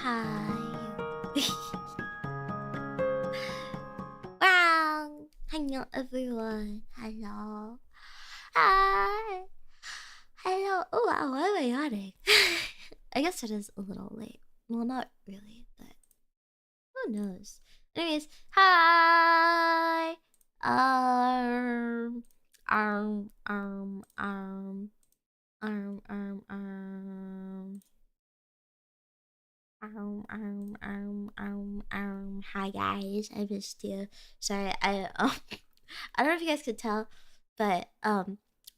Hi. Wow. Hello everyone. Hello. Hi. Hello. Oh wow, why am I yawning? I guess it is a little late. Well, not really, but who knows? Anyways, hi. Um. Um. Um. Um. Um. Um. Um. Hi guys, I missed you. Sorry, I don't know if you guys could tell, but I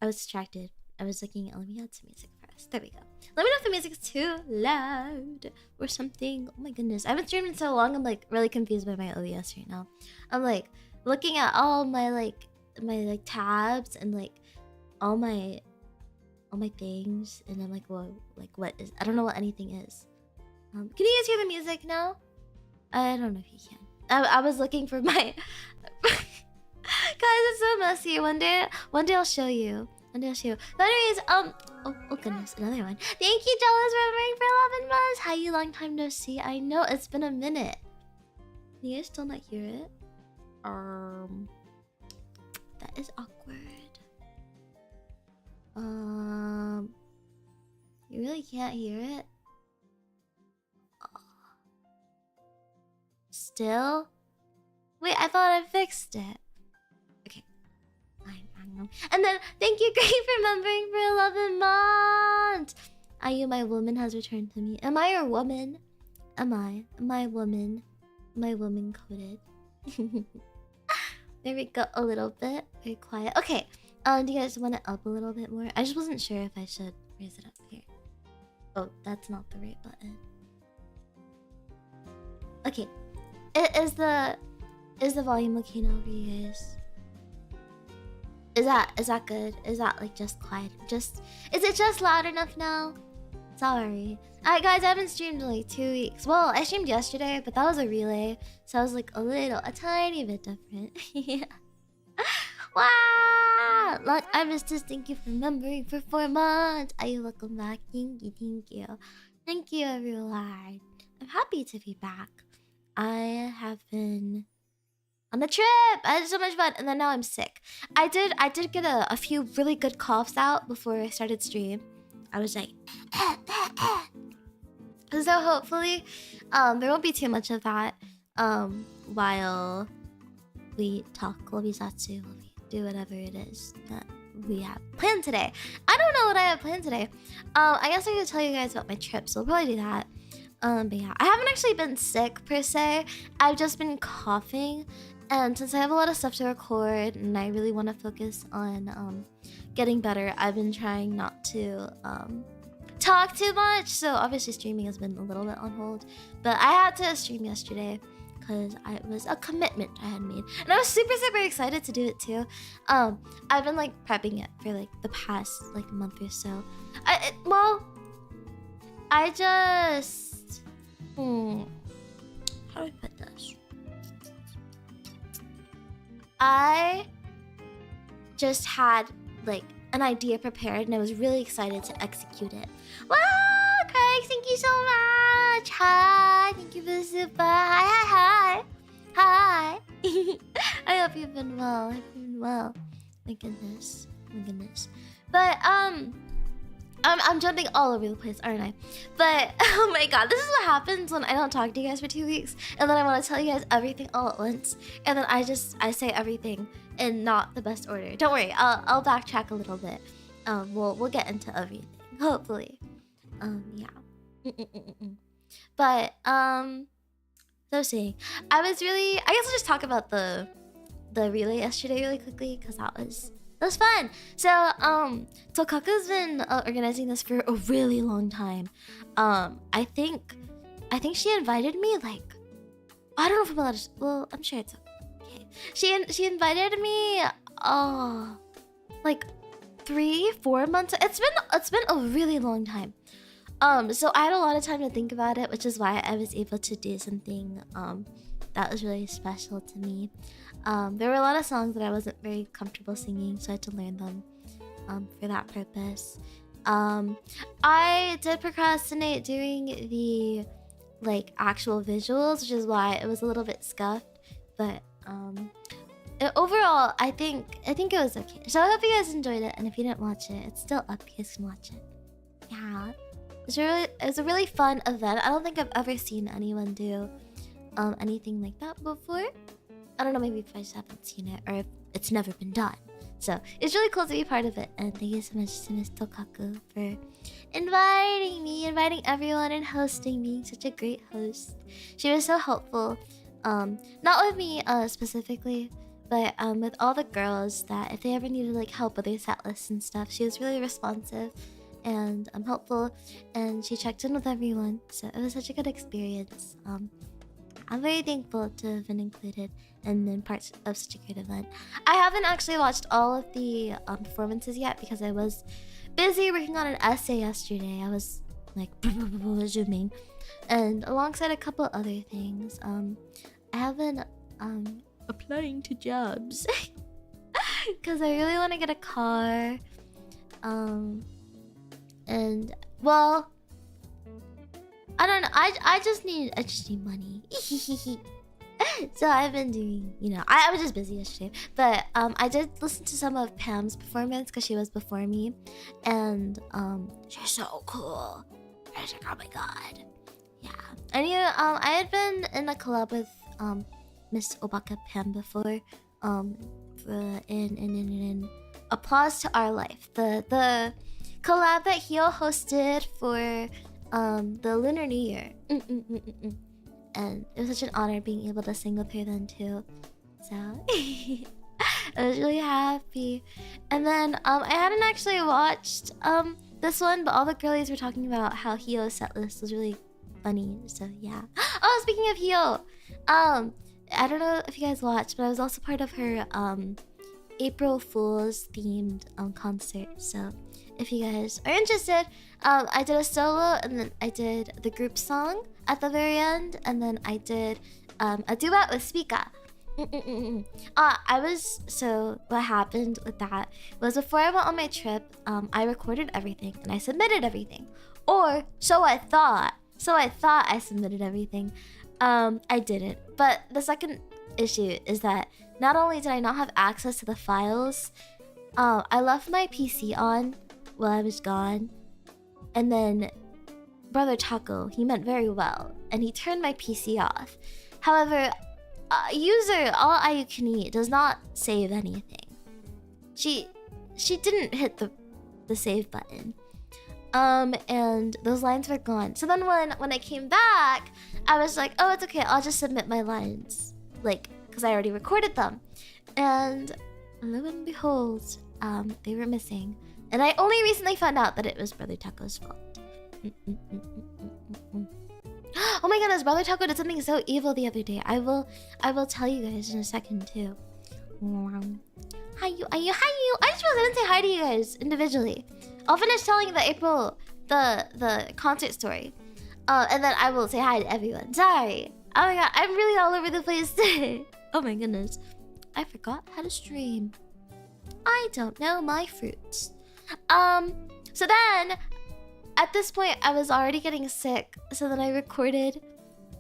was distracted. I was looking at. Let me add some music first. There we go. Let me know if the music's too loud or something. Oh my goodness, I haven't streamed in so long. I'm like really confused by my OBS right now. I'm like looking at all my tabs and like all my things, and I'm like, whoa, like what is? I don't know what anything is. Can you guys hear the music now? I don't know if you can. I was looking for my guys. It's so messy. One day I'll show you. One day I'll show you. But anyways, oh goodness, another one. Thank you, Jealous, for remembering for 11 months. Hi, you, long time no see. I know it's been a minute. Can you guys still not hear it? That is awkward. You really can't hear it. Still? Wait, I thought I fixed it. Okay. And then, thank you, Grace, for remembering for 11 months. Are you my woman has returned to me. Am I your woman? Am I? Am I a woman? Am I woman coded? There we go, a little bit. Very quiet. Okay. Do you guys want it up a little bit more? I just wasn't sure if I should raise it up here. Oh, that's not the right button. Okay. Is the volume okay now for you guys? Is that good? Is that like just quiet? Is it just loud enough now? Sorry. Alright guys, I haven't streamed in like 2 weeks. Well, I streamed yesterday, but that was a relay, so I was like a tiny bit different. Yeah. Wow! Like, I missed this. Thank you for remembering for 4 months. Are you welcome back? Thank you. Thank you, everyone. I'm happy to be back. I have been on the trip. I had so much fun, and then now I'm sick. I did get a few really good coughs out before I started stream. I was like, so hopefully, there won't be too much of that. While we talk, while we do whatever it is that we have planned today. I don't know what I have planned today. I guess I could tell you guys about my trip, so we'll probably do that. But yeah, I haven't actually been sick per se. I've just been coughing, and since I have a lot of stuff to record and I really want to focus on getting better, I've been trying not to talk too much. So obviously streaming has been a little bit on hold, but I had to stream yesterday because it was a commitment I had made, and I was super excited to do it too. I've been like prepping it for like the past like month or so. I just how do I put this? I just had like an idea prepared, and I was really excited to execute it. Wow, Craig, thank you so much. Hi, thank you for the super. Hi. I hope you've been well. My goodness. But I'm jumping all over the place, aren't I? But oh my god, this is what happens when I don't talk to you guys for 2 weeks, and then I want to tell you guys everything all at once, and then I say everything in not the best order. Don't worry, I'll backtrack a little bit. We'll get into everything, hopefully. Yeah. But so saying, I guess I'll just talk about the relay yesterday really quickly, because that was fun. So Kaka's been organizing this for a really long time. I think she invited me like, I don't know if I'm allowed to, well, I'm sure it's okay. She invited me like 3-4 months. It's been a really long time. So I had a lot of time to think about it, which is why I was able to do something that was really special to me. There were a lot of songs that I wasn't very comfortable singing, so I had to learn them for that purpose. I did procrastinate doing the like actual visuals, which is why it was a little bit scuffed. But overall, I think it was okay. So I hope you guys enjoyed it, and if you didn't watch it, it's still up. You guys can watch it. Yeah, it was a really fun event. I don't think I've ever seen anyone do anything like that before. I don't know, maybe if I just haven't seen it, or if it's never been done. So it's really cool to be part of it, and thank you so much to Miss Tokaku for inviting everyone, and hosting, being such a great host. She was so helpful, not with me specifically, but with all the girls, that if they ever needed like help with their set lists and stuff, she was really responsive and helpful, and she checked in with everyone. So it was such a good experience. I'm very thankful to have been included and been part of such a great event. I haven't actually watched all of the performances yet because I was busy working on an essay yesterday. I was like zooming, and alongside a couple other things. I have been applying to jobs because I really want to get a car. And well, I don't know. I just need money. So I've been doing, I was just busy yesterday. But I did listen to some of Pam's performance because she was before me, and she's so cool. I was like, oh my god, yeah. I knew I had been in a collab with Miss Obaka Pam before, in Applause to Our Life, the collab that Hyo hosted for the Lunar New Year. And it was such an honor being able to sing with her then too. So I was really happy. And then I hadn't actually watched this one, but all the girlies were talking about how Hyo's setlist was really funny. So yeah. Oh, speaking of Hyo, I don't know if you guys watched, but I was also part of her April Fool's themed concert. So if you guys are interested, I did a solo, and then I did the group song at the very end, and then I did a duet with Spica. So what happened with that was, before I went on my trip, I recorded everything and I submitted everything, or so I thought I submitted everything. I didn't. But the second issue is that not only did I not have access to the files, I left my PC on while I was gone, and then Brother Taco, he meant very well, and he turned my PC off. However, user all you can eat does not save anything. She didn't hit the save button, and those lines were gone. So then when I came back, I was like, oh, it's okay, I'll just submit my lines, like, because I already recorded them. And lo and behold, they were missing, and I only recently found out that it was Brother Taco's fault. Oh my goodness, Brother Taco did something so evil the other day. I will tell you guys in a second too. Hi you. I just realized I didn't say hi to you guys individually. I'll finish telling the April the concert story, and then I will say hi to everyone. Sorry. Oh my god, I'm really all over the place today. Oh my goodness, I forgot how to stream. I don't know my fruits. So then, at this point, I was already getting sick. So then I recorded,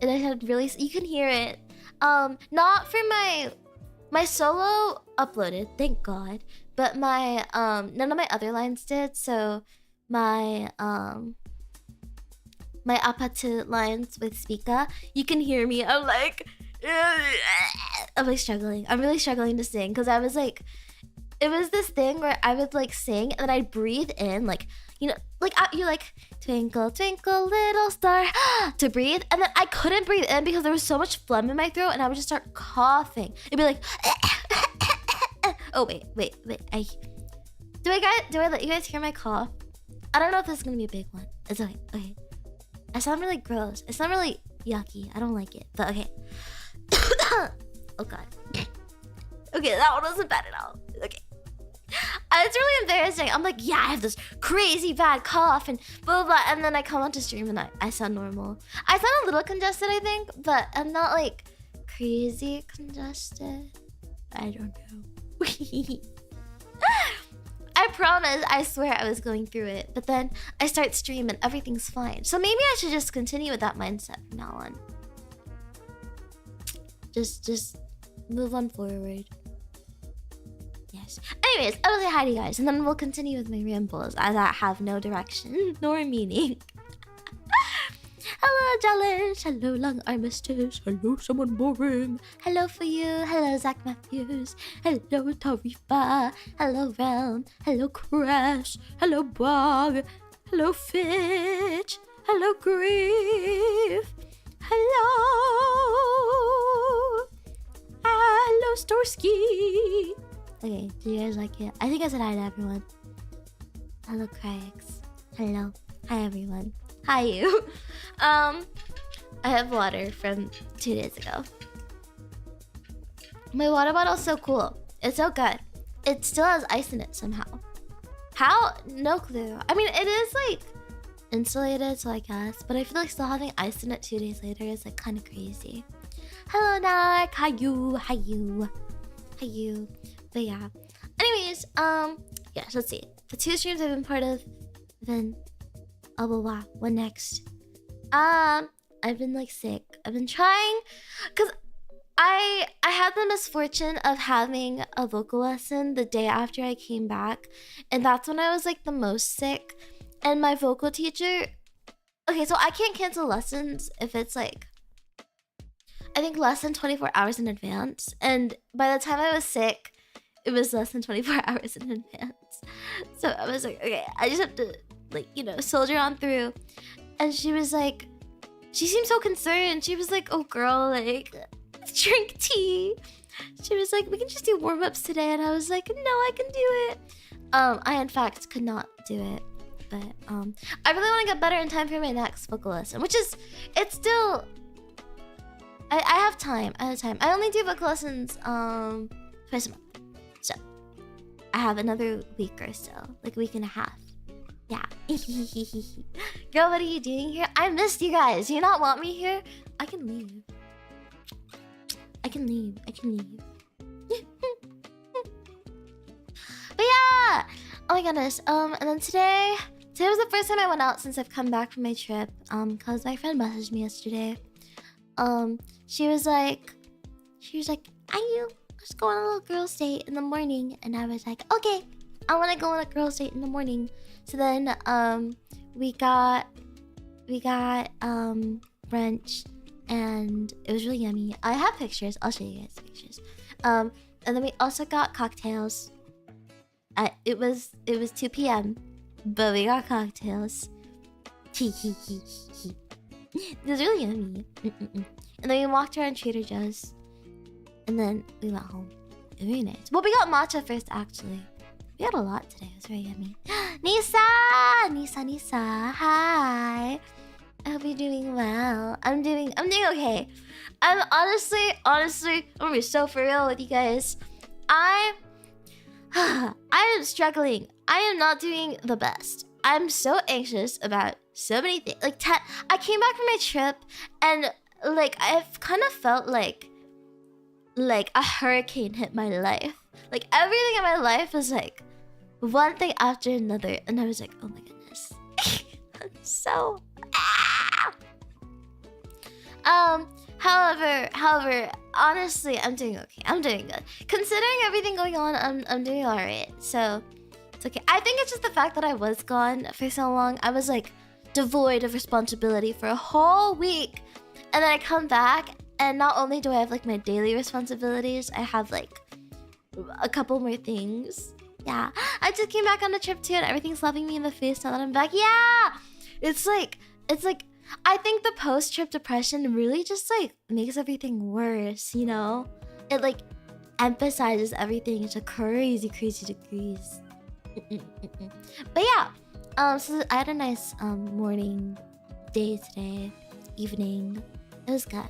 and I had really, you can hear it. Not for my solo uploaded, thank God, but my none of my other lines did. So my my apatu lines with Spica, you can hear me. I'm like struggling. I'm really struggling to sing, because I was like, it was this thing where I would like sing and then I'd breathe in, like, like you like twinkle twinkle little star to breathe, and then I couldn't breathe in because there was so much phlegm in my throat, and I would just start coughing. It'd be like oh wait. Do I let you guys hear my cough? I don't know if this is gonna be a big one. It's okay. Okay. I sound really gross. I sound really yucky. I don't like it. But okay. Oh god. Okay, that one wasn't bad at all. Okay. It's really embarrassing. I'm like, yeah, I have this crazy bad cough and blah, blah, blah. And then I come onto stream and I sound normal. I sound a little congested, I think, but I'm not like crazy congested. I don't know. I promise, I swear I was going through it. But then I start stream and everything's fine. So maybe I should just continue with that mindset from now on. Just move on forward. Yes. Anyways, I will say hi to you guys, and then we'll continue with my rambles as I have no direction nor meaning. Hello, Jealous. Hello, Long Armistice. Hello, someone boring. Hello for you. Hello, Zach Matthews. Hello, Tarifa. Hello, Realm. Hello, Crash. Hello, Bog. Hello, Fitch. Hello, Grief. Hello. Hello, Storsky. Okay, do you guys like it? I think I said hi to everyone. Hello, Craigs. Hello. Hi, everyone. Hi, you. I have water from 2 days ago. My water bottle's so cool. It's so good. It still has ice in it somehow. How? No clue. I mean, it is like insulated, so I guess. But I feel like still having ice in it 2 days later is like kind of crazy. Hello, Nark. Hi, you. Hi, you. Hi, you. But yeah. Anyways, yeah, let's see. The 2 streams I've been part of, then oh, blah, blah. What next? I've been like sick. I've been trying, cause I had the misfortune of having a vocal lesson the day after I came back, and that's when I was like the most sick. And my vocal teacher, okay, so I can't cancel lessons if it's like, I think less than 24 hours in advance. And by the time I was sick, it was less than 24 hours in advance. So I was like, okay, I just have to, like, you know, soldier on through. And she was like, she seemed so concerned. She was like, oh girl, like, drink tea. She was like, we can just do warm-ups today. And I was like, no, I can do it. I in fact could not do it. But I really want to get better in time for my next vocal lesson, which is, it's still, I have time. I have time. I only do vocal lessons twice a month. So I have another week or so, like a week and a half. Yeah. Girl, what are you doing here? I missed you guys. Do you not want me here? I can leave. I can leave. I can leave. But yeah! Oh my goodness. And then today was the first time I went out since I've come back from my trip. Cause my friend messaged me yesterday. She was like, are you? Let's go on a little girls' date in the morning. And I was like, okay, I want to go on a girls' date in the morning. So then we got brunch, and it was really yummy. I have pictures. I'll show you guys pictures. And then we also got cocktails. It was 2 p.m. but we got cocktails. It was really yummy. And then we walked around Trader Joe's, and then we went home. It was very nice. Well, we got matcha first, actually. We had a lot today. It was very yummy. Nisa, hi. I hope you're doing well. I'm doing okay. I'm honestly, I'm gonna be so for real with you guys. I am struggling. I am not doing the best. I'm so anxious about so many things. Like, I came back from my trip, and like I've kind of felt like a hurricane hit my life. Like everything in my life was like one thing after another, and I was like, oh my goodness. I'm so however, honestly, I'm doing okay. I'm doing good. Considering everything going on, I'm doing alright. So it's okay. I think it's just the fact that I was gone for so long. I was like devoid of responsibility for a whole week. And then I come back, and not only do I have like my daily responsibilities, I have like a couple more things. Yeah, I just came back on the trip too, and everything's slapping me in the face now that I'm back. Yeah, it's like I think the post-trip depression really just like makes everything worse, you know? It like emphasizes everything to crazy degrees. But yeah, so I had a nice morning, day today, evening. It was good.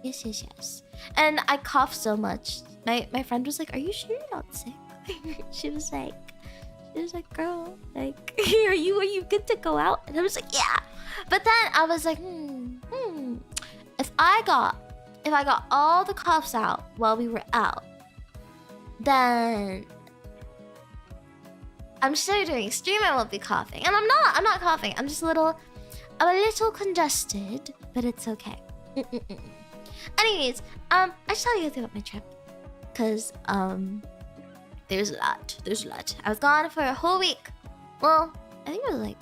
Yes. And I coughed so much. My friend was like, "Are you sure you're not sick?" She was like, "Girl, like, are you good to go out?" And I was like, "Yeah." But then I was like, if I got all the coughs out while we were out, then I'm sure during stream I won't be coughing. And I'm not coughing. I'm just a little congested, but it's okay. Anyways, I should tell you guys about my trip. Cause there's a lot. I was gone for a whole week. Well, I think it was like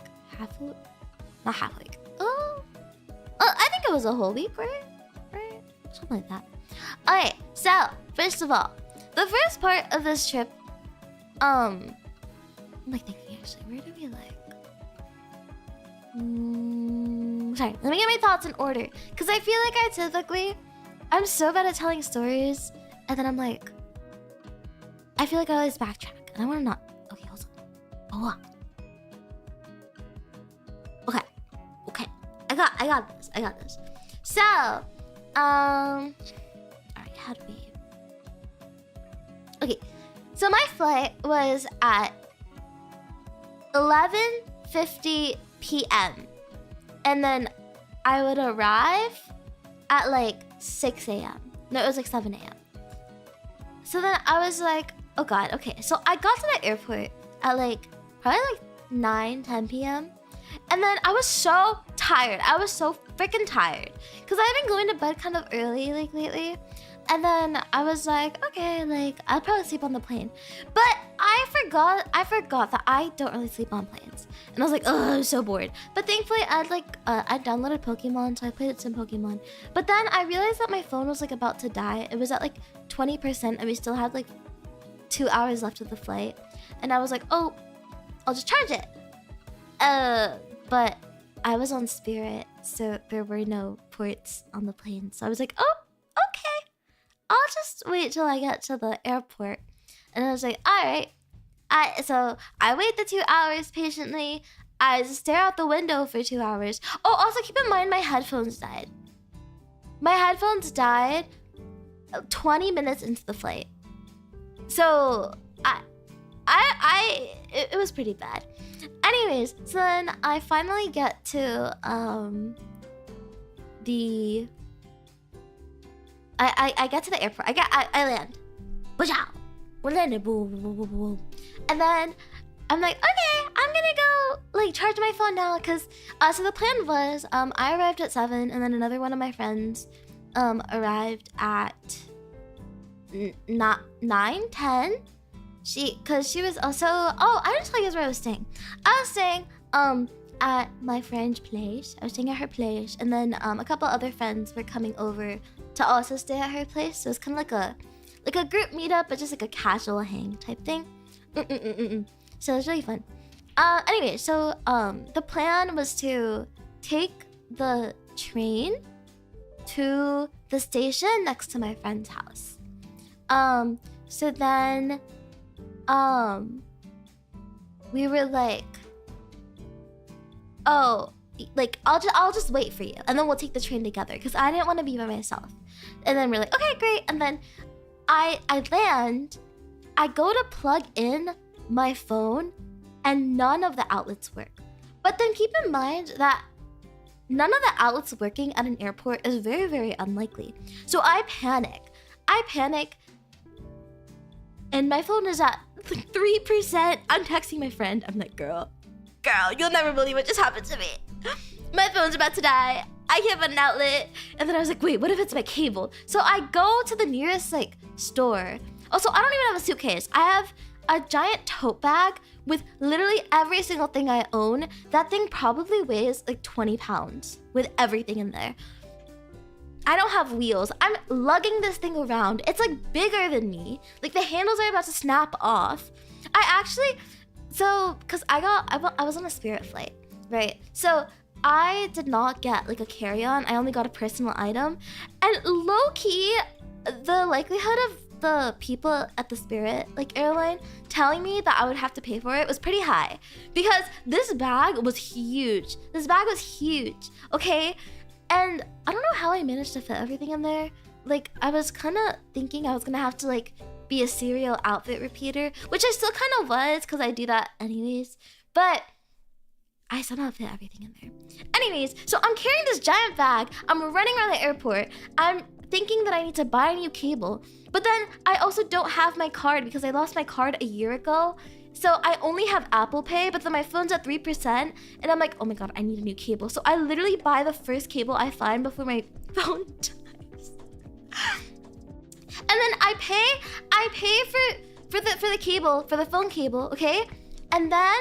not half a week. Oh, I think it was a whole week, right? Something like that. Alright, so first of all, the first part of this trip, I'm like thinking actually, where do we like? Sorry, let me get my thoughts in order. Cause I feel like I'm so bad at telling stories, and then I'm like, I feel like I always backtrack, and I wanna not. Okay, hold on. Okay. I got this. So, alright, how do we? Okay, so my flight was at 11:50 p.m. and then I would arrive at like 6 a.m. No, it was like 7 a.m. So then I was like, oh god, okay. So I got to the airport at like probably like 9-10 p.m. And then I was so tired. I was so freaking tired because I've been going to bed kind of early like lately. And then I was like, okay, like I'll probably sleep on the plane. But I forgot that I don't really sleep on planes. And I was like, oh, I'm so bored. But thankfully I downloaded Pokemon, so I played some Pokemon. But then I realized that my phone was like about to die. It was at like 20% and we still had like 2 hours left of the flight. And I was like, oh, I'll just charge it. But I was on Spirit, so there were no ports on the plane. So I was like, oh, okay. I'll just wait till I get to the airport. And I was like, all right. So I wait the 2 hours patiently. I stare out the window for 2 hours. Oh, also keep in mind my headphones died. My headphones died 20 minutes into the flight. So it was pretty bad. Anyways, so then I finally get to I get to the airport. I land. We're landing. Boom. And then I'm like, okay, I'm gonna go like charge my phone now because so the plan was I arrived at 7 and then another one of my friends arrived at 9-10. She was also I didn't tell you guys where I was staying. I was staying at my friend's place. I was staying at her place, and then a couple other friends were coming over to also stay at her place. So it's kind of like a group meetup, but just like a casual hang type thing. So it was really fun. Anyway, so the plan was to take the train to the station next to my friend's house. So then we were like, oh, like I'll just wait for you and then we'll take the train together because I didn't want to be by myself. And then we're like, okay, great. And then I land, I go to plug in my phone and none of the outlets work. But then keep in mind that none of the outlets working at an airport is very, very unlikely. So I panic and my phone is at 3%. I'm texting my friend. I'm like, girl, you'll never believe what just happened to me. My phone's about to die. I can't find an outlet. And then I was like, wait, what if it's my cable? So I go to the nearest like store. Also, I don't even have a suitcase. I have a giant tote bag with literally every single thing I own. That thing probably weighs like 20 pounds with everything in there. I don't have wheels. I'm lugging this thing around. It's like bigger than me. Like the handles are about to snap off. Cause I was on a Spirit flight, right? So I did not get like a carry-on. I only got a personal item. And low-key, the likelihood of the people at the Spirit like airline telling me that I would have to pay for it was pretty high. Because this bag was huge. Okay? And I don't know how I managed to fit everything in there. Like, I was kind of thinking I was gonna have to like be a serial outfit repeater, which I still kind of was because I do that anyways. But I somehow fit everything in there. Anyways, so I'm carrying this giant bag. I'm running around the airport. I'm thinking that I need to buy a new cable. But then I also don't have my card because I lost my card a year ago. So I only have Apple Pay, but then my phone's at 3%, and I'm like, oh my god, I need a new cable. So I literally buy the first cable I find before my phone dies. And then I pay for the cable, for the phone cable, okay? And then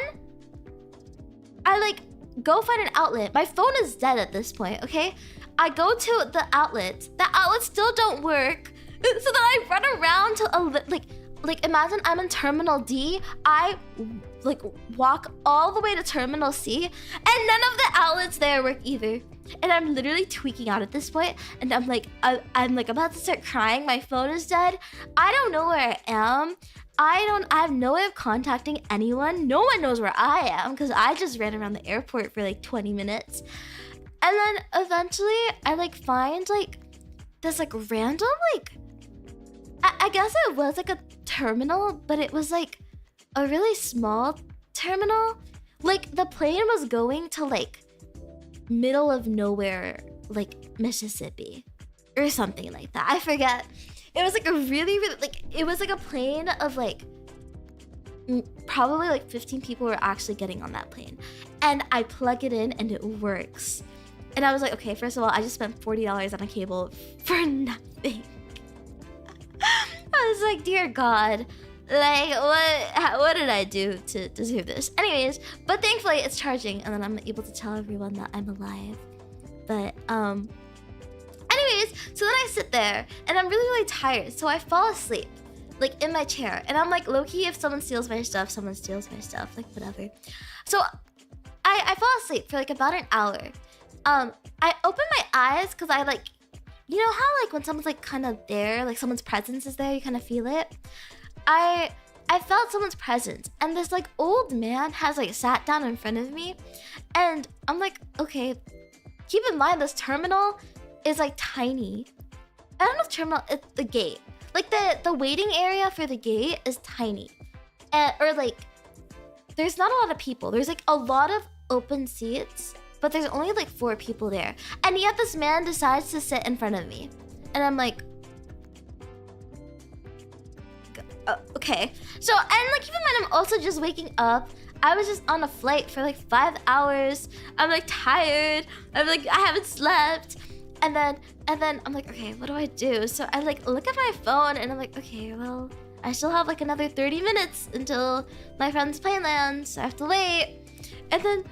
I like go find an outlet. My phone is dead at this point, okay? I go to the outlet. The outlets still don't work. So then I run around to like imagine I'm in Terminal D. I like walk all the way to Terminal C, and none of the outlets there work either. And I'm literally tweaking out at this point, and I'm like about to start crying. My phone is dead. I don't know where I am. I have no way of contacting anyone. No one knows where I am because I just ran around the airport for like 20 minutes. And then eventually I like find like this like random like I guess it was like a terminal, but it was like a really small terminal. Like the plane was going to like middle of nowhere, like Mississippi or something like that. I forget. It was like a really like it was like a plane of like probably like 15 people were actually getting on that plane, and I plug it in and it works. And I was like, okay, first of all, I just spent $40 on a cable for nothing. I was like, dear God, like what did I do to deserve this? Anyways, but thankfully it's charging, and then I'm able to tell everyone that I'm alive. But anyways, so then I sit there and I'm really tired, so I fall asleep like in my chair, and I'm like, low-key, if someone steals my stuff, someone steals my stuff, like whatever. So I fall asleep for like about an hour. I open my eyes because I like, you know how like when someone's like kind of there, like someone's presence is there, you kind of feel it. I felt someone's presence, and this like old man has like sat down in front of me, and I'm like, okay, keep in mind this terminal is like tiny. I don't know if terminal, it's the gate. Like the waiting area for the gate is tiny, or like there's not a lot of people. There's like a lot of open seats, but there's only like 4 people there. And yet this man decides to sit in front of me. And I'm like, okay. So, and like keep in mind, I'm also just waking up. I was just on a flight for like 5 hours. I'm like tired. I'm like, I haven't slept. And then I'm like, okay, what do I do? So I like look at my phone and I'm like, okay, well, I still have like another 30 minutes until my friend's plane lands. So I have to wait. And then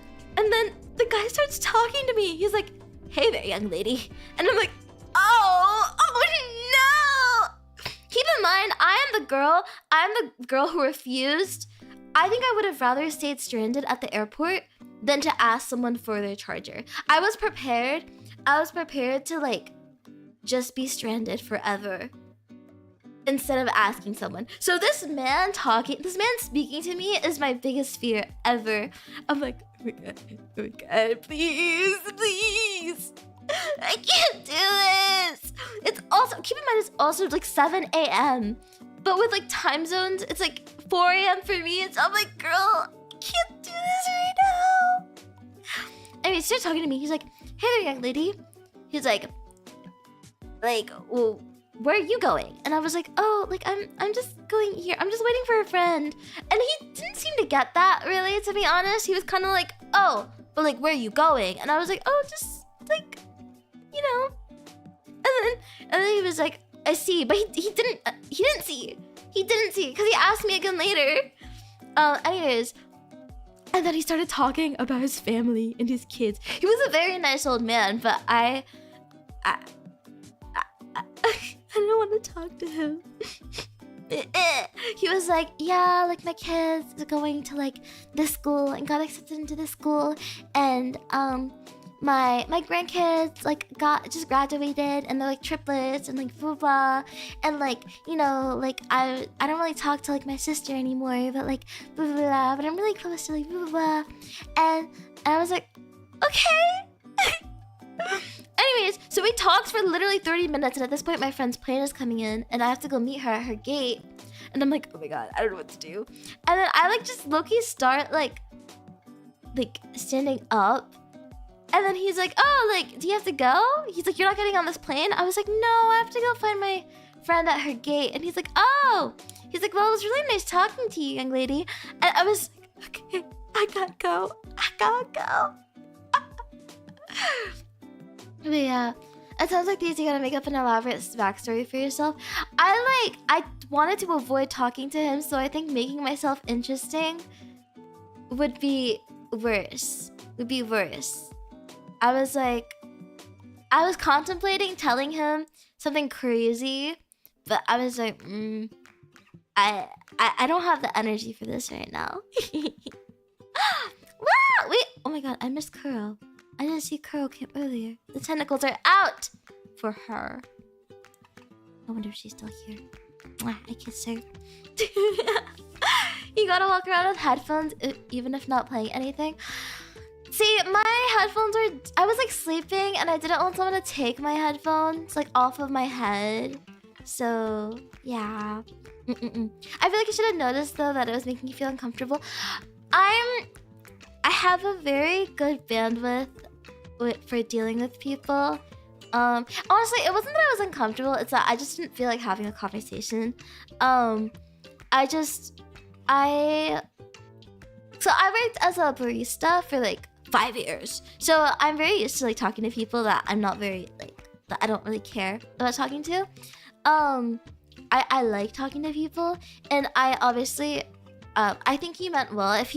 the guy starts talking to me. He's like, hey there, young lady. And I'm like, oh no! Keep in mind, I'm the girl who refused. I think I would have rather stayed stranded at the airport than to ask someone for their charger. I was prepared to like just be stranded forever instead of asking someone. So this man speaking to me is my biggest fear ever. I'm like, oh my god, please. I can't do this. It's also, keep in mind, it's also like 7 a.m. But with like time zones, it's like 4 a.m. for me. I'm like, girl, I can't do this right now. Anyway, he starts talking to me. He's like, hey there, young lady. He's like, well, where are you going? And I was like, oh, like I'm just going here. I'm just waiting for a friend. And he didn't seem to get that really, to be honest. He was kind of like, oh, but like, where are you going? And I was like, oh, just like, you know. And then he was like, I see, but he didn't see. He didn't see because he asked me again later. Anyways, and then he started talking about his family and his kids. He was a very nice old man, but I don't want to talk to him. He was like, yeah, like my kids are going to like this school and got accepted into this school, and my grandkids like just graduated, and they're like triplets and like blah blah, and like, you know, like I don't really talk to like my sister anymore, but like blah blah blah, but I'm really close to like blah blah blah. And I was like, okay. Anyways, so we talked for literally 30 minutes, and at this point my friend's plane is coming in and I have to go meet her at her gate. And I'm like, oh my god, I don't know what to do. And then I like just low-key start like standing up. And then he's like, oh, like, do you have to go? He's like, you're not getting on this plane? I was like, no, I have to go find my friend at her gate. And he's like, oh, He's like, well, it was really nice talking to you, young lady. And I was like, okay, I gotta go. But yeah, it sounds like these you gotta make up an elaborate backstory for yourself. I wanted to avoid talking to him, so I think making myself interesting would be worse. I was contemplating telling him something crazy, but I was like, I don't have the energy for this right now. Wow, wait, oh my god, I missed Kuro. I didn't see Kuro came earlier. The tentacles are out for her. I wonder if she's still here. Mwah, I kiss her. You gotta walk around with headphones, even if not playing anything. See, my headphones were... I was like sleeping and I didn't want someone to take my headphones like off of my head. So, yeah. I feel like you should have noticed though that it was making you feel uncomfortable. I have a very good bandwidth for dealing with people. Honestly, it wasn't that I was uncomfortable, it's that I just didn't feel like having a conversation. So I worked as a barista for like 5 years. So I'm very used to like talking to people that I'm not very like, that I don't really care about talking to. I like talking to people, and I obviously I think he meant well. If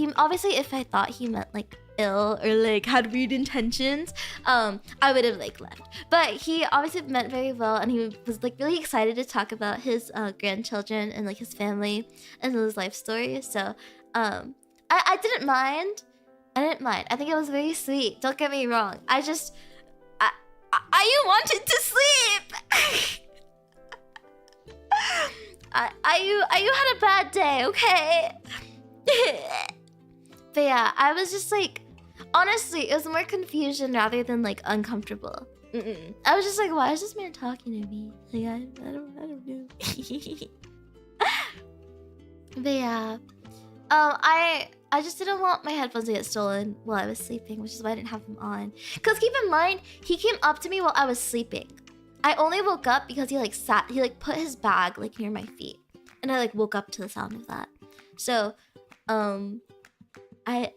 I thought he meant like ill or like had weird intentions, I would have like left. But he obviously meant very well, and he was like really excited to talk about his grandchildren and like his family and his life story. So I didn't mind. I think it was very sweet. Don't get me wrong. I wanted to sleep. You had a bad day, okay? But yeah, I was just like, honestly, it was more confusion rather than like uncomfortable. I was just like, why is this man talking to me? Like, I don't know. But yeah, I just didn't want my headphones to get stolen while I was sleeping, which is why I didn't have them on. Cause keep in mind, he came up to me while I was sleeping. I only woke up because he like put his bag like near my feet, and I like woke up to the sound of that. So, I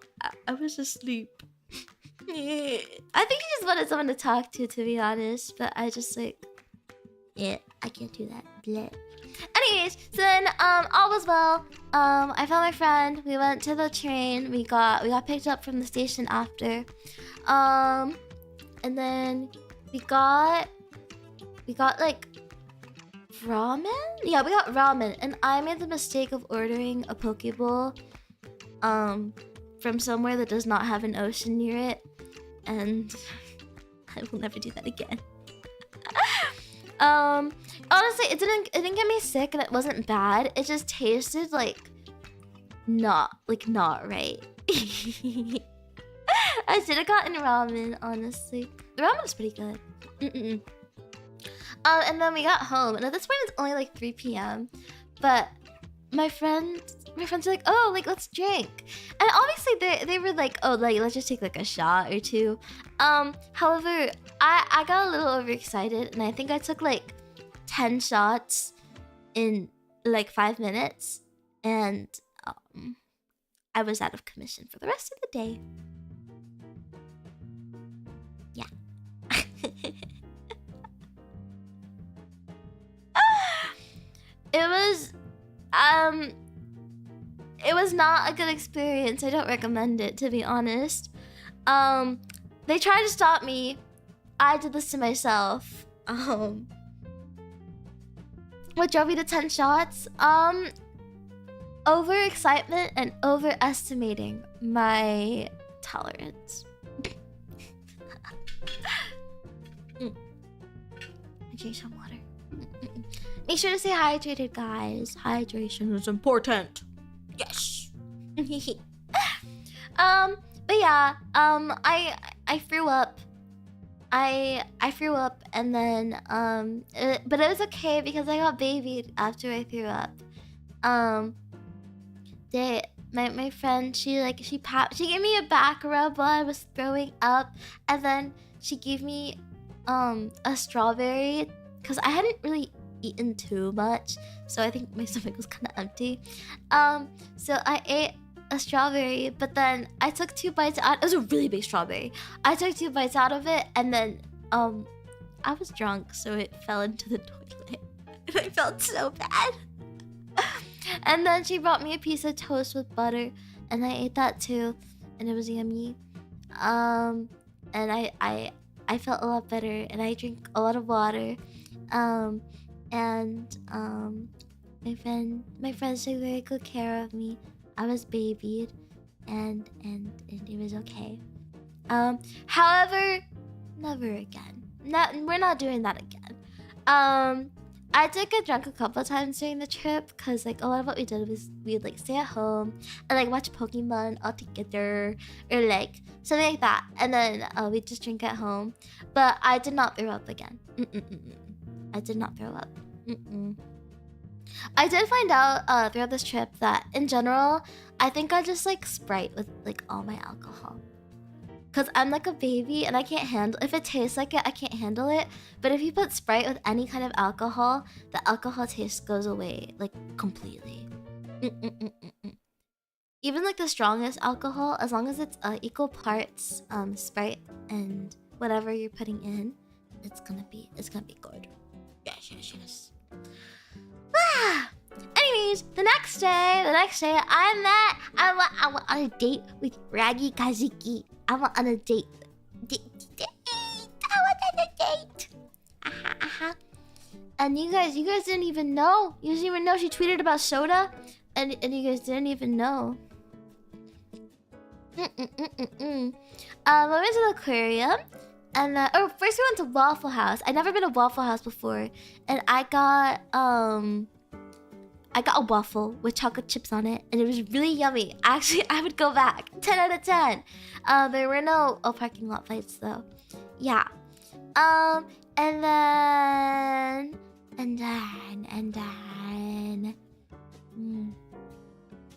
was asleep. I think he just wanted someone to talk to be honest. But I just like, yeah, I can't do that. Bleh. Anyways, so then all was well. I found my friend. We went to the train. We got picked up from the station after. And then we got like ramen? Yeah, we got ramen, and I made the mistake of ordering a Pokeball from somewhere that does not have an ocean near it, and I will never do that again. Honestly, it didn't get me sick, and it wasn't bad. It just tasted like not right. I should have gotten ramen, honestly. The ramen was pretty good. And then we got home, and at this point it's only like 3 p.m. But my friends were like, oh, like let's drink. And obviously they were like, oh, like let's just take like a shot or two. However, I got a little overexcited, and I think I took like 10 shots in like 5 minutes, and I was out of commission for the rest of the day. Yeah. It was not a good experience. I don't recommend it, to be honest. They tried to stop me. I did this to myself. What drove me to 10 shots? Overexcitement and overestimating my tolerance. I drink some water. Make sure to stay hydrated, guys. Hydration is important. Yes. But yeah, I threw up. I threw up, and then but it was okay because I got babied after I threw up. My friend, she gave me a back rub while I was throwing up, and then she gave me a strawberry because I hadn't really eaten too much, so I think my stomach was kind of empty. So I ate a strawberry, but then I took 2 bites out. It was a really big strawberry. I took 2 bites out of it, and then I was drunk, so it fell into the toilet. And I felt so bad. And then she brought me a piece of toast with butter, and I ate that too, and it was yummy. And I felt a lot better, and I drink a lot of water. And my friends took very good care of me. I was babied, and it was okay. However, never again. We're not doing that again. I did get drunk a couple times during the trip, because like a lot of what we did was we'd like stay at home and like watch Pokemon all together, or like something like that, and then we'd just drink at home. But I did not throw up again. I did not throw up. I did find out throughout this trip that in general, I think I just like Sprite with like all my alcohol. Because I'm like a baby and I can't handle... If it tastes like it, I can't handle it. But if you put Sprite with any kind of alcohol, the alcohol taste goes away, like, completely. Even like the strongest alcohol, as long as it's equal parts Sprite and whatever you're putting in, it's gonna be good. Yes. Anyways, the next day, I went on a date with Raggy Kazuki. I went on a date. I went on a date. And you guys didn't even know. You didn't even know she tweeted about soda, and you guys didn't even know. I went to the aquarium, and first we went to Waffle House. I'd never been to Waffle House before, and I got a waffle with chocolate chips on it, and it was really yummy. Actually, I would go back. 10 out of 10. There were no parking lot fights though. Yeah. And then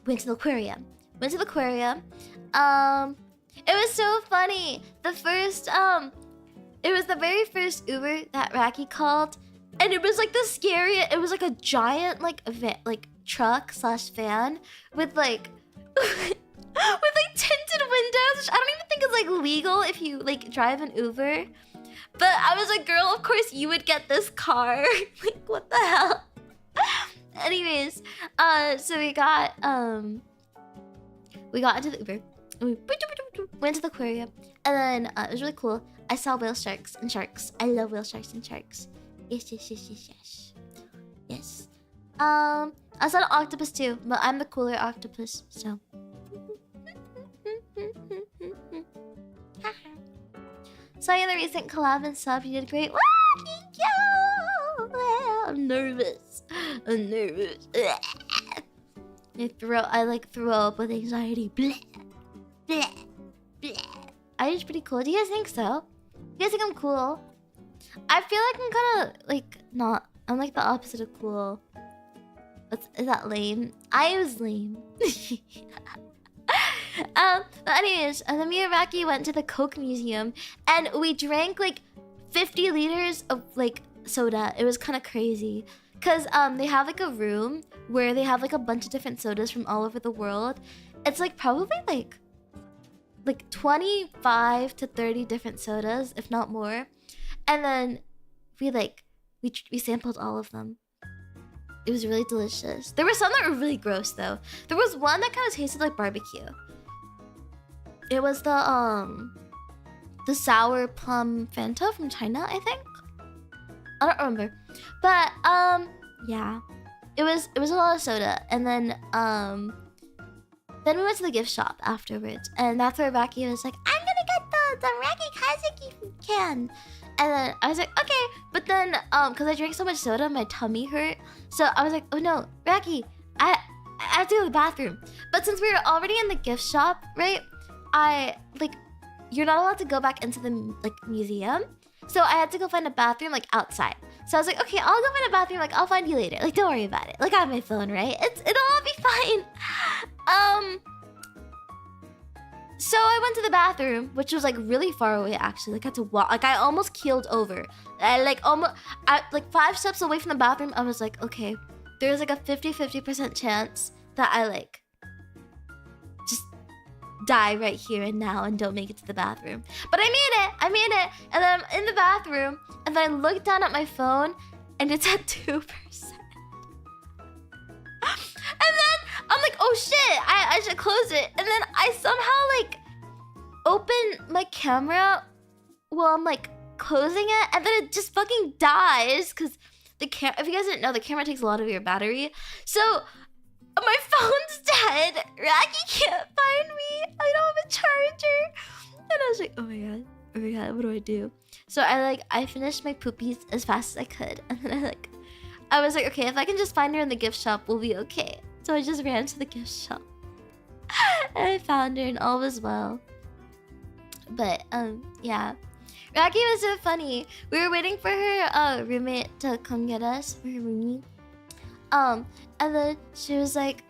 went to the aquarium. It was so funny. It was the very first Uber that Raki called. And it was like the scariest. It was like a giant like truck / van with like tinted windows, which I don't even think is like legal if you like drive an Uber. But I was like, girl, of course you would get this car. Like, what the hell? Anyways, so we got into the Uber and we went to the aquarium, and then it was really cool. I saw whale sharks and sharks. I love whale sharks and sharks. Yes. I saw an octopus too, but I'm the cooler octopus, so. Saw you in the recent collab and sub. You did great. Wow, thank you. I'm nervous. I threw up with anxiety. Bleh. I did pretty cool. Do you guys think so? You guys think I'm cool? I feel like I'm kind of like not. I'm like the opposite of cool. Is that lame? I was lame. But anyways, then me and Raki went to the Coke Museum, and we drank like 50 liters of like soda. It was kind of crazy, cause they have like a room where they have like a bunch of different sodas from all over the world. It's like probably like 25 to 30 different sodas, if not more. And then we sampled all of them. It was really delicious. There were some that were really gross though. There was one that kind of tasted like barbecue. It was the sour plum Fanta from China, I think. I don't remember. But yeah. It was a lot of soda. And then we went to the gift shop afterwards, and that's where Raki was like, I'm gonna get the Raki Kazuki can. And then I was like, okay. But then, because I drank so much soda, my tummy hurt. So I was like, oh no, Raki, I have to go to the bathroom. But since we were already in the gift shop, right? You're not allowed to go back into the museum. So I had to go find a bathroom outside. So I was like, okay, I'll go find a bathroom. I'll find you later. Don't worry about it. I have my phone, right? It'll all be fine. So I went to the bathroom, which was like really far away actually. Like I had to walk. Like I almost keeled over. I like 5 steps away from the bathroom. I was like, okay, there's like a 50% chance that I like just die right here and now and don't make it to the bathroom. But I made it. I made it. And then I'm in the bathroom and then I look down at my phone and it's at 2%. And then I'm like, oh shit, I should close it. And then I somehow like open my camera while I'm like closing it, and then it just fucking dies because the if you guys didn't know, the camera takes a lot of your battery. So my phone's dead. Raki can't find me. I don't have a charger. And I was like, oh my god, what do I do? So I finished my poopies as fast as I could, and then I was like, okay, if I can just find her in the gift shop, we'll be okay. So I just ran to the gift shop and I found her and all was well. But yeah, Raki was so funny. We were waiting for her roommate to come get us, for her roomie. And then she's like,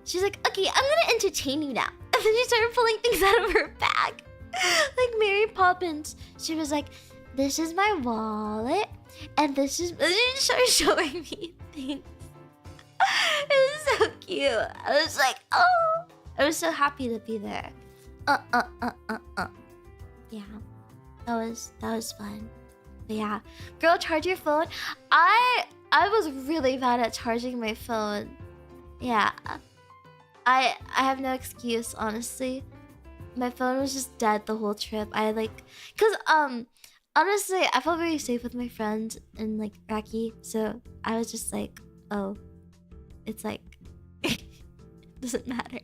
okay, I'm gonna entertain you now. And then she started pulling things out of her bag, like Mary Poppins. She was like, this is my wallet, and this is. And she started showing me things. It was so cute. I was like, oh, I was so happy to be there. Yeah, that was fun. But yeah, girl, charge your phone. I was really bad at charging my phone. Yeah, I have no excuse, honestly. My phone was just dead the whole trip. Cause honestly, I felt very safe with my friends and like Raki, so I was just like, oh, it's like doesn't matter.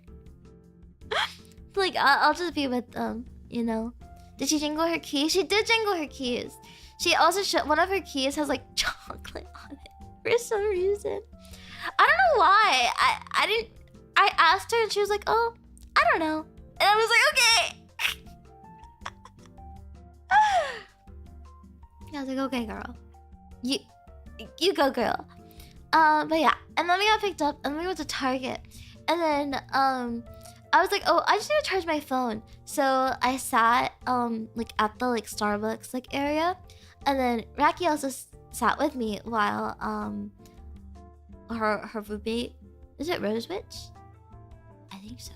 Like I'll just be with them, you know. Did she jingle her keys? She did jingle her keys. She also one of her keys has like chocolate on it for some reason. I don't know why. I asked her and she was like, oh, I don't know. And I was like, okay. I was like, okay, girl. You go, girl. But yeah. And then we got picked up and we went to Target. And then I was like, oh, I just need to charge my phone. So I sat like at the like Starbucks like area. And then Raki also sat with me while her roommate, is it Rose Witch? I think so.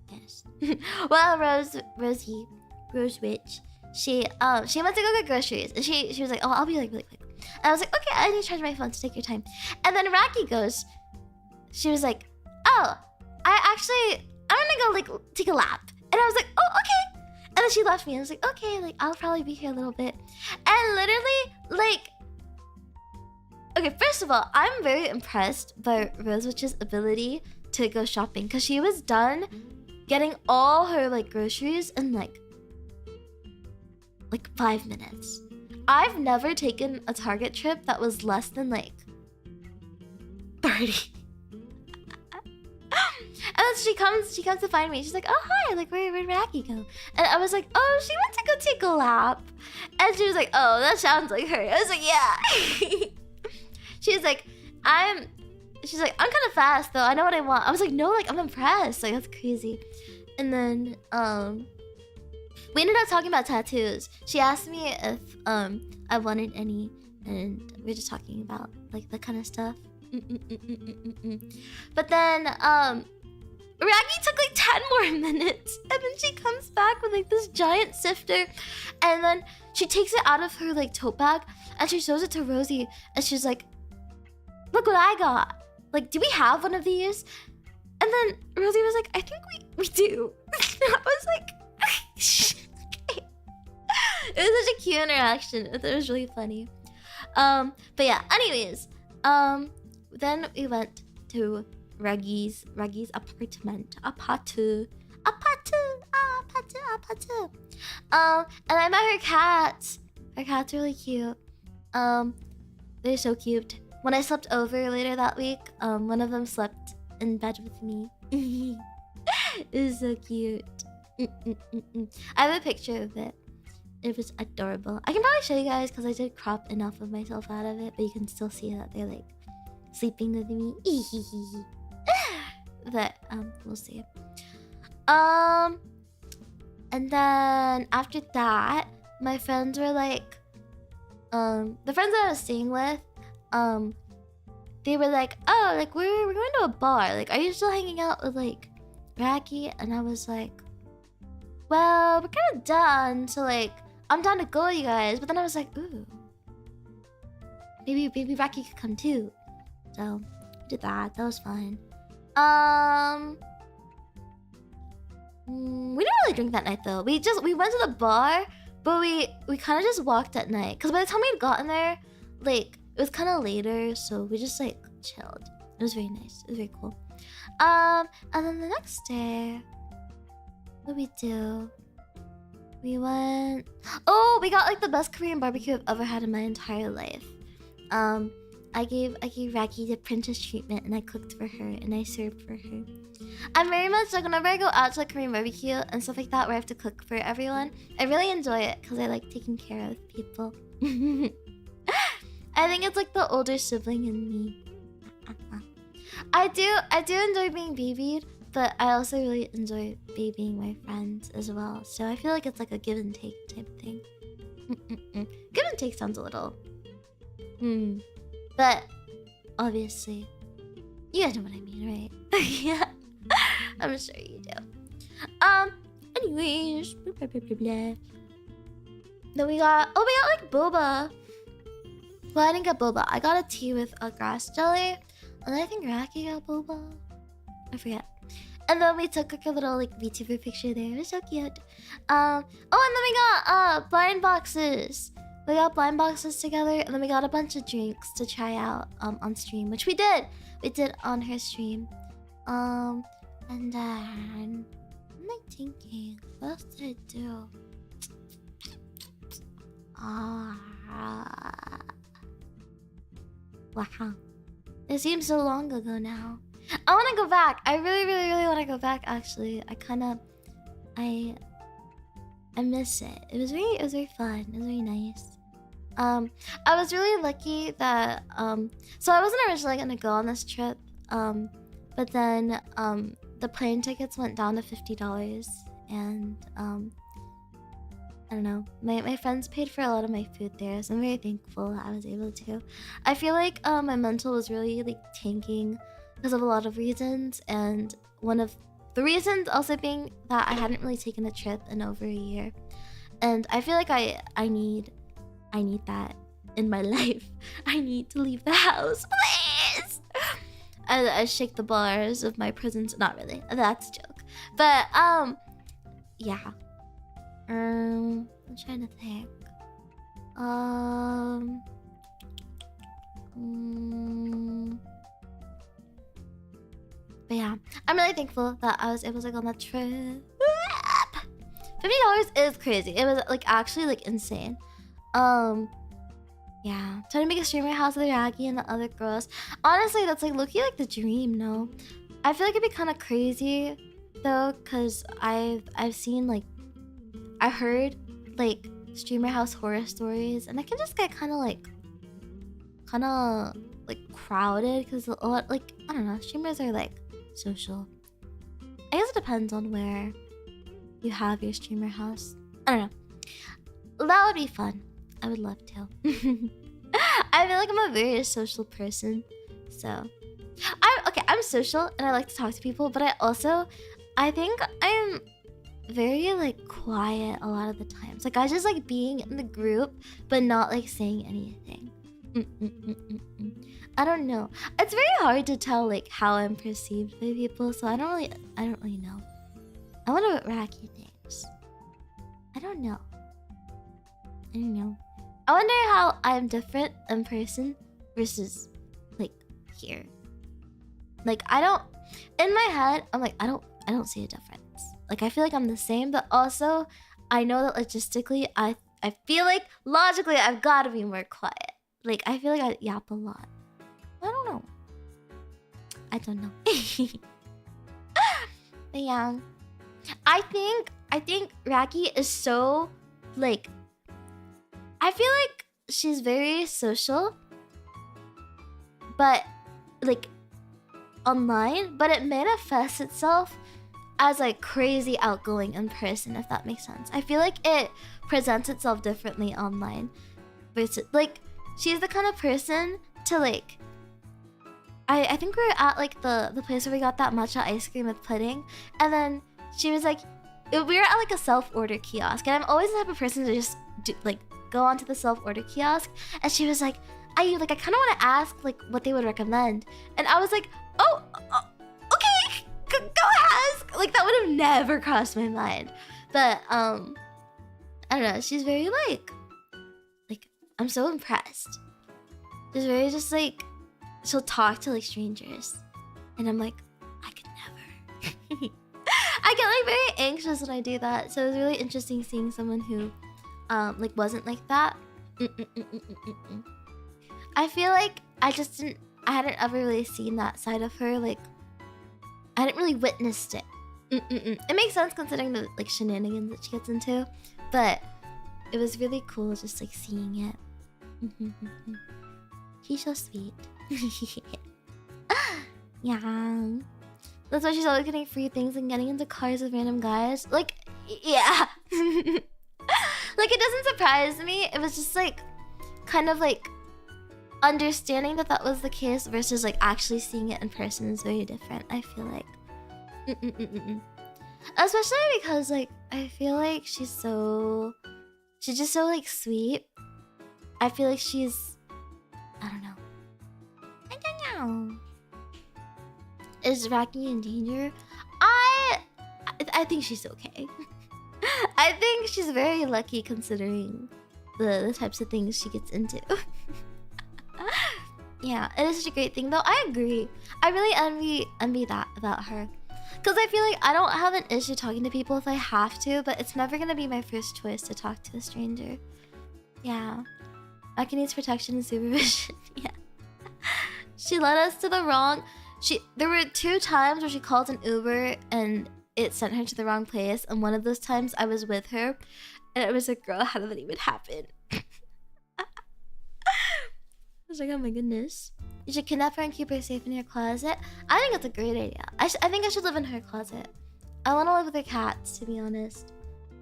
Yes. Well, Rose Witch, she went to go get groceries, and she was like, oh, I'll be like really quick. And I was like, okay, I need to charge my phone, so take your time. And then Raki goes, she was like, oh, I'm gonna go like take a lap. And I was like, oh, okay. And then she left me. I was like, okay, like I'll probably be here a little bit. And literally, like, okay, first of all, I'm very impressed by Rose Witch's ability to go shopping, because she was done getting all her like groceries in like 5 minutes. I've never taken a Target trip that was less than like 30. And then she comes to find me. She's like, oh hi, like where'd Raki go? And I was like, oh, she went to go take a lap. And she was like, oh, that sounds like her. I was like, yeah. She's like, I'm kind of fast though. I know what I want. I was like, no, like I'm impressed. Like that's crazy. And then we ended up talking about tattoos. She asked me if I wanted any, and we were just talking about like that kind of stuff. But then Raggy took like 10 more minutes, and then she comes back with like this giant sifter, and then she takes it out of her like tote bag and she shows it to Rosie, and she's like, look what I got. Like, do we have one of these? And then Rosie was like, I think we do. I was like, okay. It was such a cute interaction. It was really funny. But yeah, anyways, then we went to Raggy's apartment. And I met her cats. Her cats are really cute. They're so cute. When I slept over later that week, one of them slept in bed with me. It was so cute. I have a picture of it. It was adorable. I can probably show you guys because I did crop enough of myself out of it, but you can still see that they're like sleeping with me. But we'll see. Um, and then after that, my friends were like, the friends that I was staying with, um, they were like, oh, like we're going to a bar. Like, are you still hanging out with like Raki? And I was like, well, we're kind of done. So like, I'm down to go, you guys. But then I was like, ooh, maybe Raki could come too. So we did that. That was fun. We didn't really drink that night though. We went to the bar, but we kind of just walked at night. Cause by the time we had gotten there, like it was kind of later, so we just like chilled. It was very nice. It was very cool. And then the next day, what did we do? We went. Oh, we got like the best Korean barbecue I've ever had in my entire life. I gave Raki the princess treatment, and I cooked for her, and I served for her. I'm very much like whenever I go out to like Korean barbecue and stuff like that, where I have to cook for everyone, I really enjoy it because I like taking care of people. I think it's like the older sibling in me. I do enjoy being babied, but I also really enjoy babying my friends as well. So I feel like it's like a give and take type thing. Give and take sounds a little, but obviously, you guys know what I mean, right? Yeah, I'm sure you do. Anyways, blah, blah, blah, blah, blah. Then we got like boba. Well, I didn't get boba. I got a tea with a grass jelly, and I think Raki got boba. I forget. And then we took like a little like VTuber picture there. It was so cute. Oh, and then we got blind boxes. We got blind boxes together, and then we got a bunch of drinks to try out on stream, which we did. We did on her stream. And then I'm like thinking, what else did I do? Wow. It seems so long ago now. I want to go back. I really, really, really want to go back. Actually, I miss it. It was very fun. It was very nice. I was really lucky that so I wasn't originally gonna go on this trip. But then the plane tickets went down to $50, and I don't know. My friends paid for a lot of my food there, so I'm very thankful that I was able to. I feel like my mental was really like tanking because of a lot of reasons, and one of the reasons also being that I hadn't really taken a trip in over a year, and I feel like I need that in my life. I need to leave the house, please. I shake the bars of my presence. Not really. That's a joke. But yeah. I'm trying to think. But yeah, I'm really thankful that I was able to go on that trip. $50 is crazy. It was like actually like insane. Yeah, trying to make a streamer house with Ragi and the other girls. Honestly, that's like low-key like the dream, no? I feel like it'd be kind of crazy though, cause I've seen like I heard like streamer house horror stories, and I can just get kind of like crowded because a lot like I don't know, streamers are like social. I guess it depends on where you have your streamer house. I don't know. That would be fun. I would love to. I feel like I'm a very social person, so I'm social and I like to talk to people, but I think I'm very like quiet a lot of the times. Like I just like being in the group but not like saying anything. I don't know. It's very hard to tell like how I'm perceived by people, so I don't really know. I wonder what Raki thinks. I don't know. I wonder how I'm different in person versus like here. Like in my head, I'm like I don't see a difference. Like I feel like I'm the same, but also I know that logistically I feel like logically I've got to be more quiet. Like I feel like I yap a lot. I don't know. But yeah, I think Raki is so like I feel like she's very social, but like online, but it manifests itself as like crazy outgoing in person, if that makes sense. I feel like it presents itself differently online. Versus, like, she's the kind of person to like. I think we were at like the place where we got that matcha ice cream with pudding, and then she was like, we were at like a self-order kiosk, and I'm always the type of person to just go onto the self-order kiosk, and she was like, I kind of want to ask like what they would recommend, and I was like, oh okay, go ask. Like that would have never crossed my mind, but I don't know. She's very like I'm so impressed. She's very just like she'll talk to like strangers, and I'm like, I could never. I get like very anxious when I do that, so it was really interesting seeing someone who like wasn't like that. I feel like I hadn't ever really seen that side of her. Like I hadn't really witnessed it. It makes sense considering the like shenanigans that she gets into, but it was really cool just like seeing it. He's so sweet. Yeah. That's why she's always getting free things and getting into cars with random guys. Like, yeah. Like, it doesn't surprise me. It was just like, kind of like, understanding that that was the case versus like actually seeing it in person is very different, I feel like. Especially because like, I feel like she's just so like sweet. I feel like she's, I don't know. Is Raki in danger? I think she's okay. I think she's very lucky considering the types of things she gets into. Yeah, it is such a great thing though. I agree. I really envy that about her. Because I feel like I don't have an issue talking to people if I have to, but it's never gonna be my first choice to talk to a stranger. Yeah. Raki needs protection and supervision. Yeah. She led us to the wrong... There were 2 times where she called an Uber and it sent her to the wrong place, and one of those times I was with her and I was like, girl, how did that even happen? I was like, oh my goodness. You should kidnap her and keep her safe in your closet. I think that's a great idea. I think I should live in her closet. I want to live with her cats, to be honest.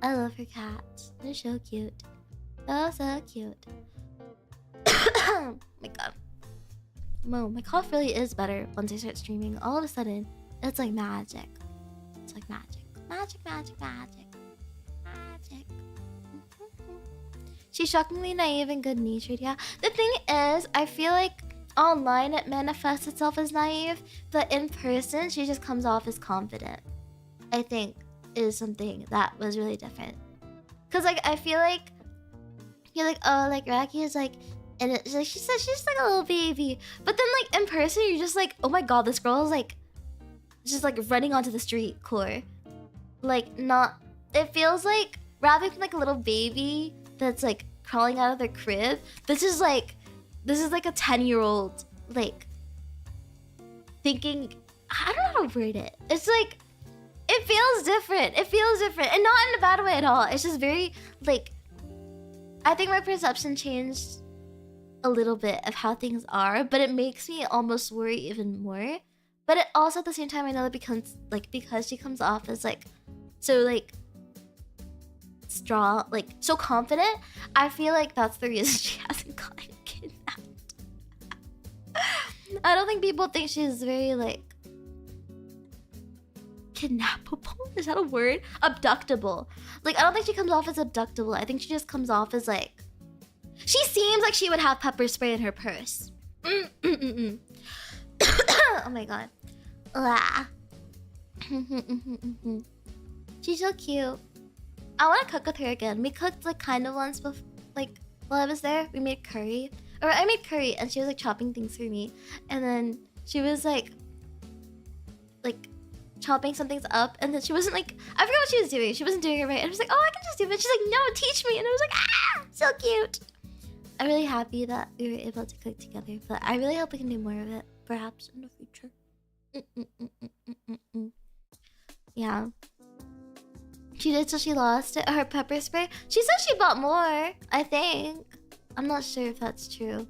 I love her cats. They're so cute. So cute. Oh my god. Whoa, my cough really is better once I start streaming. All of a sudden, it's like magic. It's like magic. Magic. She's shockingly naive and good-natured, yeah. The thing is, I feel like online it manifests itself as naive, but in person, she just comes off as confident. I think is something that was really different. Cause like, I feel like, you're like, oh, like Raki is like, and it's like, she said she's just like a little baby. But then like in person, you're just like, oh my god, this girl is like, just like running onto the street core. Like not, it feels like, rather than like a little baby that's like crawling out of their crib, this is like a 10-year-old like thinking, I don't know how to word it. It's like, it feels different. And not in a bad way at all. It's just very like, I think my perception changed a little bit of how things are, but it makes me almost worry even more. But it also at the same time, I know that becomes like, because she comes off as like so like strong, like so confident, I feel like that's the reason she hasn't gotten kidnapped. I don't think people think she's very like kidnappable. Is that a word? Abductable. Like I don't think she comes off as abductable. I think she just comes off as like, she seems like she would have pepper spray in her purse. Oh my god. She's so cute. I want to cook with her again. We cooked like kind of once before, like while I was there. We made curry. Or I made curry and she was like chopping things for me. And then she was like chopping some things up, and then she wasn't like, I forgot what she was doing. She wasn't doing it right. And I was like, oh, I can just do it. She's like, no, teach me. And I was like, ah, so cute. I'm really happy that we were able to cook together, but I really hope we can do more of it, perhaps in the future. Yeah. She did till she lost it. Her pepper spray. She said she bought more, I think. I'm not sure if that's true.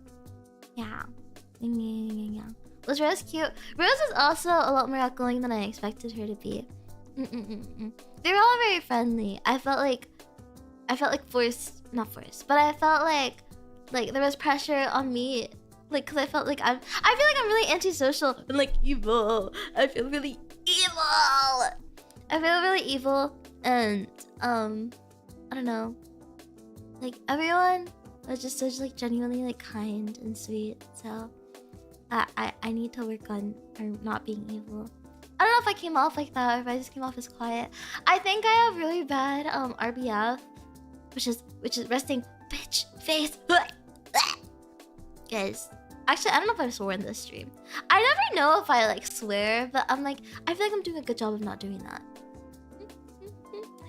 Yeah. Was Rose cute? Rose is also a lot more outgoing than I expected her to be. Mm-mm-mm-mm. They were all very friendly. I felt like forced, not forced, but I felt like there was pressure on me, like because I felt like I feel like I'm really antisocial and like evil. I feel really evil. I feel really evil, and I don't know. Like everyone was just such like genuinely like kind and sweet. So I need to work on not being evil. I don't know if I came off like that or if I just came off as quiet. I think I have really bad RBF, which is resting bitch face. Guys, actually I don't know if I've sworn in this stream. I never know if I like swear, but I'm like I feel like I'm doing a good job of not doing that.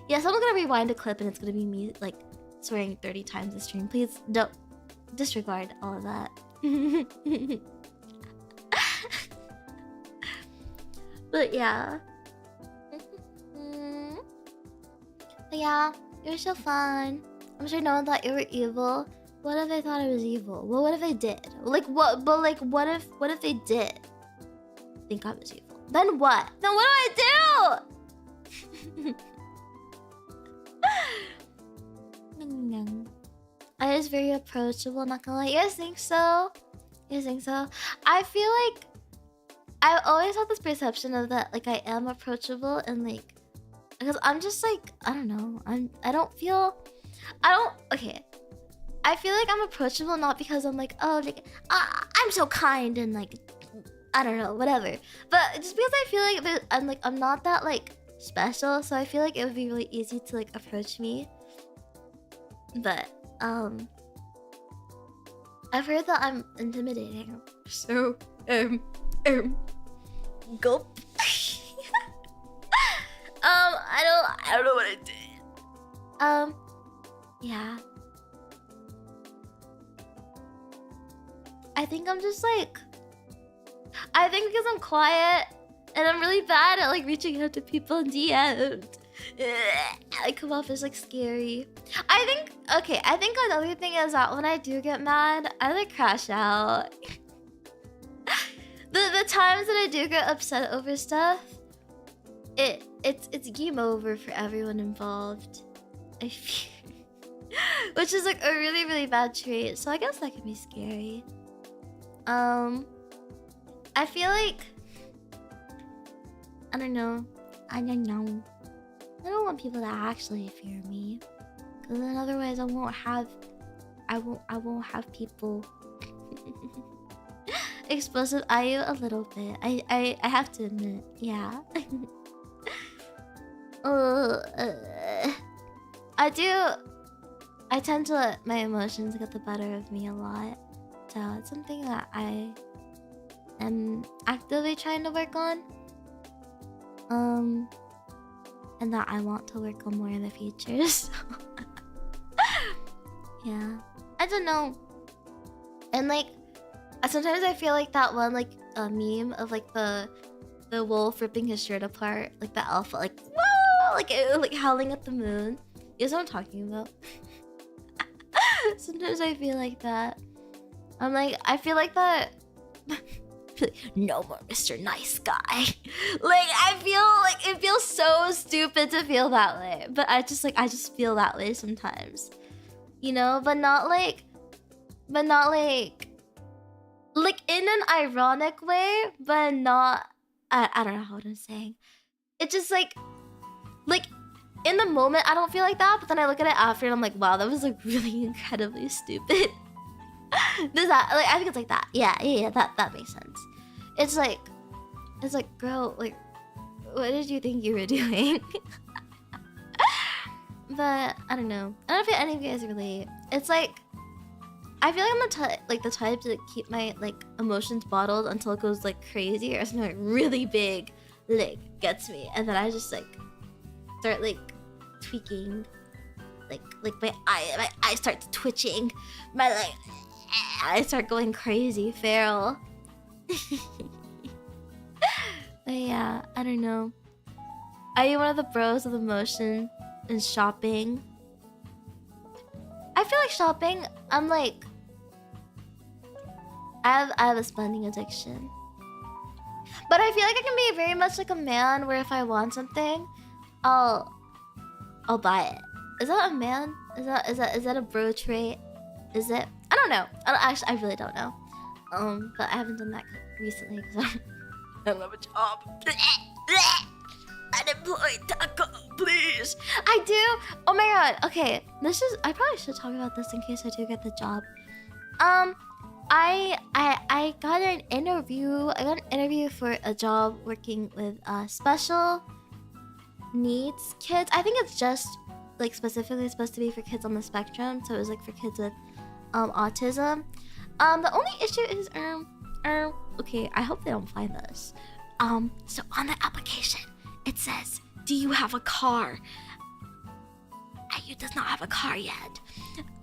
Yeah, so I'm gonna rewind a clip and it's gonna be me like swearing 30 times this stream. Please don't disregard all of that. But yeah. But yeah, it was so fun. I'm sure no one thought you were evil. What if they thought I was evil? Well, what if they did? Like what? But like, what if they did think I was evil? Then what? Then what do I do? I was very approachable. Not gonna lie. You guys think so? You guys think so? I feel like I always had this perception of that, like I am approachable and like, because I'm just like I don't know. Okay. I feel like I'm approachable not because I'm like, oh, like I'm so kind and like I don't know, whatever. But just because I feel like I'm not that like special, so I feel like it would be really easy to like approach me. But I've heard that I'm intimidating. So gulp. I don't know what I did. Yeah. I think I'm just like I think because I'm quiet and I'm really bad at like reaching out to people in DMs. I come off as like scary. I think another thing is that when I do get mad, I like crash out. The times that I do get upset over stuff, it's game over for everyone involved. I fear. Which is like a really, really bad trait. So I guess that can be scary. I feel like I don't know. I don't want people to actually fear me, because then otherwise I won't have people. Explosive IU a little bit. I have to admit, yeah. I tend to let my emotions get the better of me a lot. So it's something that I am actively trying to work on. And that I want to work on more in the future. So yeah. I don't know. And like sometimes I feel like that one like a meme of like the wolf ripping his shirt apart, like the alpha like whoa, like howling at the moon. You know what I'm talking about? Sometimes I feel like that. I'm like I feel like that. No more Mr. Nice Guy. Like I feel like it feels so stupid to feel that way, but I just feel that way sometimes, you know. But not like in an ironic way, but not. I don't know how I'm saying. It's just like in the moment I don't feel like that, but then I look at it after and I'm like, wow, that was like really incredibly stupid. Does that like I think it's like that? Yeah, that makes sense. It's like, girl, like, what did you think you were doing? But I don't know. I don't know if any of you guys relate. It's like I feel like I'm the type to keep my like emotions bottled until it goes like crazy or something like really big like gets me, and then I just like start like tweaking, like my eye starts twitching, I start going crazy, feral. But yeah, I don't know. Are you one of the bros of emotion and shopping? I feel like shopping, I'm like I have a spending addiction. But I feel like I can be very much like a man, where if I want something, I'll buy it. Is that a man? Is that a bro trait? Is it? I don't know. I really don't know. But I haven't done that recently because I don't have a job. Unemployed taco, please. I do. Oh my god. Okay, I probably should talk about this in case I do get the job. I got an interview. I got an interview for a job working with special needs kids. I think it's just like specifically supposed to be for kids on the spectrum. So it was like for kids with autism. The only issue is okay, I hope they don't find this. So on the application it says, do you have a car? IU does not have a car yet.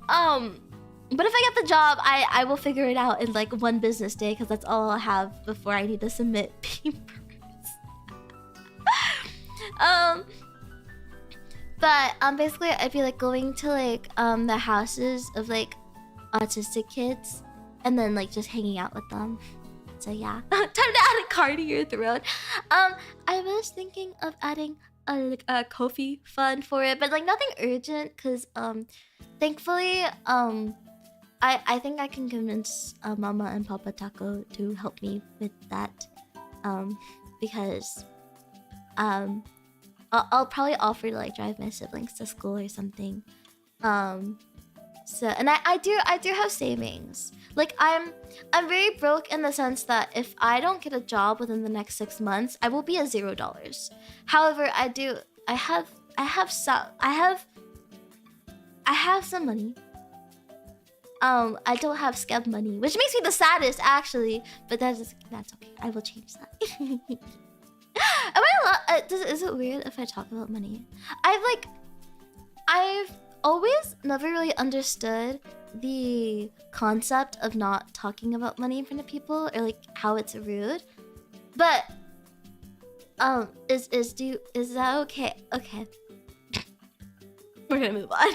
But if I get the job, I will figure it out in like one business day, because that's all I'll have before I need to submit papers. But basically I'd be like going to like the houses of like autistic kids and then like just hanging out with them. So yeah. Time to add a car to your throat. I was thinking of adding a Ko-fi fund for it, but like nothing urgent, because thankfully I think I can convince Mama and Papa Taco to help me with that, because I'll probably offer to like drive my siblings to school or something. So, and I do have savings. Like I'm very broke in the sense that if I don't get a job within the next 6 months, I will be at $0. However, I have some money. I don't have scab money, which makes me the saddest actually, but that's okay. I will change that. Am I allowed? Is it weird if I talk about money? I've always never really understood the concept of not talking about money in front of people, or like how it's rude. But is that okay? Okay. We're gonna move on.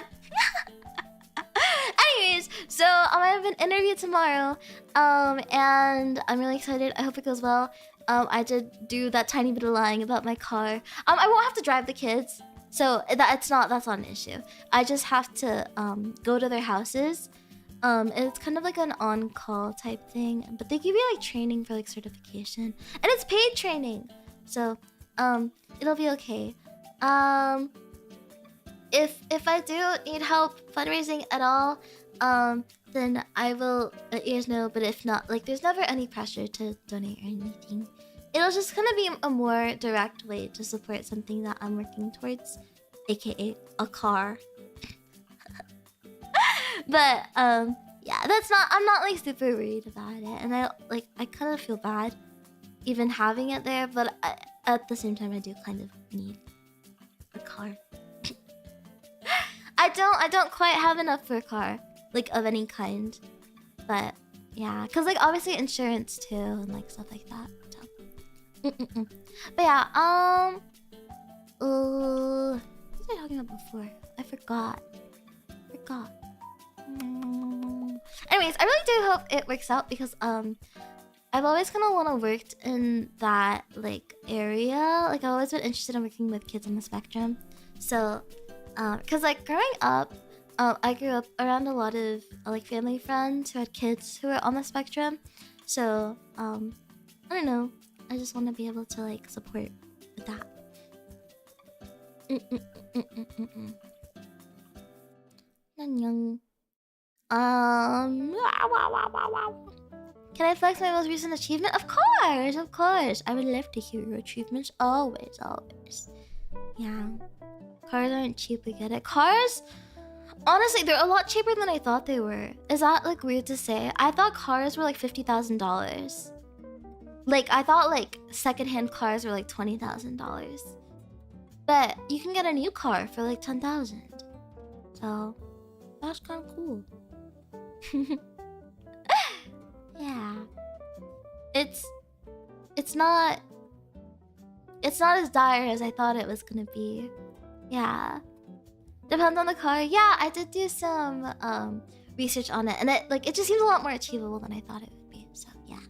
Anyways, so I have an interview tomorrow, and I'm really excited. I hope it goes well. I did do that tiny bit of lying about my car. I won't have to drive the kids, so that's not an issue. I just have to go to their houses. It's kind of like an on-call type thing, but they give you like training for like certification, and it's paid training, so it'll be okay. If I do need help fundraising at all, then I will let you guys know. But if not, like there's never any pressure to donate or anything. It'll just kind of be a more direct way to support something that I'm working towards, aka a car. But yeah, I'm not like super worried about it, and I kind of feel bad even having it there, but at the same time I do kind of need a car. I don't quite have enough for a car, like of any kind, but yeah, cause like obviously insurance too and like stuff like that. So. But yeah, what was I talking about before? I forgot. Anyways, I really do hope it works out, because I've always kind of want to work in that like area. Like I've always been interested in working with kids on the spectrum. So, cause like growing up, I grew up around a lot of like family friends who had kids who were on the spectrum. So, I don't know. I just want to be able to like support with that. Nanyang. Can I flex my most recent achievement? Of course. I would love to hear your achievements. Always. Yeah. Cars aren't cheap, we get it. Cars? Honestly, they're a lot cheaper than I thought they were. Is that like weird to say? I thought cars were like $50,000. Like I thought like secondhand cars were like $20,000. But you can get a new car for like 10,000. So that's kind of cool. Yeah. It's not as dire as I thought it was gonna be. Yeah. Depends on the car. Yeah, I did do some research on it, and it just seems a lot more achievable than I thought it would be. So yeah.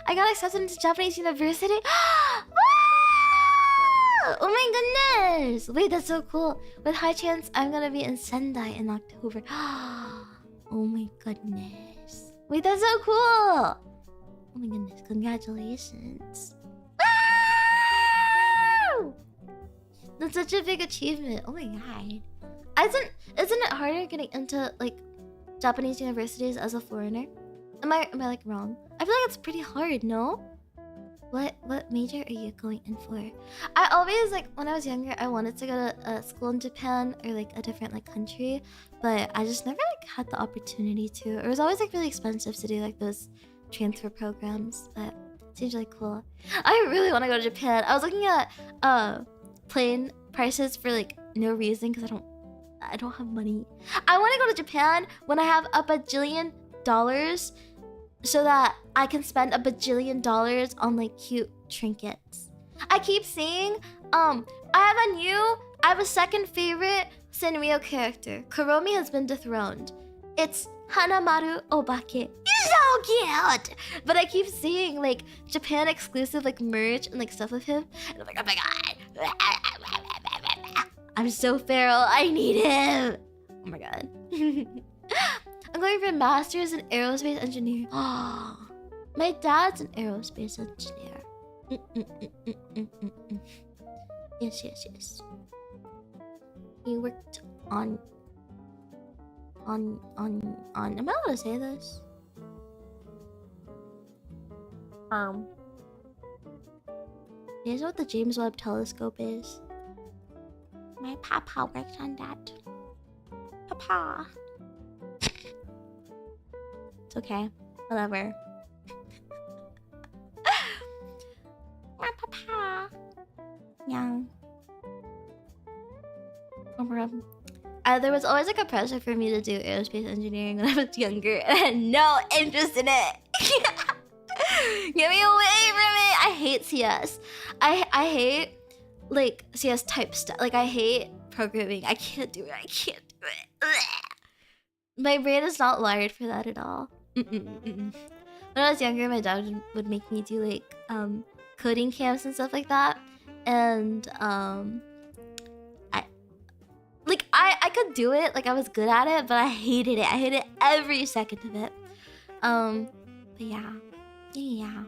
I got accepted into Japanese university. Oh my goodness! Wait, that's so cool. With high chance, I'm gonna be in Sendai in October. Oh my goodness. Wait, that's so cool! Oh my goodness, congratulations. Woo! That's such a big achievement. Oh my god. Isn't it harder getting into like Japanese universities as a foreigner? Am I like wrong? I feel like it's pretty hard, no? What major are you going in for? I always like when I was younger, I wanted to go to a school in Japan or like a different like country, but I just never like had the opportunity to. It was always like really expensive to do like those transfer programs, but it seems really cool. I really want to go to Japan. I was looking at plane prices for like no reason because I don't have money. I want to go to Japan when I have a bajillion dollars so that I can spend a bajillion dollars on like cute trinkets. I keep seeing I have a second favorite Sanrio character. Kuromi has been dethroned. It's Hanamaru Obake. He's so cute! But I keep seeing like Japan exclusive like merch and like stuff with him. And I'm like, oh my god. I'm so feral. I need him. Oh my god. I'm going for a master's in aerospace engineering. Oh, my dad's an aerospace engineer. Yes. He worked on. Am I allowed to say this? You know what the James Webb Telescope is? My papa worked on that. Papa. It's okay. Whatever. My papa. Yeah. There was always like a pressure for me to do aerospace engineering when I was younger, and I had no interest in it. Get me away from it! I hate CS. I hate like CS type stuff. Like I hate programming. I can't do it. My brain is not wired for that at all. When I was younger, my dad would make me do like coding camps and stuff like that, and I could do it, like I was good at it, but I hated it. I hated every second of it. But yeah.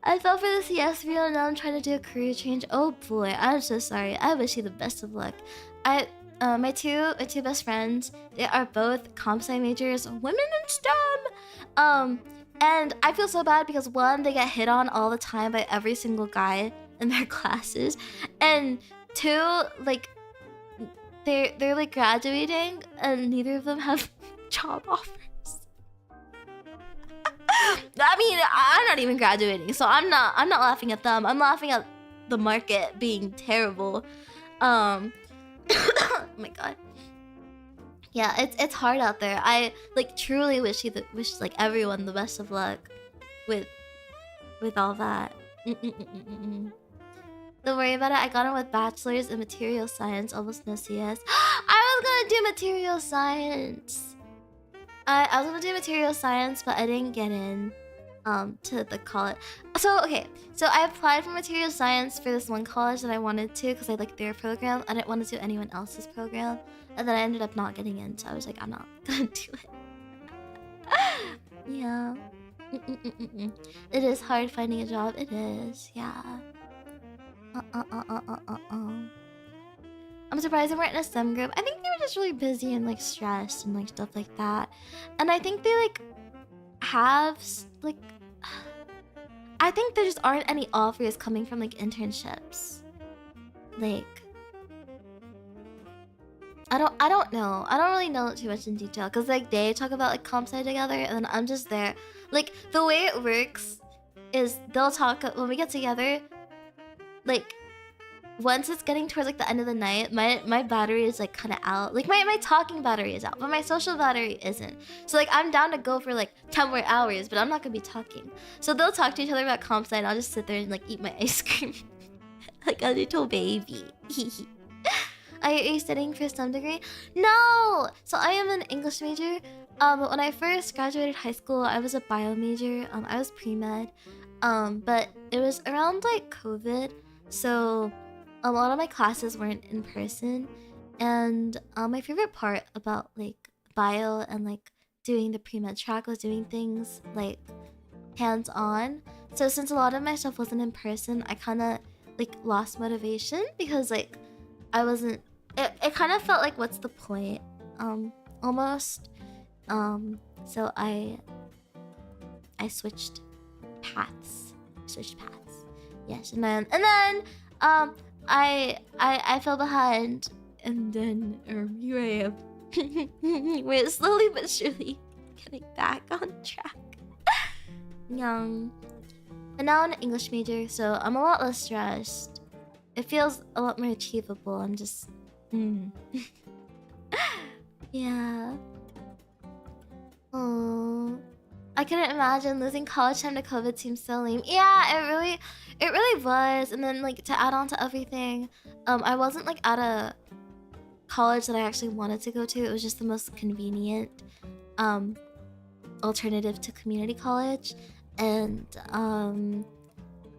I fell for the CS reel and now I'm trying to do a career change. Oh boy, I'm so sorry. I wish you the best of luck. My two best friends, they are both comp sci majors, women in STEM. And I feel so bad because one, they get hit on all the time by every single guy in their classes, and two, like they're like graduating and neither of them have job offers. I mean, I'm not even graduating, so I'm not laughing at them. I'm laughing at the market being terrible. Oh my god. Yeah, it's hard out there. I like truly wish like everyone the best of luck with all that. Don't worry about it. I got in with bachelor's in material science, almost no CS. I was gonna do material science. I was gonna do material science, but I didn't get in to the college. So okay, so I applied for material science for this one college that I wanted to because I liked their program. I didn't want to do anyone else's program, and then I ended up not getting in. So I was like, I'm not gonna do it. Yeah. It is hard finding a job. It is. Yeah. I'm surprised they weren't in a STEM group. I think they were just really busy and like stressed and like stuff like that. And I think they like have like I think there just aren't any offers coming from like internships. Like I don't know. I don't really know too much in detail because like they talk about like comp sci together and then I'm just there. Like the way it works is they'll talk when we get together. Like once it's getting towards like the end of the night, my battery is like kind of out. Like my talking battery is out, but my social battery isn't. So like I'm down to go for like 10 more hours, but I'm not gonna be talking. So they'll talk to each other about comp sci and I'll just sit there and like eat my ice cream like a little baby. Are you studying for some degree? No! So I am an English major. But when I first graduated high school, I was a bio major. I was pre-med. But it was around like COVID. So a lot of my classes weren't in person. And my favorite part about like bio and like doing the pre-med track was doing things like hands-on. So since a lot of my stuff wasn't in person, I kind of like lost motivation because like I wasn't it kind of felt like what's the point almost. So I switched paths. Switched paths. Yes, and then I fell behind and then here I am. We're slowly but surely getting back on track. Young. And now I'm an English major, so I'm a lot less stressed. It feels a lot more achievable. I'm just yeah. Oh, I couldn't imagine losing college time to COVID seems so lame. Yeah, it really was. And then like to add on to everything, I wasn't like at a college that I actually wanted to go to. It was just the most convenient alternative to community college, and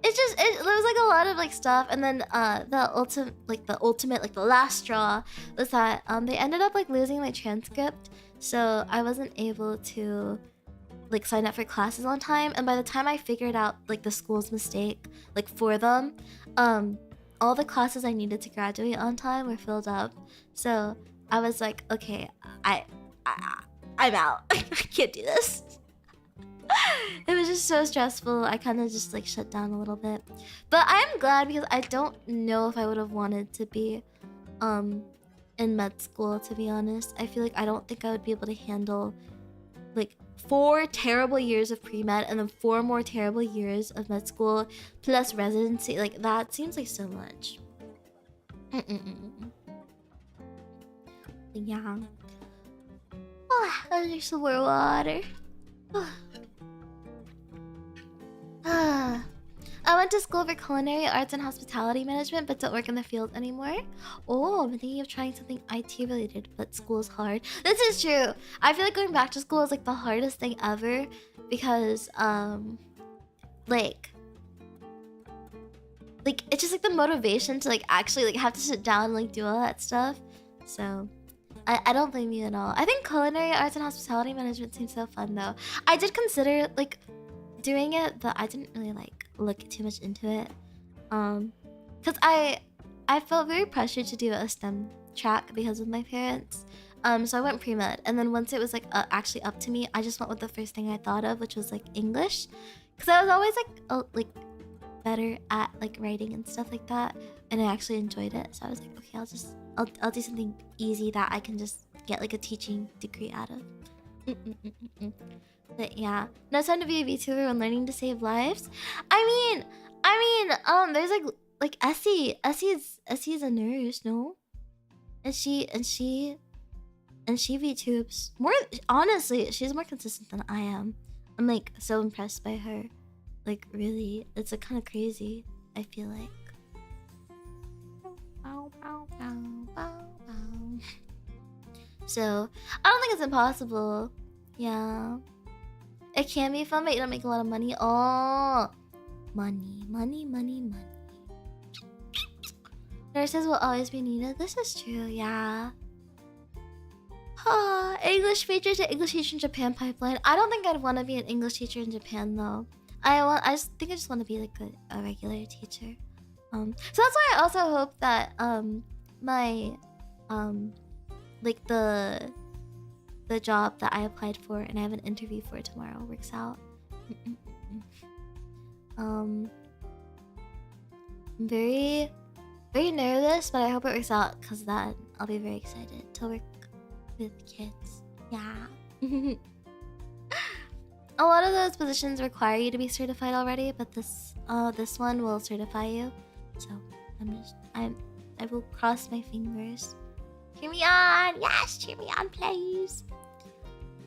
it was like a lot of like stuff. And then the ultimate like the last straw was that they ended up like losing my transcript, so I wasn't able to like sign up for classes on time. And by the time I figured out like the school's mistake like for them, all the classes I needed to graduate on time were filled up. So I was like, okay, I'm out. I can't do this. It was just so stressful. I kind of just like shut down a little bit. But I'm glad because I don't know if I would have wanted to be in med school, to be honest. I feel like I don't think I would be able to handle like 4 terrible years of pre-med and then 4 more terrible years of med school plus residency. Like that seems like so much. Yeah. Oh, I need some more water. I went to school for culinary arts and hospitality management, but don't work in the field anymore. Oh, I'm thinking of trying something IT related, but school's hard. This is true. I feel like going back to school is like the hardest thing ever because like it's just like the motivation to like actually like have to sit down and like do all that stuff. So I don't blame you at all. I think culinary arts and hospitality management seems so fun though. I did consider like doing it, but I didn't really like look too much into it. Cause I felt very pressured to do a STEM track because of my parents. So I went pre-med, and then once it was like actually up to me, I just went with the first thing I thought of, which was like English, cause I was always like better at like writing and stuff like that, and I actually enjoyed it. So I was like, okay, I'll do something easy that I can just get like a teaching degree out of. But yeah, no time to be a VTuber when learning to save lives. I mean, there's like Essie. Essie's a nurse, no? And she VTubes more. Honestly, she's more consistent than I am. I'm like so impressed by her. Like really, it's like kind of crazy. I feel like. So I don't think it's impossible. Yeah. It can be fun, but you don't make a lot of money. Oh, money. Nurses will always be needed. This is true, yeah. English major to English teacher in Japan pipeline. I don't think I'd want to be an English teacher in Japan though. I just want to be like a regular teacher. So that's why I also hope that my like the job that I applied for and I have an interview for tomorrow works out. I'm very nervous, but I hope it works out because then I'll be very excited to work with kids. Yeah. A lot of those positions require you to be certified already, but this one will certify you. So I will cross my fingers. Cheer me on! Yes, cheer me on, please.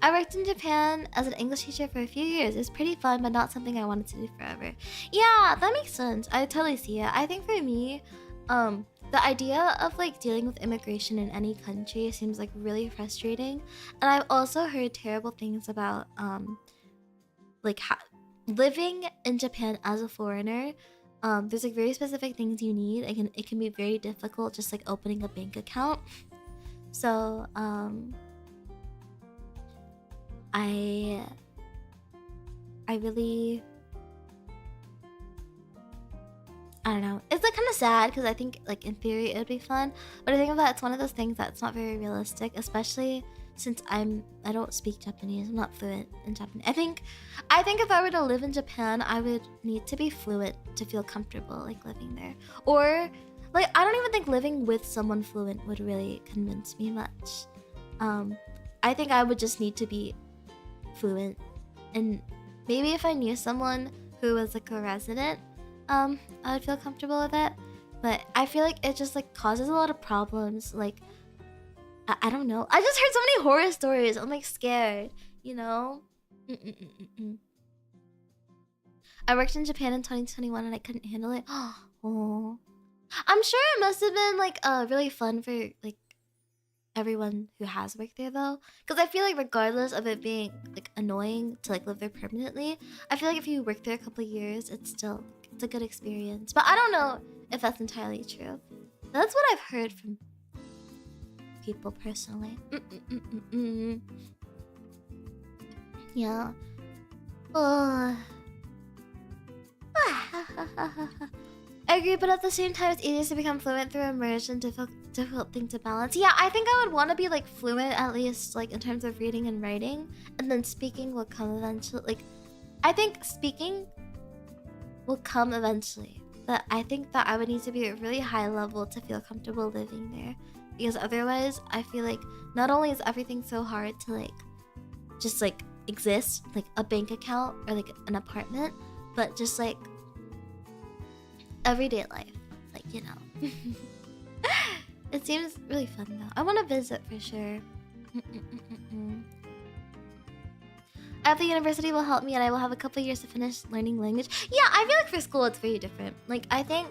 I worked in Japan as an English teacher for a few years. It was pretty fun, but not something I wanted to do forever. Yeah, that makes sense. I totally see it. I think for me, the idea of like dealing with immigration in any country seems like really frustrating. And I've also heard terrible things about like living in Japan as a foreigner. There's like very specific things you need. It can be very difficult just like opening a bank account. So I really, I don't know. It's like kind of sad because I think like in theory it would be fun, but I think about it's one of those things that's not very realistic, especially since I don't speak Japanese. I'm not fluent in Japanese. I think if I were to live in Japan, I would need to be fluent to feel comfortable like living there. Or like I don't even think living with someone fluent would really convince me much. I think I would just need to be fluent, and maybe if I knew someone who was like a resident, I would feel comfortable with it. But I feel like it just like causes a lot of problems. Like I don't know. I just heard so many horror stories. I'm like scared, you know? I worked in Japan in 2021 and I couldn't handle it. Oh. I'm sure it must have been like really fun for like everyone who has worked there though, because I feel like regardless of it being like annoying to like live there permanently, I feel like if you work there a couple of years, it's a good experience. But I don't know if that's entirely true. That's what I've heard from people personally. Yeah. Oh. I agree, but at the same time, it's easier to become fluent through immersion. Difficult thing to balance. Yeah, I think I would want to be like fluent at least like in terms of reading and writing, and then speaking will come eventually. Like, I think speaking will come eventually, but I think that I would need to be at a really high level to feel comfortable living there, because otherwise, I feel like not only is everything so hard to like just like exist, like a bank account or like an apartment, but just like everyday life, like, you know. It seems really fun though. I want to visit for sure. At the university will help me, and I will have a couple years to finish learning language. Yeah, I feel like for school it's very different. Like I think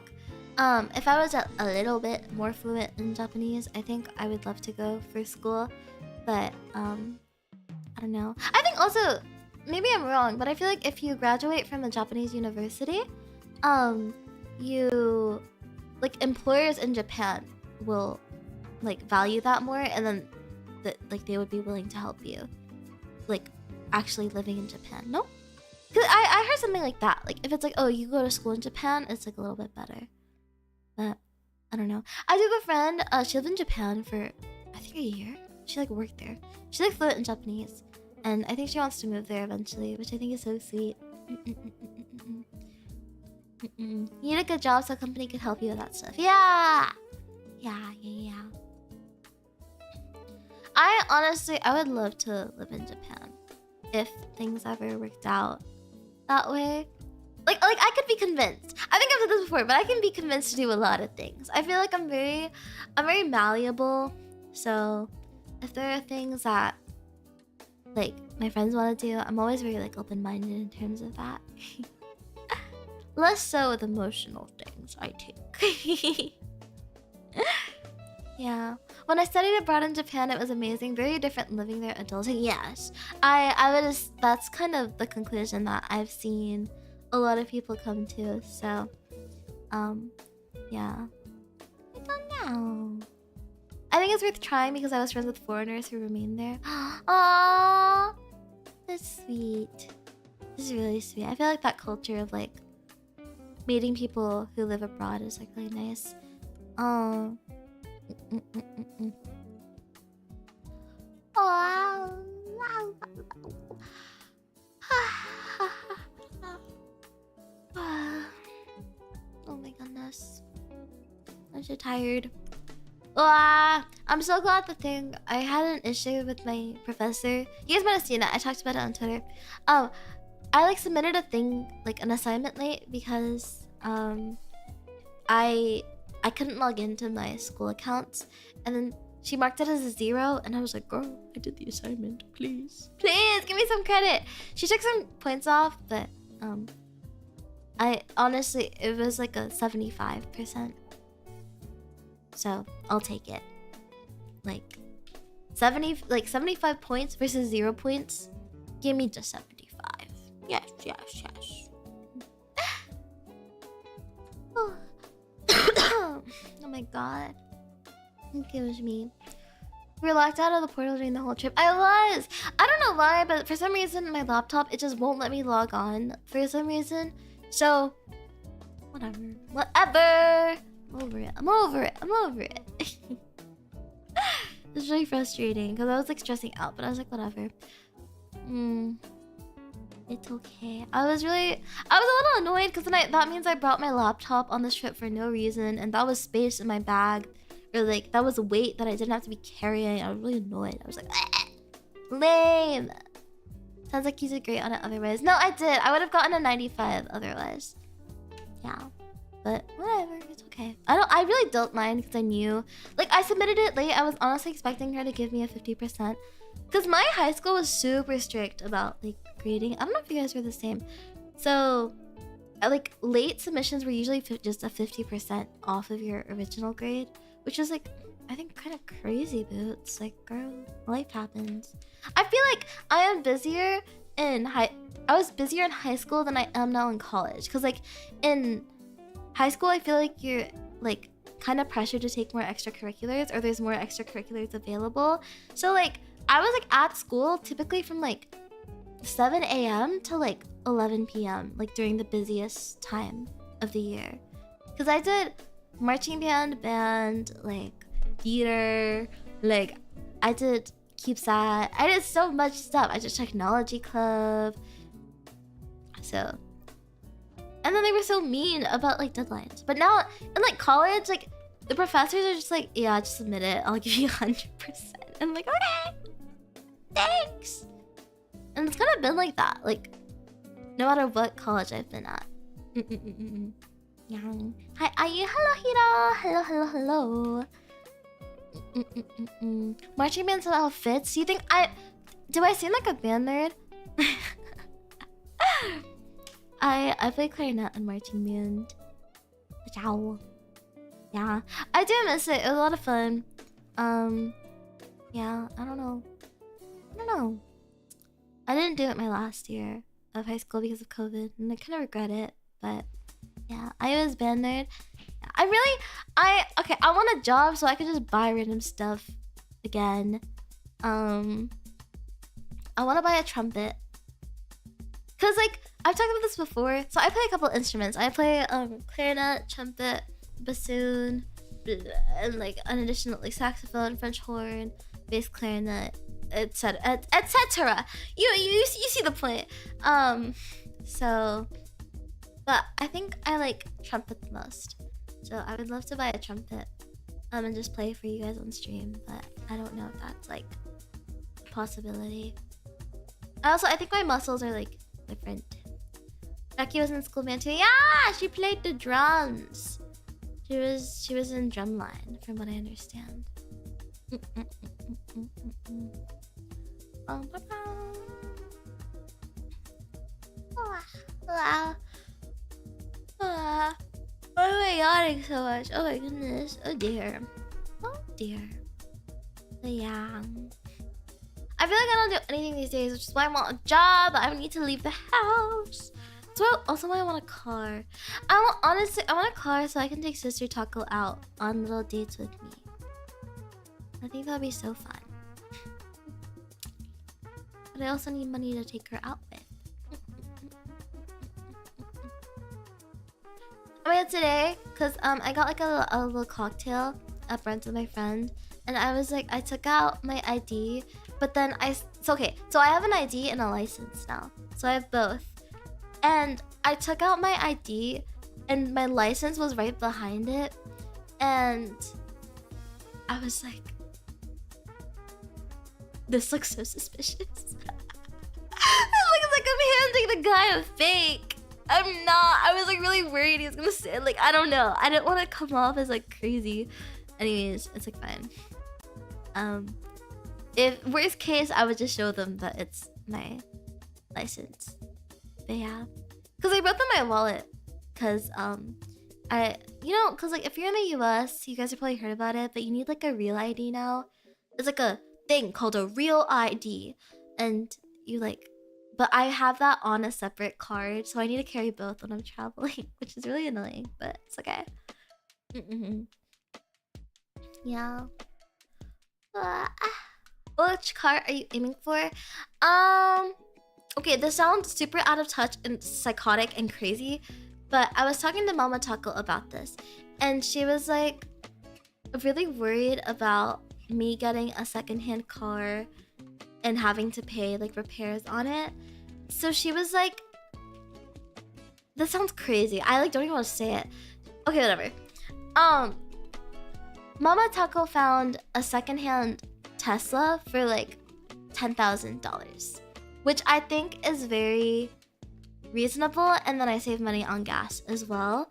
if I was a little bit more fluent in Japanese, I think I would love to go for school. But I don't know. I think also, maybe I'm wrong, but I feel like if you graduate from a Japanese university, you like employers in Japan will like value that more, and then like they would be willing to help you like actually living in Japan. No, because I heard something like that. Like if it's like, oh, you go to school in Japan, it's like a little bit better. But I don't know. I do have a friend. She lived in Japan for I think a year. She like worked there. She's like fluent in Japanese, and I think she wants to move there eventually, which I think is so sweet. You need a good job so a company could help you with that stuff. Yeah. I honestly, I would love to live in Japan if things ever worked out that way. Like I could be convinced. I think I've said this before, but I can be convinced to do a lot of things. I feel like I'm very malleable. So if there are things that like my friends want to do, I'm always very like open-minded in terms of that. Less so with emotional things, I think. Yeah. When I studied abroad in Japan, it was amazing. Very different living there adulting. Yes. I would that's kind of the conclusion that I've seen a lot of people come to. So, yeah. I don't know. I think it's worth trying because I was friends with foreigners who remained there. Aww. That's sweet. This is really sweet. I feel like that culture of like meeting people who live abroad is like really nice. Oh. Oh my goodness. I'm so tired. I'm so glad I had an issue with my professor. You guys might have seen it. I talked about it on Twitter. I like submitted a thing, like an assignment late because I couldn't log into my school accounts, and then she marked it as a 0, and I was like, girl, I did the assignment, please give me some credit. She took some points off, but I honestly, it was like a 75%. So I'll take it. Like 75 points versus 0 points. Give me just 75. Yes. Oh my god. Okay, it was me. We were locked out of the portal during the whole trip. I was! I don't know why, but for some reason my laptop, it just won't let me log on for some reason. So, whatever. I'm over it. It's really frustrating because I was like stressing out, but I was like, whatever. It's okay. I was a little annoyed because that means I brought my laptop on this trip for no reason, and that was space in my bag, or like that was a weight that I didn't have to be carrying. I was really annoyed. I was like, lame. Sounds like you did great on it otherwise. No, I did. I would have gotten a 95 otherwise. Yeah, but whatever. It's okay. I really don't mind because I knew. Like, I submitted it late. I was honestly expecting her to give me a 50%. Because my high school was super strict about like grading. I don't know if you guys were the same. So, like late submissions were usually just a 50% off of your original grade, which is like, I think kind of crazy, Boots. Like, girl, life happens. I feel like I was busier in high school than I am now in college. Because like in high school, I feel like you're like kind of pressured to take more extracurriculars, or there's more extracurriculars available. So like I was like at school typically from like 7 a.m. to like 11 p.m. like during the busiest time of the year. Because I did marching band, like theater, like I did CubeSat. I did so much stuff. I did technology club. So, and then they were so mean about like deadlines. But now in like college, like the professors are just like, yeah, just submit it. I'll give you 100%. I'm like, okay, thanks. And it's kind of been like that, like no matter what college I've been at. Yeah. Hi, Ayu. Hello, Hira. Hello. Marching band style fits. Do you think do I seem like a band nerd? I play clarinet and marching band. Ciao. Yeah, I do miss it. It was a lot of fun. Yeah, I don't know. I didn't do it my last year of high school because of COVID, and I kind of regret it. But yeah, I was band nerd. I want a job so I can just buy random stuff again. I want to buy a trumpet. Cause like I've talked about this before. So I play a couple instruments. I play clarinet, trumpet, bassoon, and like an additional like saxophone, French horn, bass clarinet, etc. etc. You see the point. So, but I think I like trumpet the most. So I would love to buy a trumpet, and just play for you guys on stream. But I don't know if that's like a possibility. I think my muscles are like different. Becky was in school band too. Yeah, she played the drums. She was in drumline, from what I understand. Why am I yawning so much? Oh my goodness. Oh dear. So yeah. I feel like I don't do anything these days, which is why I want a job. I need to leave the house. So also why I want a car. I want a car so I can take Sister Taco out on little dates with me. I think that'd be so fun. But I also need money to take her out with. Oh my god, today, cause I got like a little cocktail at Brent's with my friend, and I was like, I took out my ID, but then so I have an ID and a license now, so I have both, and I took out my ID, and my license was right behind it, and I was like, this looks so suspicious. It looks like I'm handing the guy a fake. I'm not. I was like really worried he was gonna say, like, I don't know. I didn't want to come off as like crazy. Anyways, it's like fine. If worst case, I would just show them that it's my license. But yeah, because I wrote them my wallet. Because cause like if you're in the US, you guys have probably heard about it, but you need like a real ID now. It's like a thing called a real ID, and you like. But I have that on a separate card, so I need to carry both when I'm traveling, which is really annoying, but it's okay. Yeah. Uh, which car are you aiming for? Okay, this sounds super out of touch and psychotic and crazy, but I was talking to Mama Taco about this, and she was like really worried about me getting a secondhand car and having to pay like repairs on it. So she was like, this sounds crazy. I like don't even want to say it. Okay, whatever. Mama Taco found a secondhand Tesla for like $10,000, which I think is very reasonable, and then I save money on gas as well.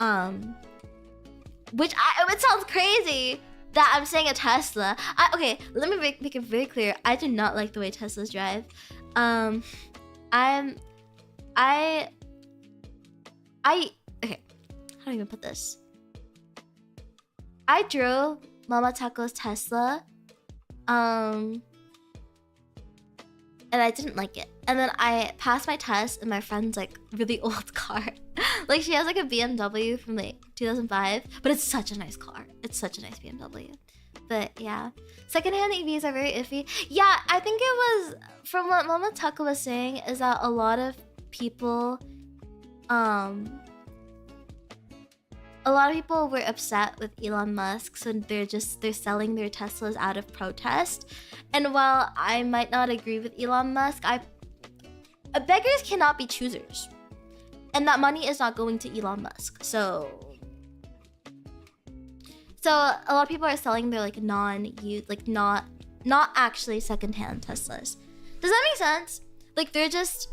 It sounds crazy that I'm saying a Tesla. Okay, let me make it very clear. I do not like the way Teslas drive. Okay, how do I even put this? I drove Mama Taco's Tesla, and I didn't like it. And then I passed my test in my friend's like really old car. Like she has like a BMW from like 2005, but it's such a nice car. It's such a nice BMW. But yeah, secondhand EVs are very iffy. Yeah, I think it was from what Mama Taco was saying is that a lot of people were upset with Elon Musk, so they're selling their Teslas out of protest. And while I might not agree with Elon Musk, beggars cannot be choosers, and that money is not going to Elon Musk. So a lot of people are selling their like non-used, like not actually secondhand Teslas. Does that make sense? Like they're just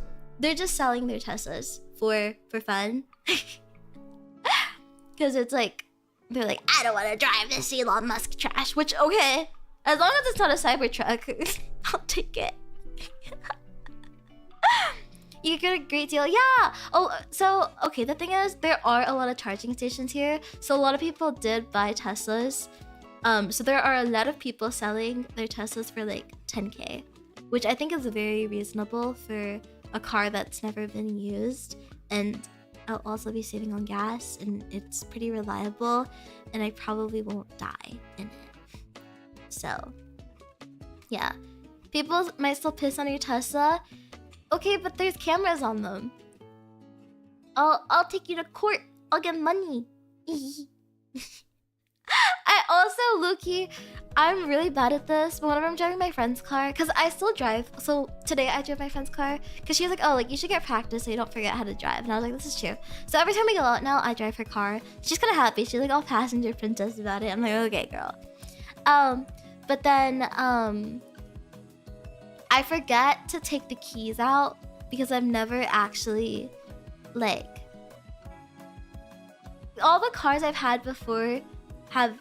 selling their Teslas for fun. Because it's like, they're like, I don't want to drive this Elon Musk trash. Which, okay, as long as it's not a Cybertruck, I'll take it. You get a great deal. Yeah. Oh, so, okay, the thing is, there are a lot of charging stations here. So a lot of people did buy Teslas. So there are a lot of people selling their Teslas for like 10K, which I think is very reasonable for a car that's never been used. And I'll also be saving on gas, and it's pretty reliable, and I probably won't die in it. So, yeah. People might still piss on your Tesla. Okay, but there's cameras on them. I'll take you to court. I'll get money. I also, low-key, I'm really bad at this, but whenever I'm driving my friend's car, because I still drive, so today I drove my friend's car, because she was like, oh, like, you should get practice so you don't forget how to drive, and I was like, this is true. So every time we go out now, I drive her car. She's kind of happy. She's like all passenger princess about it. I'm like, okay, girl. But then, I forget to take the keys out, because I've never actually, like, all the cars I've had before have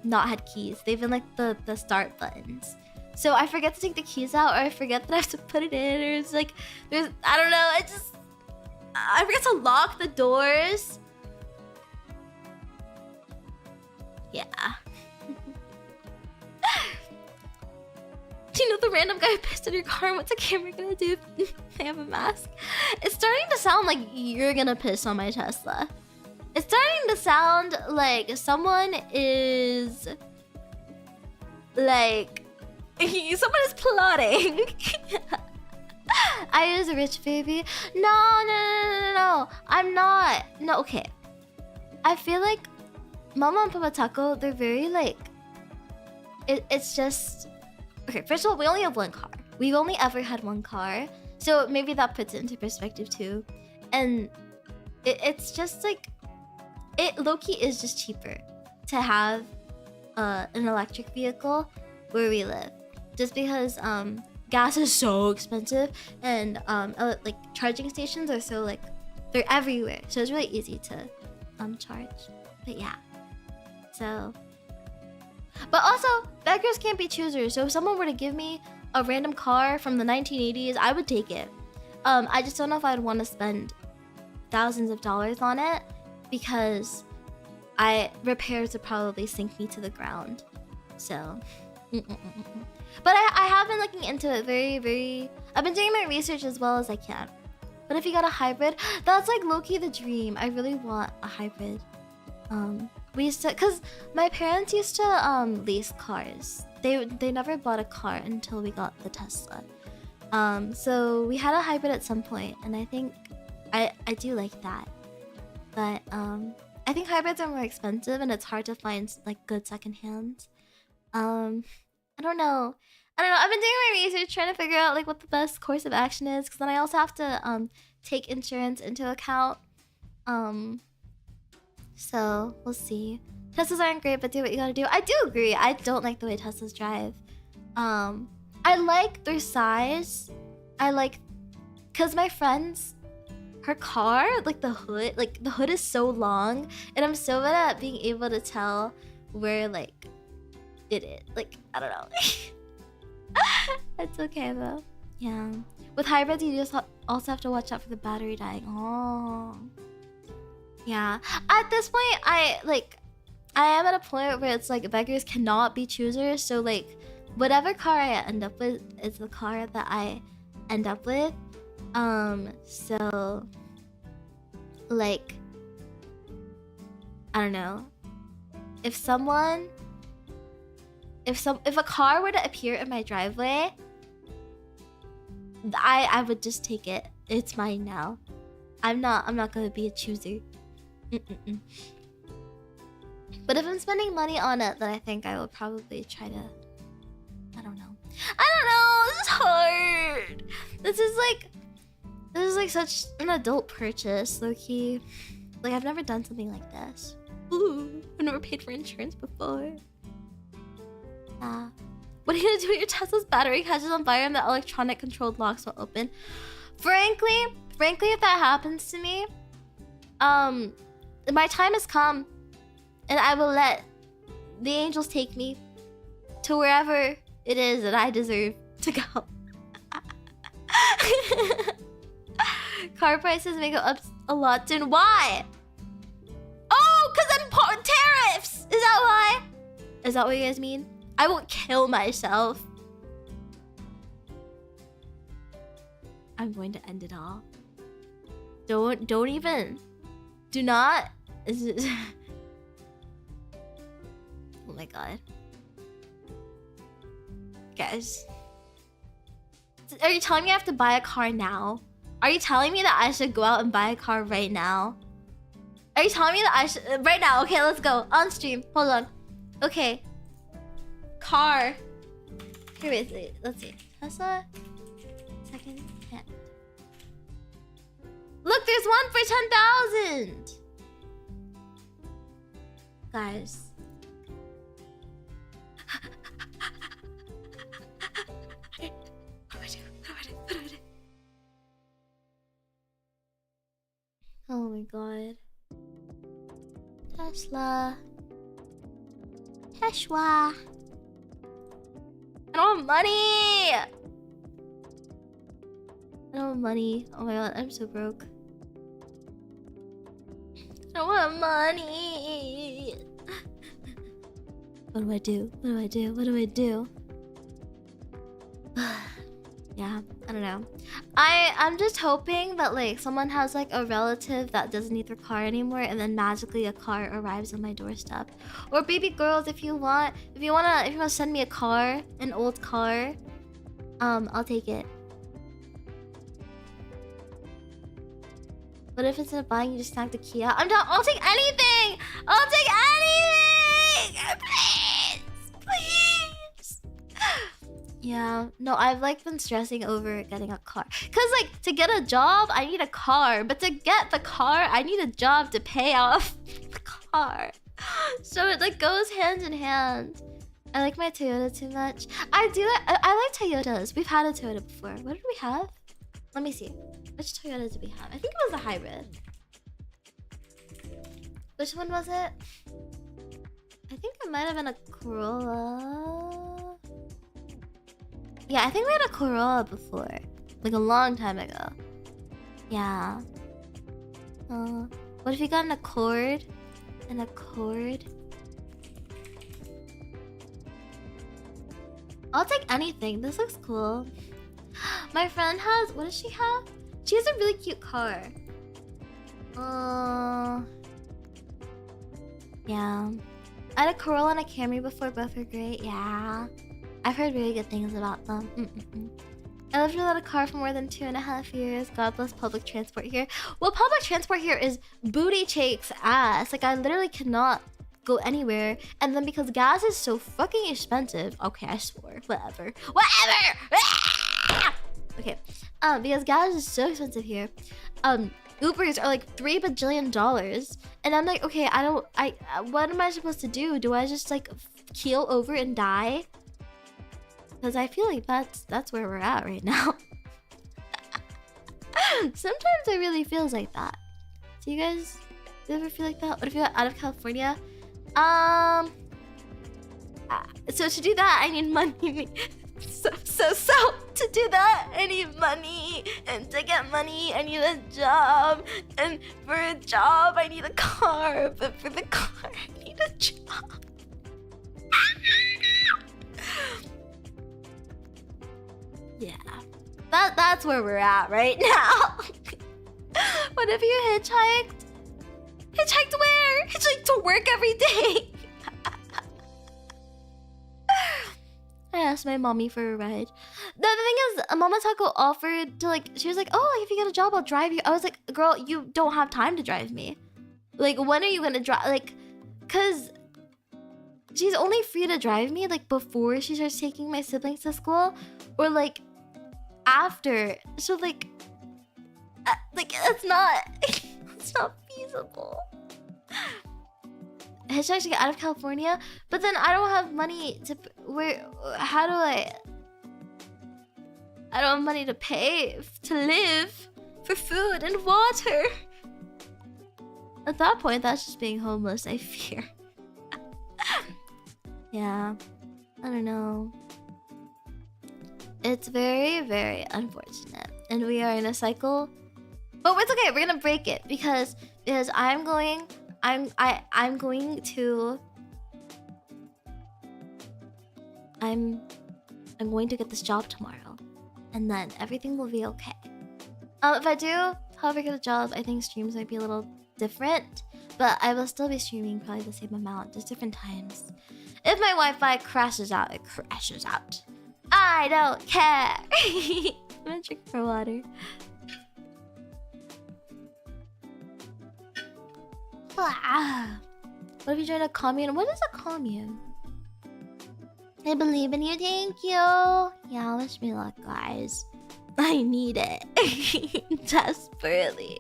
not had keys. They've been like the start buttons. So I forget to take the keys out, or I forget that I have to put it in, or it's like I don't know, I forget to lock the doors. Yeah. Do you know the random guy who pissed in your car? What's the camera gonna do if they have a mask? It's starting to sound like you're gonna piss on my Tesla. It's starting to sound like someone is like someone is plotting. I is a rich baby. No. I'm not. No, okay. I feel like Mama and Papa Taco, they're very like it's just okay, first of all, we only have one car. We've only ever had one car. So maybe that puts it into perspective too. And it's just like it low-key is just cheaper to have an electric vehicle where we live, just because gas is so expensive, and like charging stations are so like they're everywhere, so it's really easy to charge. But yeah, so but also beggars can't be choosers, so if someone were to give me a random car from the 1980s, I would take it. I just don't know if I'd want to spend thousands of dollars on it. because repairs would probably sink me to the ground. So, but I have been looking into it very. I've been doing my research as well as I can. But if you got a hybrid, that's like low-key the dream. I really want a hybrid. We used to, cause my parents used to lease cars. They never bought a car until we got the Tesla. So we had a hybrid at some point, and I think I do like that. But I think hybrids are more expensive, and it's hard to find like good secondhand. I don't know. I've been doing my research, trying to figure out like what the best course of action is, because then I also have to take insurance into account. So we'll see. Teslas aren't great, but do what you gotta do. I do agree. I don't like the way Teslas drive. I like their size. I like, cause my friends, her car, like the hood is so long, and I'm so bad at being able to tell where like it is. Like, I don't know. It's okay though. Yeah. With hybrids, you just also have to watch out for the battery dying. Oh. Yeah. At this point, I am at a point where it's like beggars cannot be choosers. So like, whatever car I end up with is the car that I end up with. So like, I don't know. If a car were to appear in my driveway, I would just take it. It's mine now. I'm not gonna be a chooser. But if I'm spending money on it, then I think I will probably try to. I don't know. This is hard. This is like such an adult purchase, low-key. Like, I've never done something like this. Ooh, I've never paid for insurance before. What are you gonna do when your Tesla's battery catches on fire and the electronic controlled locks will open? Frankly, if that happens to me, my time has come, and I will let the angels take me to wherever it is that I deserve to go. Car prices may go up a lot soon. Why? Oh, because tariffs! Is that why? Is that what you guys mean? I won't kill myself. I'm going to end it all. Don't even. Do not. Oh my god. Guys. Are you telling me I have to buy a car now? Are you telling me that I should go out and buy a car right now? Are you telling me that I should... Right now, okay, let's go. On stream. Hold on. Okay. Car. Here, wait, let's see. Tesla. Second hand. Look, there's one for 10,000! Guys. What do I do? Oh my god. Tesla. I don't have money! I don't have money. Oh my god, I'm so broke. I don't have money! What do I do? Yeah, I don't know. I'm just hoping that like someone has like a relative that doesn't need their car anymore, and then magically a car arrives on my doorstep. Or baby girls, if you wanna send me a car, an old car, I'll take it. What if instead of buying you just snag the key out? I'll take anything! I'll take anything! Please! Yeah, no, I've like been stressing over getting a car. Cause like to get a job, I need a car. But to get the car, I need a job to pay off the car. So it like goes hand in hand. I like my Toyota too much. I like Toyotas. We've had a Toyota before. What did we have? Let me see. Which Toyota did we have? I think it was a hybrid. Which one was it? I think it might have been a Corolla. Yeah, I think we had a Corolla before. Like a long time ago. Yeah. What if you got an Accord? An Accord? I'll take anything. This looks cool. My friend has... What does she have? She has a really cute car. Yeah. I had a Corolla and a Camry before. Both were great. Yeah. I've heard really good things about them. I lived without a car for more than 2.5 years. God bless public transport here. Well, public transport here is booty cheeks ass. Like, I literally cannot go anywhere. And then because gas is so fucking expensive. Okay, I swore. Whatever. Okay. Because gas is so expensive here. Ubers are like $3 bajillion. And I'm like, okay, what am I supposed to do? Do I just like keel over and die? Because I feel like that's where we're at right now. Sometimes it really feels like that. Do you guys ever feel like that? What if you're out of California? So to do that, I need money. So to do that, I need money, and to get money, I need a job, and for a job, I need a car, but for the car, I need a job. Yeah, that's where we're at right now. What if you hitchhiked? Hitchhiked where? Hitchhiked to work every day. I asked my mommy for a ride. The thing is, Mama Taco offered to like, she was like, oh, if you get a job, I'll drive you. I was like, girl, you don't have time to drive me. Like, when are you gonna drive? Like, cause she's only free to drive me like before she starts taking my siblings to school, or like after. So like it's not, it's not feasible. Hitchhike to get out of California, but then I don't have money to how do I don't have money to pay to live, for food and water. At that point, that's just being homeless, I fear. Yeah, I don't know. It's very, very unfortunate, and we are in a cycle, but it's okay. We're gonna break it because I'm going to get this job tomorrow, and then everything will be okay. If I do, however, get a job, I think streams might be a little different, but I will still be streaming probably the same amount, just different times. If my Wi-Fi crashes out, it crashes out. I don't care. I'm gonna drink more water. What if you join a commune? What is a commune? I believe in you, thank you. Yeah, wish me luck, guys. I need it. Desperately.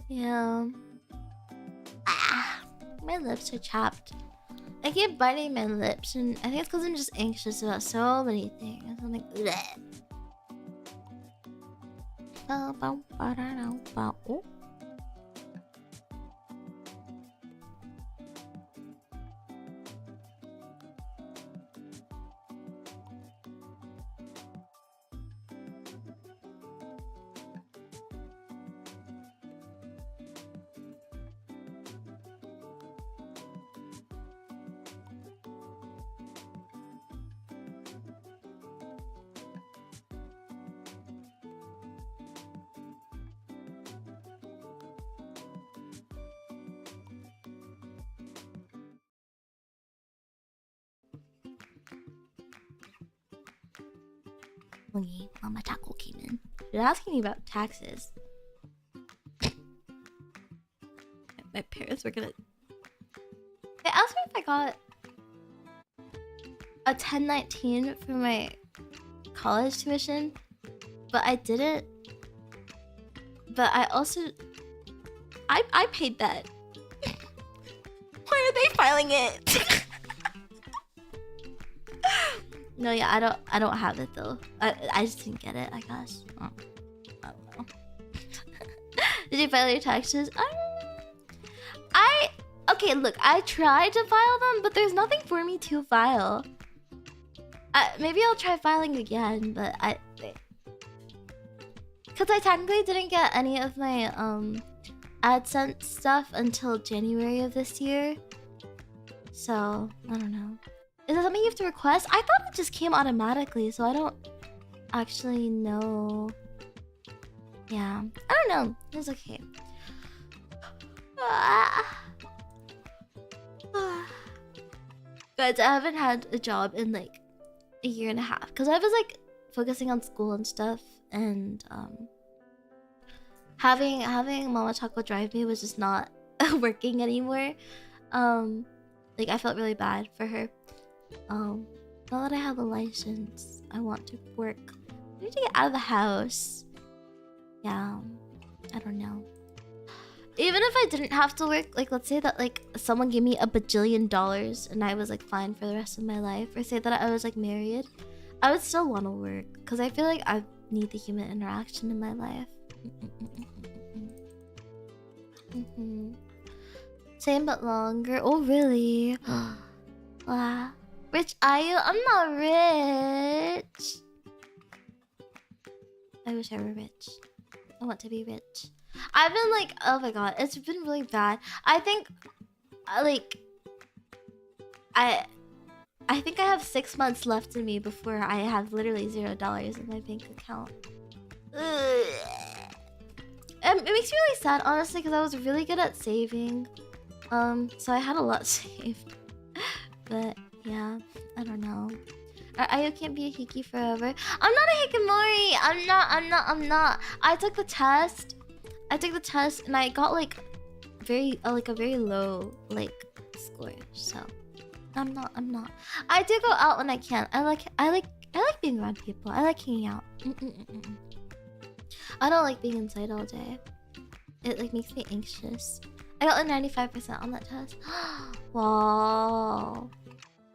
Yeah. My lips are chapped. I keep biting my lips, and I think it's because I'm just anxious about so many things. I'm like, bleh. Oh. Mama Taco came in. They're asking me about taxes. My parents were gonna... They asked me if I got a 1019 for my college tuition, but I didn't. But I also... I paid that. Why are they filing it? No, yeah, I don't have it though. I just didn't get it, I guess. I don't know. Did you file your taxes? Okay, look, I tried to file them, but there's nothing for me to file. Maybe I'll try filing again, but because Because I technically didn't get any of my AdSense stuff until January of this year. So, I don't know. Is it something you have to request? I thought it just came automatically, so I don't actually know. Yeah, I don't know. It's okay. Guys, I haven't had a job in like a year and a half because I was like focusing on school and stuff, and having Mama Choco drive me was just not working anymore. Like I felt really bad for her. Now that I have a license, I want to work. I need to get out of the house. Yeah, I don't know. Even if I didn't have to work, like let's say that like someone gave me $1 bajillion and I was like fine for the rest of my life, or say that I was like married, I would still want to work because I feel like I need the human interaction in my life. Same but longer. Oh really? Wow. Rich are you? I'm not rich. I wish I were rich. I want to be rich. I've been like, oh my god, it's been really bad. I think, like, I think I have 6 months left in me before I have literally $0 in my bank account. Ugh. It makes me really sad, honestly, because I was really good at saving. So I had a lot saved. But yeah, I don't know. I can't be a hiki forever. I'm not a hikikomori. I'm not. I took the test. And I got like a very low like score. So I'm not. I do go out when I can. I like being around people. I like hanging out. I don't like being inside all day. It like makes me anxious. I got like 95% on that test. Wow.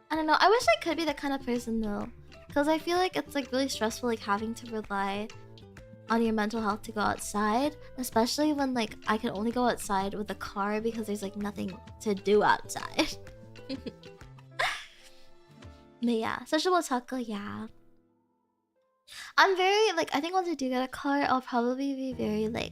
I don't know. I wish I could be that kind of person though, because I feel like it's like really stressful, like having to rely on your mental health to go outside, especially when like I can only go outside with a car because there's like nothing to do outside. But yeah, social taco, yeah. I'm very like, I think once I do get a car, I'll probably be very like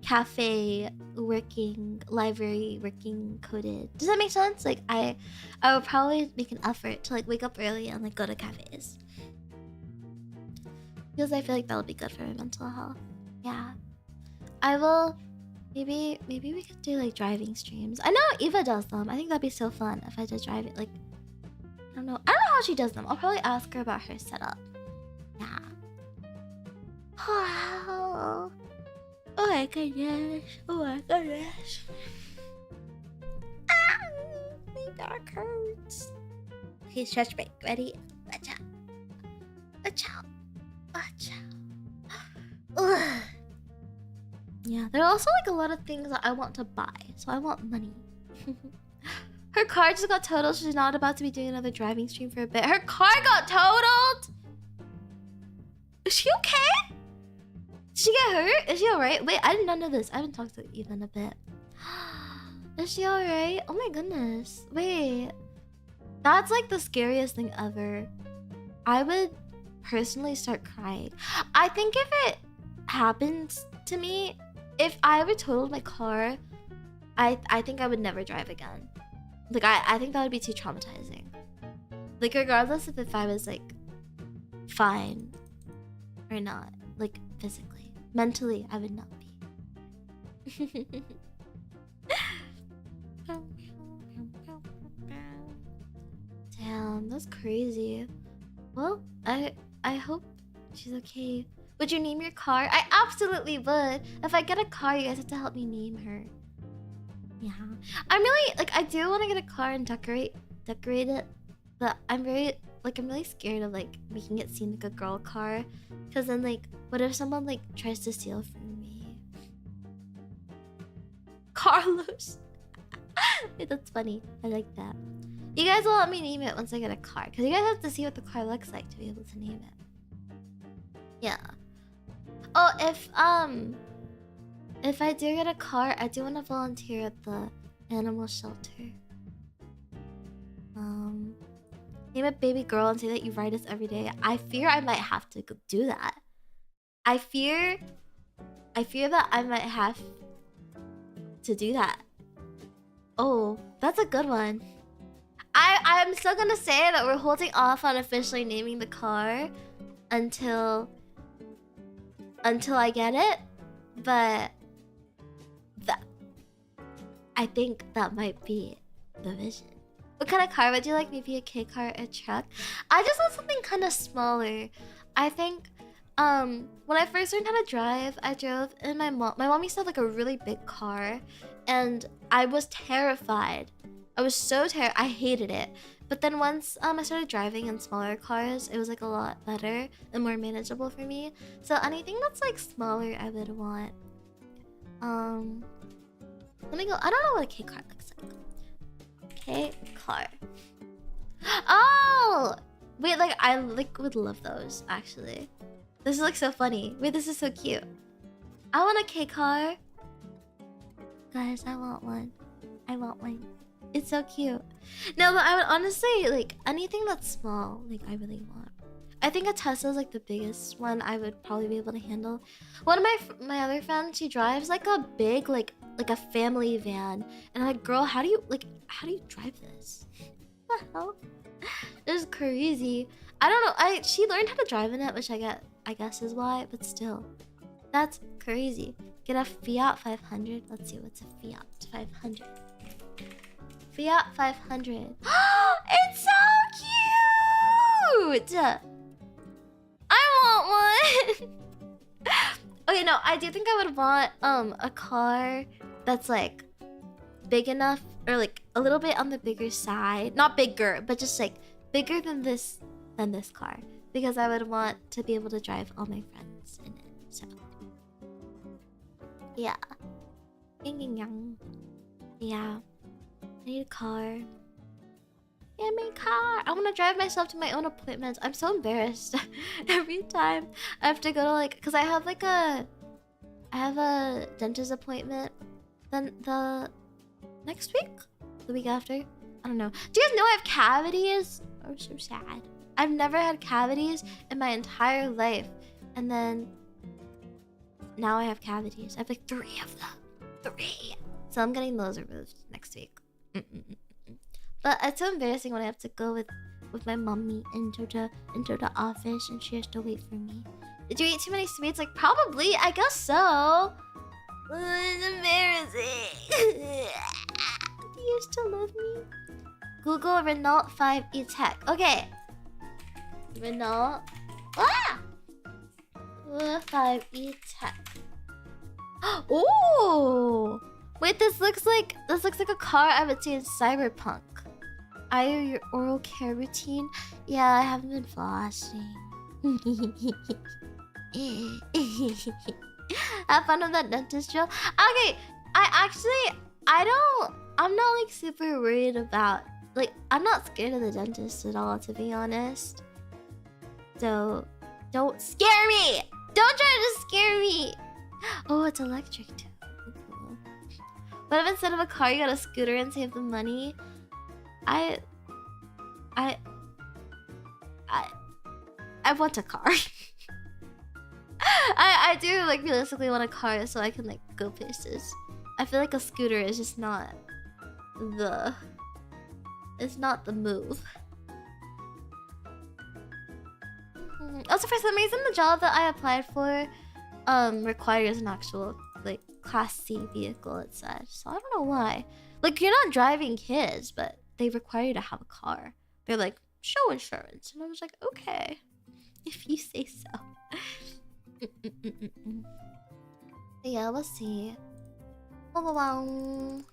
cafe working, library working coded. Does that make sense? Like I would probably make an effort to like wake up early and like go to cafes, because I feel like that'll be good for my mental health. Yeah, I will. Maybe we could do like driving streams. I know Eva does them. I think that'd be so fun if I did drive it. Like I don't know how she does them. I'll probably ask her about her setup. Yeah. Wow. Oh my goodness. Oh my goodness. Ah, my back hurts. Okay, stretch break. Ready? Watch out. Watch out. Watch out. Ugh. Yeah, there are also like a lot of things that I want to buy. So I want money. Her car just got totaled. She's not about to be doing another driving stream for a bit. Her car got totaled? Is she okay? Did she get hurt? Is she alright? Wait, I did not know this. I haven't talked to Eva in a bit. Is she alright? Oh my goodness. Wait. That's like the scariest thing ever. I would personally start crying. I think if it happens to me, if I ever totaled my car, I think I would never drive again. Like I think that would be too traumatizing. Like regardless of if I was like fine or not, like physically. Mentally, I would not be. Damn, that's crazy. Well, I hope she's okay. Would you name your car? I absolutely would. If I get a car, you guys have to help me name her. Yeah. I'm really like, I do want to get a car and decorate it, but I'm really scared of like making it seem like a girl car, because then like what if someone like tries to steal from me? Carlos. Wait, that's funny. I like that. You guys will let me name it once I get a car, because you guys have to see what the car looks like to be able to name it. Yeah. Oh, if I do get a car, I do want to volunteer at the animal shelter. Name a baby girl and say that you ride us every day. I fear I might have to do that. I fear I fear that I might have to do that. Oh, that's a good one. I'm still gonna say that we're holding off on officially naming the car until I get it, but that I think that might be the vision. What kind of car would you like? Maybe a K car, a truck? I just want something kind of smaller. I think when I first learned how to drive, I drove in my mom used to have like a really big car, and I was terrified. I was so terrified. I hated it. But then once I started driving in smaller cars, it was like a lot better and more manageable for me. So anything that's like smaller, I would want. Let me go. I don't know what a K car looks like. K car. Oh, wait, like I would love those actually. This looks so funny. Wait, this is so cute. I want a K car. Guys, I want one. I want one. It's so cute. No, but I would honestly like anything that's small. Like I really want. I think a Tesla is like the biggest one I would probably be able to handle. One of my other friends, she drives like a big like a family van, and I'm like, girl, how do you drive this? What the hell? This is crazy. I don't know. She learned how to drive in it, which I guess is why, but still, that's crazy. Get a Fiat 500. Let's see what's a Fiat 500. Fiat 500. It's so cute. I want one. Okay, no, I do think I would want a car that's like big enough, or like a little bit on the bigger side. Not bigger, but just like bigger than this car, because I would want to be able to drive all my friends in it. So yeah. Yeah. I need a car. Get me a car. I want to drive myself to my own appointments. I'm so embarrassed every time I have to go to like, because I have a dentist appointment then the next week, the week after. I don't know. Do you guys know I have cavities? I'm so sad. I've never had cavities in my entire life, and then now I have cavities. I have like 3 of them. 3. So I'm getting those removed next week. But it's so embarrassing when I have to go with my mommy into the office, and she has to wait for me. Did you eat too many sweets? Like, probably. I guess so. It's embarrassing. Do you still love me? Google Renault 5e Tech. Okay. Renault 5e Tech. Oh! Wait, this looks like a car I would see in Cyberpunk. Your oral care routine? Yeah, I haven't been flossing. Have fun with that dentist joke. Okay, I'm not like super worried about, like, I'm not scared of the dentist at all, to be honest. So don't scare me. Don't try to scare me. Oh, it's electric too. But if instead of a car you got a scooter and save the money, I want a car. I do like realistically want a car so I can like go places. I feel like a scooter is just not the move. Also, for some reason, the job that I applied for requires an actual like Class C vehicle, it says. So I don't know why. Like, you're not driving kids, but they require you to have a car. They're like, show insurance. And I was like, okay, if you say so. Yeah, we'll see. Wawawaw.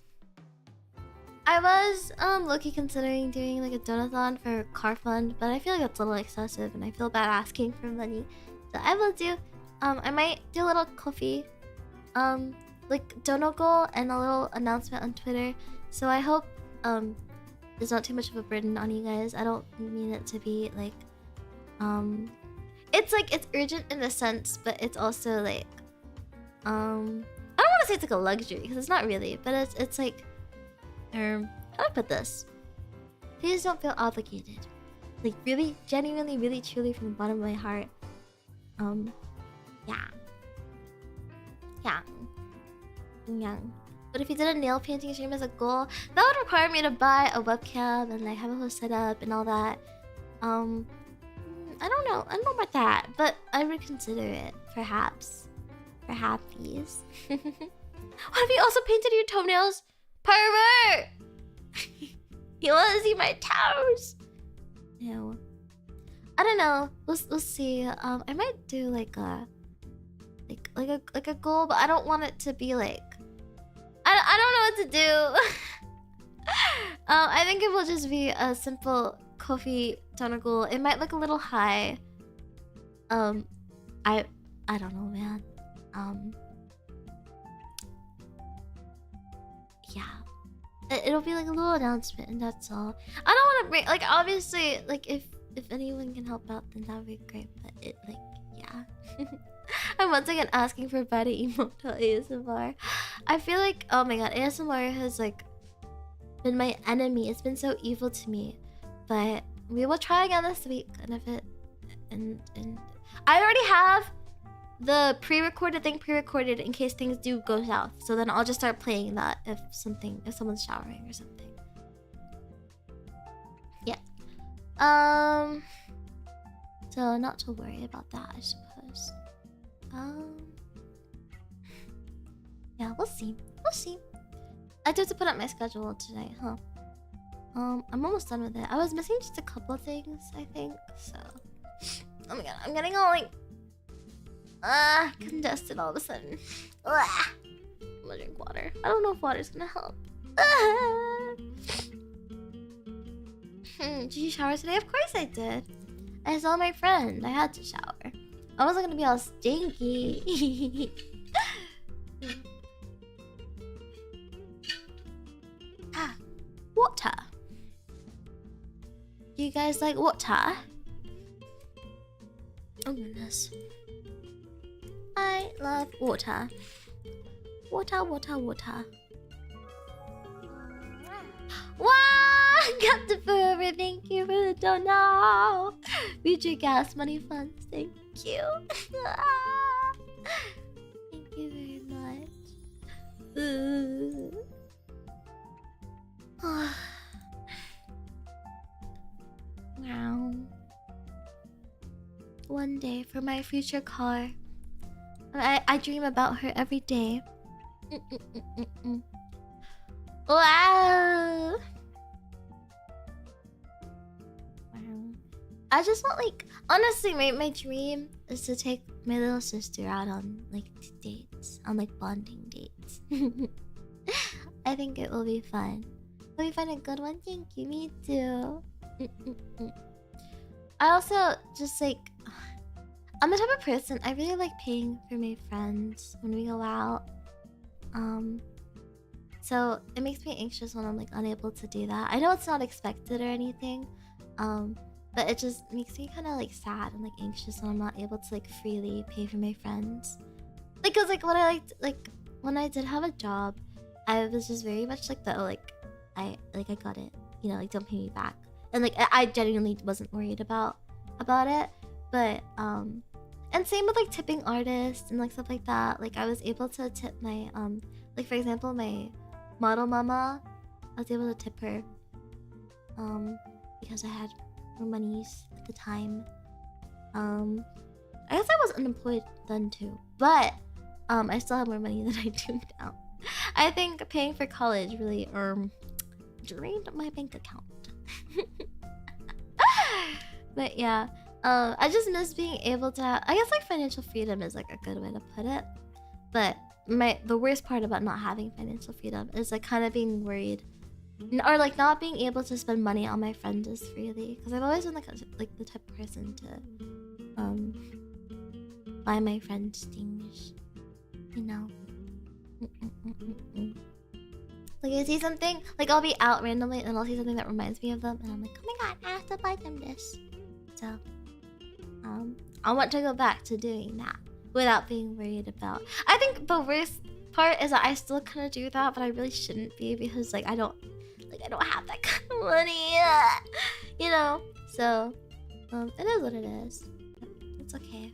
I was low-key considering doing like a donathon for car fund, but I feel like that's a little excessive and I feel bad asking for money. So I will do I might do a little coffee like dono goal and a little announcement on Twitter. So I hope it's not too much of a burden on you guys. I don't mean it to be like it's like it's urgent in a sense, but it's also like I don't want to say it's like a luxury because it's not really, but it's like how do I put this? Please don't feel obligated. Like really, genuinely, really, truly from the bottom of my heart. Yeah. Yeah. Yeah. But if you did a nail painting stream as a goal, that would require me to buy a webcam and like have a whole setup and all that. I don't know. I don't know about that, but I would consider it, perhaps. Perhaps. What if you also painted your toenails? Pervert! You want to see my toes? Ew. I don't know. We'll see. I might do like a goal, but I don't want it to be like. I don't know what to do. I think it will just be a simple coffee toner goal. It might look a little high. I don't know, man. Yeah. It'll be like a little announcement, and that's all. I don't want to bring like obviously like if anyone can help out, then that would be great. But it like yeah. I'm once again asking for body emote ASMR. I feel like oh my god, ASMR has like been my enemy. It's been so evil to me. But we will try again this week, and if it and I already have the pre-recorded thing pre-recorded in case things do go south. So then I'll just start playing that if someone's showering or something. Yeah. So not to worry about that, I suppose. Yeah, we'll see. We'll see. I do have to put up my schedule tonight, huh? I'm almost done with it. I was missing just a couple of things, I think. So, oh my god, I'm getting all like congested all of a sudden. I'm gonna drink water. I don't know if water's gonna help. Did you shower today? Of course I did. I saw my friend. I had to shower. I wasn't gonna be all stinky. Water. Do you guys like water? Oh goodness. I love water. Water. Wow! Captain Forever, thank you for the donut. Future gas money funds, thank you. Thank you very much. Wow. One day for my future car. I dream about her every day. Wow. I just want like honestly my dream is to take my little sister out on like dates, on like bonding dates. I think it will be fun. Will you find a good one? Thank you, me too. I also just like I'm the type of person I really like paying for my friends when we go out. So it makes me anxious when I'm like unable to do that. I know it's not expected or anything, but it just makes me kind of like sad and like anxious when I'm not able to like freely pay for my friends. Because like what I liked, like when I did have a job, I was just very much like the I got it, you know, like don't pay me back, and like I genuinely wasn't worried about it. But and same with like tipping artists and like stuff like that. Like I was able to tip my like for example my model mama. I was able to tip her because I had more monies at the time. I guess I was unemployed then too, but I still have more money than I do now. I think paying for college really drained my bank account. But yeah, I just miss being able to I guess like financial freedom is like a good way to put it. But the worst part about not having financial freedom is like kind of being worried or like not being able to spend money on my friends as freely, because I've always been like the type of person to buy my friends things, you know. Like I see something, like I'll be out randomly and I'll see something that reminds me of them and I'm like, oh my god, I have to buy them this. So I want to go back to doing that without being worried about. I think the worst part is that I still kind of do that, but I really shouldn't be, because like I don't have that kind of money, you know. So it is what it is. It's okay.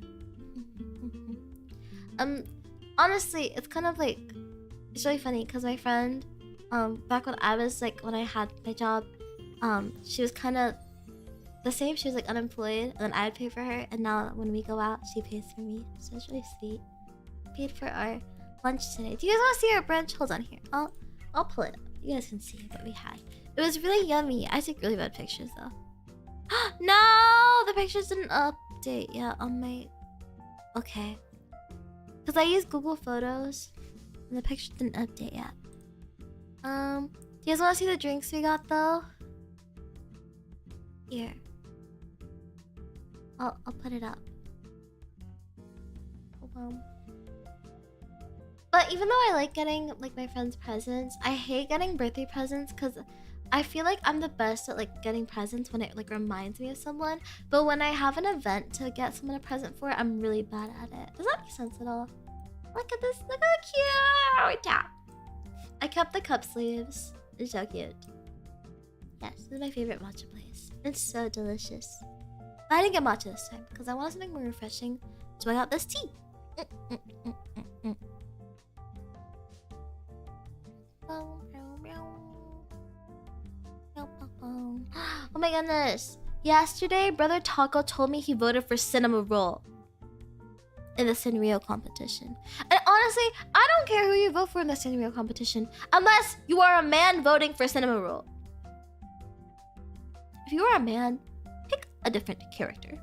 honestly, it's kind of like, it's really funny because my friend, back when I was like, when I had my job, she was kind of the same. She was like unemployed, and then I'd pay for her. And now when we go out, she pays for me. So it's really sweet. Paid for our lunch today. Do you guys want to see our brunch? Hold on here. I'll pull it up. You guys can see what we had. It was really yummy. I take really bad pictures though. No, the pictures didn't update yet on my. Okay. Because I use Google Photos, and the picture didn't update yet. Do you guys want to see the drinks we got though? Here. I'll put it up. But even though I like getting like my friends presents, I hate getting birthday presents because I feel like I'm the best at like getting presents when it like reminds me of someone. But when I have an event to get someone a present for, I'm really bad at it. Does that make sense at all? Look at this. Look how cute. Yeah. I kept the cup sleeves. It's so cute. Yes, this is my favorite matcha place. It's so delicious. But I didn't get matcha this time because I wanted something more refreshing. So I got this tea. Oh my goodness. Yesterday, Brother Taco told me he voted for Cinema Roll in the Sanrio competition. And honestly, I don't care who you vote for in the Sanrio competition unless you are a man voting for Cinema Roll. If you are a man, pick a different character.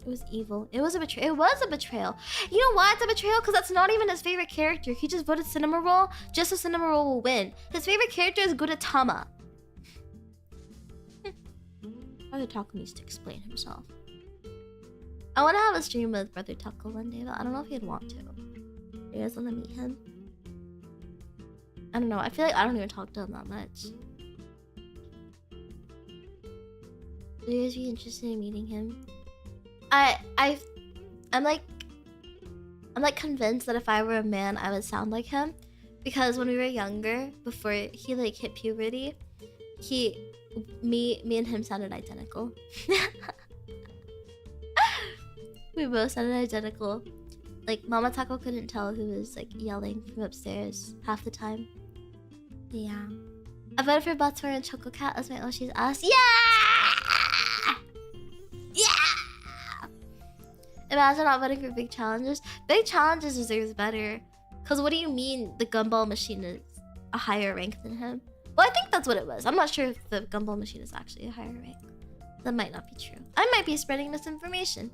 It was evil. It was a betrayal. It was a betrayal. You know why it's a betrayal? Because that's not even his favorite character. He just voted Cinema Roll just so Cinema Roll will win. His favorite character is Gudetama. Brother Taco needs to explain himself. I want to have a stream with Brother Taco one day, but I don't know if he'd want to. You guys want to meet him? I don't know. I feel like I don't even talk to him that much. Would you guys be interested in meeting him? I'm like convinced that if I were a man, I would sound like him, because when we were younger, before he like hit puberty, me and him sounded identical. We both sounded identical. Like Mama Taco couldn't tell who was like yelling from upstairs half the time. Yeah. I voted for Batsura and Choco Cat as my Oshi's ass. Yeah! Yeah! Imagine not voting for Big Challenges. Big Challenges deserves better. Cause what do you mean the Gumball Machine is a higher rank than him? Well, I think that's what it was. I'm not sure if the Gumball Machine is actually a higher rank. That might not be true. I might be spreading misinformation.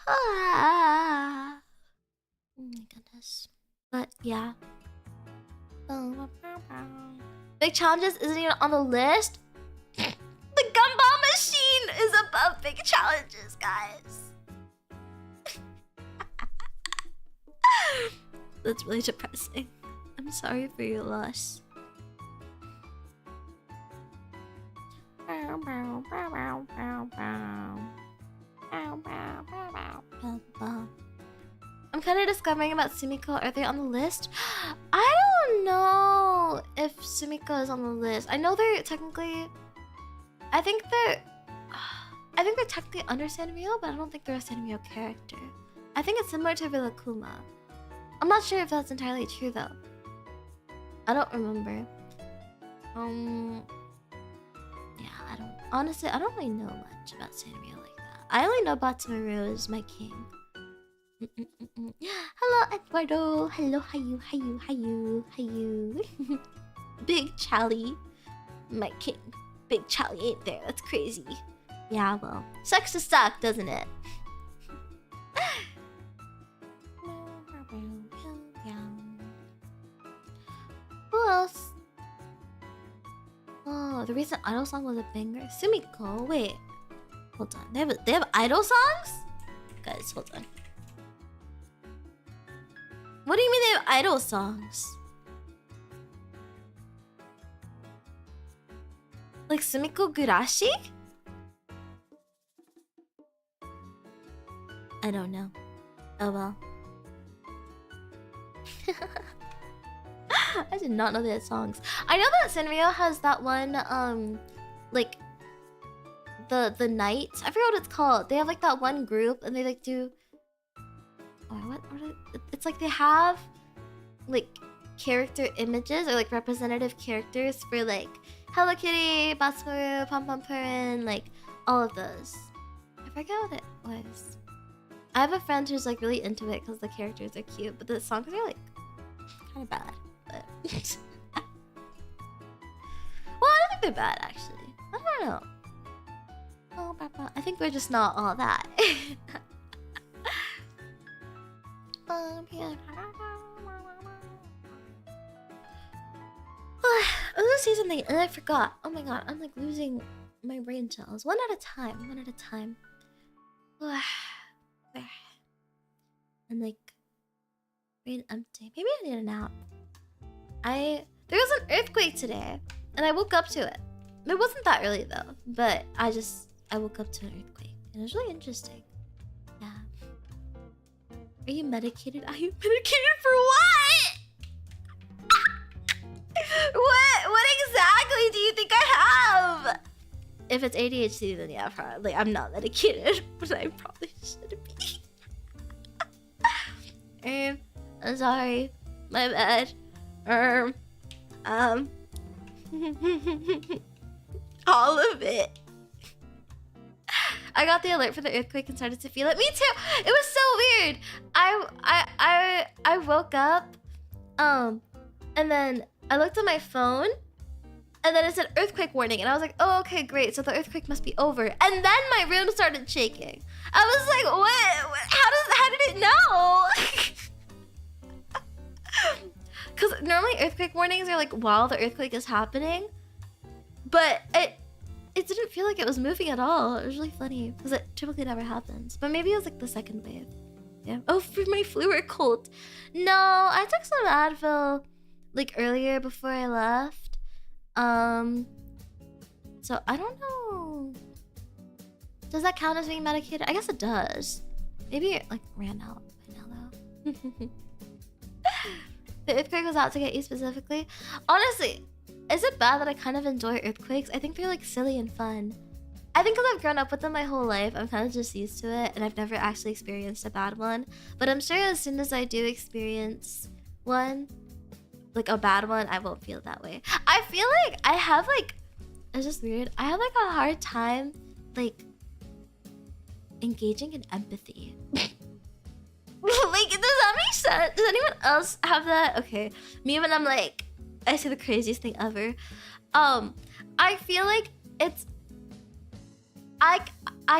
Oh my goodness. But yeah. Big Challenges isn't even on the list. The Gumball Machine is above Big Challenges, guys. That's really depressing. I'm sorry for your loss. I'm kind of discovering about Sumiko. Are they on the list? I don't know if Sumiko is on the list. I know they're technically... I think they're technically under Sanrio, but I don't think they're a Sanrio character. I think it's similar to Rillakkuma. I'm not sure if that's entirely true though. I don't remember. Yeah, honestly, I don't really know much about Sanrio like that. I only know Batsumaru is my king. Hello, Eduardo. Hello, hiyu. Big Charlie, my king. Big Charlie ain't there. That's crazy. Yeah, well, sucks to suck, doesn't it? Who else? Oh, the recent idol song was a banger. Sumiko, wait. Hold on. They have idol songs? Guys, hold on. What do you mean they have idol songs? Like Sumiko Gurashi? I don't know. Oh well. I did not know they had songs. I know that Sanrio has that one, like, the nights. I forgot what it's called. They have like that one group, and they like do. Oh, it's like they have like character images or like representative characters for like Hello Kitty, Batsumaru, Pom Pom Purin, like all of those. I forget what it was. I have a friend who's like really into it because the characters are cute, but the songs are like kind of bad. But well, I don't think they're bad actually. I don't know. Oh, I think we're just not all that. Yeah. I was gonna say something and I forgot. Oh my god, I'm like losing my brain cells. One at a time. One at a time. I'm like brain empty. Maybe I need a nap. There was an earthquake today, and I woke up to it. It wasn't that early though, but I woke up to an earthquake, and it was really interesting. Yeah. Are you medicated? Are you medicated for what? What exactly do you think I have? If it's ADHD, then yeah, probably. I'm not medicated, but I probably should be. I'm sorry. My bad. All of it. I got the alert for the earthquake and started to feel it. Me too. It was so weird. I woke up, and then I looked at my phone, and then it said earthquake warning, and I was like, oh, okay, great. So the earthquake must be over. And then my room started shaking. I was like, what? How did it know? Because normally earthquake warnings are like while the earthquake is happening, but it didn't feel like it was moving at all. It was really funny because it typically never happens. But maybe it was like the second wave. Yeah. Oh, for my flu or cold. No, I took some Advil like earlier before I left. So I don't know. Does that count as being medicated? I guess it does. Maybe it like ran out by now though. The earthquake was out to get you specifically. Honestly, is it bad that I kind of enjoy earthquakes? I think they're like silly and fun. I think because I've grown up with them my whole life, I'm kind of just used to it, and I've never actually experienced a bad one. But I'm sure as soon as I do experience one, like a bad one, I won't feel that way. I feel like I have like, it's just weird. I have like a hard time like engaging in empathy. Like, does that make sense? Does anyone else have that? Okay, me when I'm like, I say the craziest thing ever. I feel like it's, I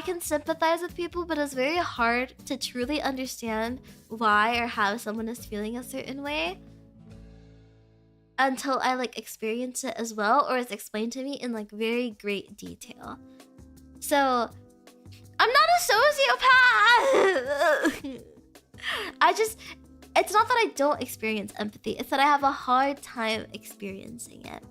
can sympathize with people, but it's very hard to truly understand why or how someone is feeling a certain way until I like experience it as well, or it's explained to me in like very great detail. So I'm not a sociopath. It's not that I don't experience empathy, it's that I have a hard time experiencing it.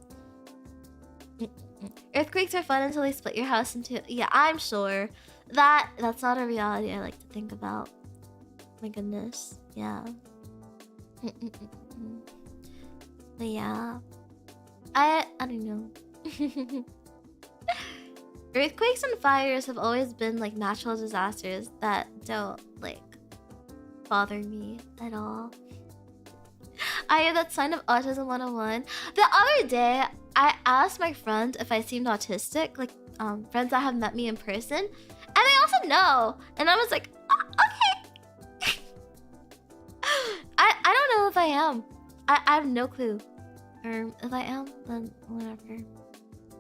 Earthquakes are fun until they split your house into... Yeah, I'm sure. That's not a reality I like to think about. My goodness. Yeah. But yeah. I don't know. Earthquakes and fires have always been like natural disasters that don't like bother me at all. I am that sign of autism 101. The other day, I asked my friend if I seemed autistic, like friends that have met me in person, and they also know. And I was like, oh, okay. I don't know if I am. I have no clue. Or if I am, then whatever.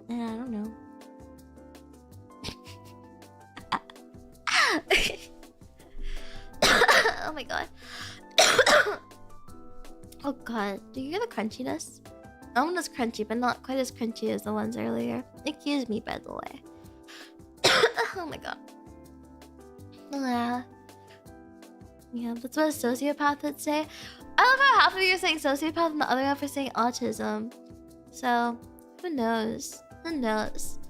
Yeah, I don't know. Oh my god. Oh god, do you hear the crunchiness? That one is crunchy, but not quite as crunchy as the ones earlier. Excuse me, by the way. Oh my god. Yeah, that's what a sociopath would say. I love how half of you are saying sociopath and the other half are saying autism. So, who knows? Who knows?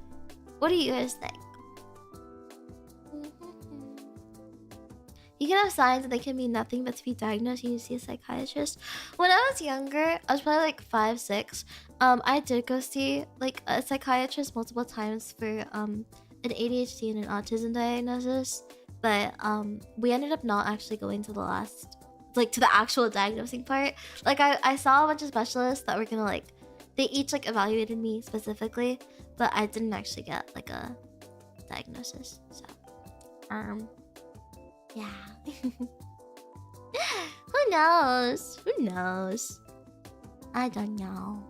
What do you guys think? You can have signs and they can mean nothing but to be diagnosed, you need to see a psychiatrist. When I was younger, I was probably like 5, 6. I did go see like a psychiatrist multiple times for an ADHD and an autism diagnosis, but we ended up not actually going to the last, like to the actual diagnosing part. Like I saw a bunch of specialists that were gonna like, they each like evaluated me specifically, but I didn't actually get like a diagnosis. So yeah. Who knows? Who knows? I don't know.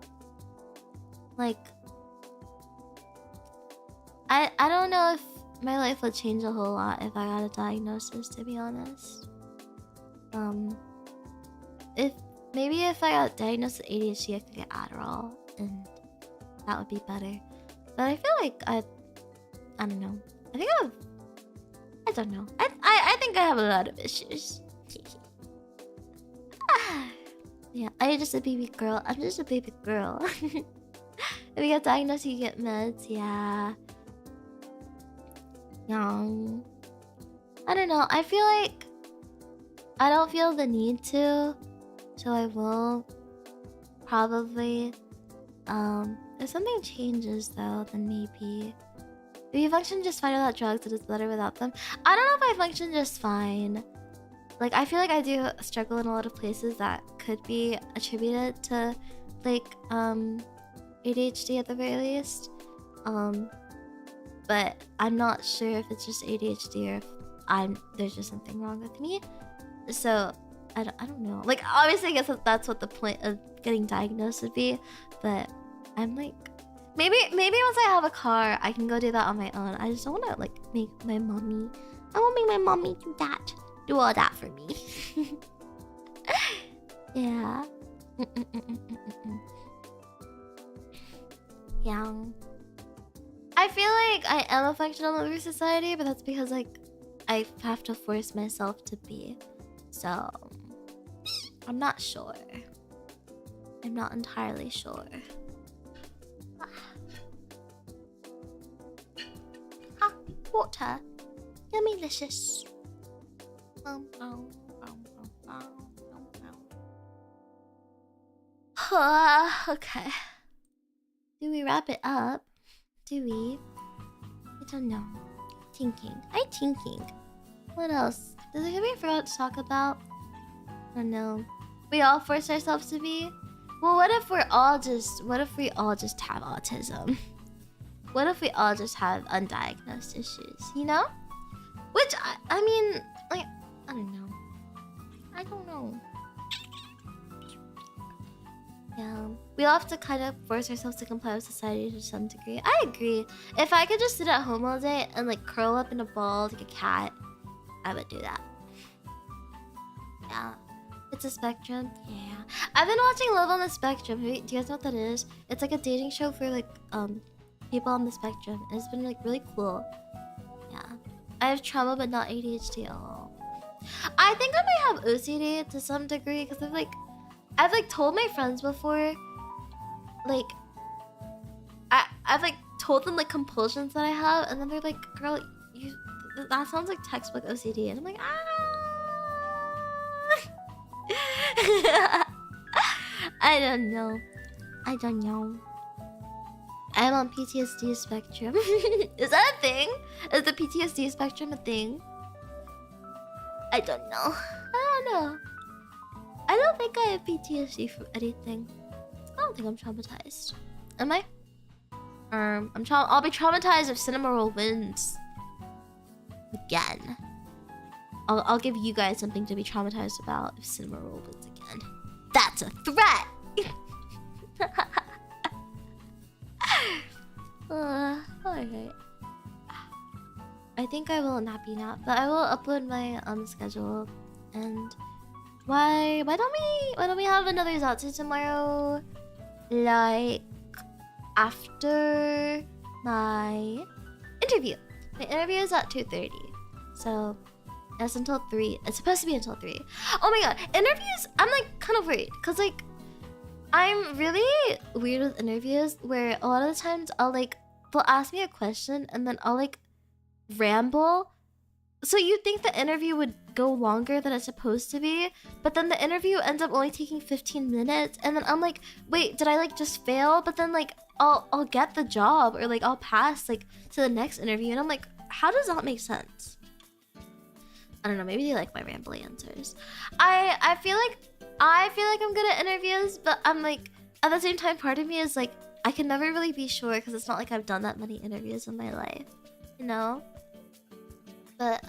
Like, I don't know if my life would change a whole lot if I got a diagnosis, to be honest. If maybe if I got diagnosed with ADHD, I could get Adderall, and that would be better. But I feel like I don't know. I don't know. I think I have a lot of issues. Yeah, I'm just a baby girl. I'm just a baby girl. If you get diagnosed, you get meds. Yeah. Young. I don't know. I feel like I don't feel the need to, so I will probably. If something changes though, then maybe. If you function just fine without drugs, it is better without them. I don't know if I function just fine. Like, I feel like I do struggle in a lot of places that could be attributed to, like, ADHD at the very least. But I'm not sure if it's just ADHD or if there's just something wrong with me. So, I don't know. Like, obviously, I guess that's what the point of getting diagnosed would be. But I'm like, maybe once I have a car, I can go do that on my own. I just don't want to, like, make my mommy... I won't make my mommy do that. Do all that for me. Yeah. Yeah. I feel like I am a functional member of society, but that's because like I have to force myself to be. So I'm not sure. I'm not entirely sure. Ah, water. Yummy-licious. Okay. Do we wrap it up? Do we? I don't know. Thinking. What else? Is there something we forgot to talk about? I don't know. We all force ourselves to be? Well, what if we all just have autism? What if we all just have undiagnosed issues, you know? Which, I mean, like, I don't know. Yeah. We all have to kind of force ourselves to comply with society to some degree. I agree. If I could just sit at home all day and like curl up in a ball like a cat, I would do that. Yeah. It's a spectrum. Yeah. I've been watching Love on the Spectrum. Do you guys know what that is? It's like a dating show for like people on the spectrum. And it's been like really cool. Yeah. I have trauma but not ADHD at all. I think I might have OCD to some degree because I've like told my friends before, like I've like told them like compulsions that I have, and then they're like, "Girl, that sounds like textbook OCD," and I'm like, ah. I don't know. I'm on PTSD spectrum. Is that a thing? Is the PTSD spectrum a thing? I don't know. I don't think I have PTSD from anything. I don't think I'm traumatized. Am I? I'll be traumatized if Cinnamoroll wins again. I'll give you guys something to be traumatized about if Cinnamoroll wins again. That's a threat. Alright. I think I will nappy nap, but I will upload my schedule. And why don't we have another Zatsu tomorrow? Like after my interview. My interview is at 2:30. So that's until 3. It's supposed to be until 3. Oh my god, interviews, I'm like kind of worried because like I'm really weird with interviews where a lot of the times they'll ask me a question and then I'll like ramble. So you think the interview would go longer than it's supposed to be, but then the interview ends up only taking 15 minutes, and then I'm like, wait, did I like just fail? But then like I'll get the job, or like I'll pass like to the next interview, and I'm like, how does that make sense? I don't know, maybe they like my rambly answers. I feel like I'm good at interviews, but I'm like, at the same time, part of me is like, I can never really be sure because it's not like I've done that many interviews in my life, you know? But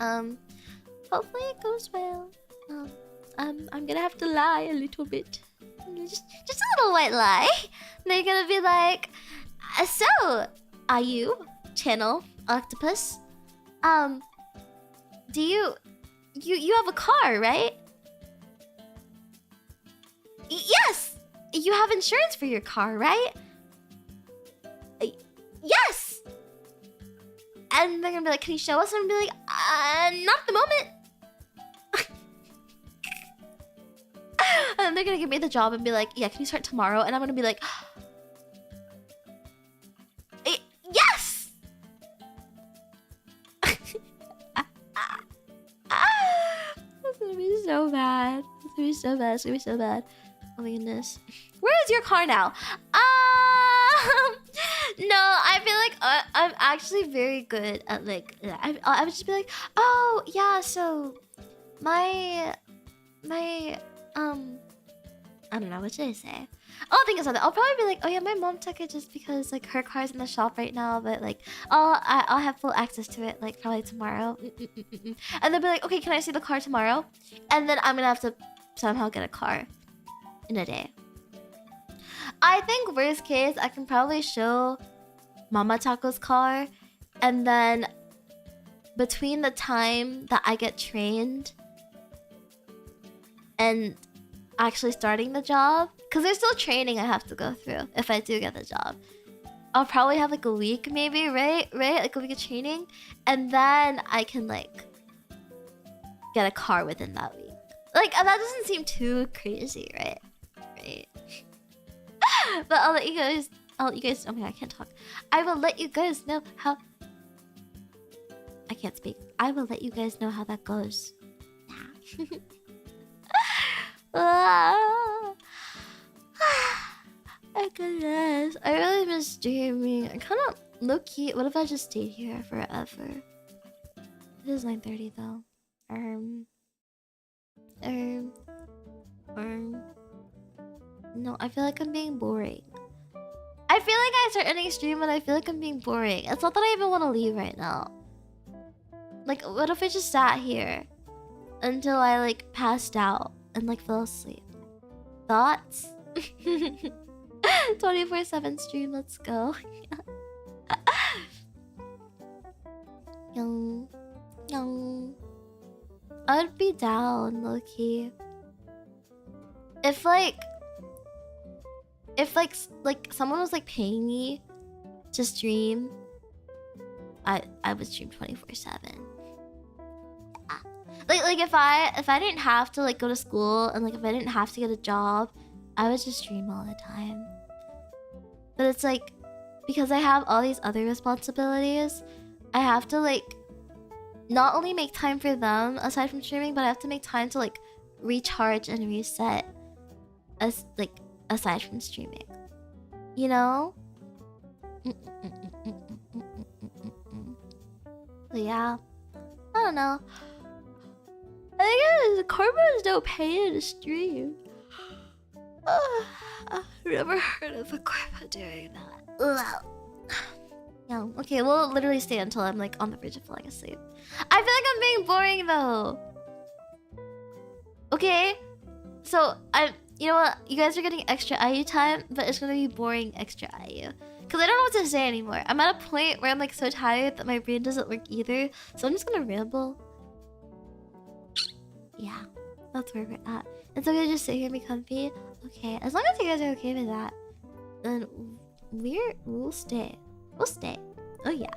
hopefully it goes well. I'm gonna have to lie a little bit. Just a little white lie. They're gonna be like, so, are you, Channel Octopus? Do you have a car, right? Yes! You have insurance for your car, right? Yes! And they're gonna be like, can you show us? And I'm gonna be like, not at the moment. And then they're gonna give me the job and be like, yeah, can you start tomorrow? And I'm gonna be like, yes! It's gonna be so bad. It's gonna be so bad. It's gonna be so bad. Oh my goodness. Where is your car now? No, I feel like I'm actually very good at like, I would just be like, oh yeah, so my I don't know, what should I say? I'll think of something. I'll probably be like, oh yeah, my mom took it just because like her car's in the shop right now, but like I'll have full access to it like probably tomorrow. And they'll be like, okay, can I see the car tomorrow? And then I'm gonna have to somehow get a car in a day. I think worst case, I can probably show Mama Taco's car, and then between the time that I get trained and actually starting the job, because there's still training I have to go through if I do get the job, I'll probably have like a week maybe, right? Like a week of training, and then I can like get a car within that week. Like that doesn't seem too crazy, right? But I'll let you guys. Oh my god, I can't talk. I will let you guys know how. I can't speak. I will let you guys know how that goes. My goodness, I really miss streaming. I kind of low key. What if I just stayed here forever? It is 9:30 though. No, I feel like I'm being boring. I feel like I start ending stream and I feel like I'm being boring. It's not that I even want to leave right now. Like, what if I just sat here until I like passed out and like fell asleep? Thoughts? 24/7 stream, let's go. Young. I would be down, low key. If someone was like paying me to stream, I would stream 24/7. Like if I didn't have to like go to school, and like if I didn't have to get a job, I would just stream all the time. But it's like, because I have all these other responsibilities, I have to like not only make time for them aside from streaming, but I have to make time to like recharge and reset as like aside from streaming, you know? But yeah, I don't know. I guess Karma is no pain to stream. I've never heard of a Karma doing that. Yeah, okay, we'll literally stay until I'm like on the verge of falling asleep. I feel like I'm being boring though. Okay, so you know what? You guys are getting extra IU time, but it's gonna be boring extra IU. Because I don't know what to say anymore. I'm at a point where I'm like so tired that my brain doesn't work either. So I'm just gonna ramble. Yeah, that's where we're at. It's okay to just sit here and be comfy. Okay, as long as you guys are okay with that, then we'll stay. We'll stay. Oh yeah.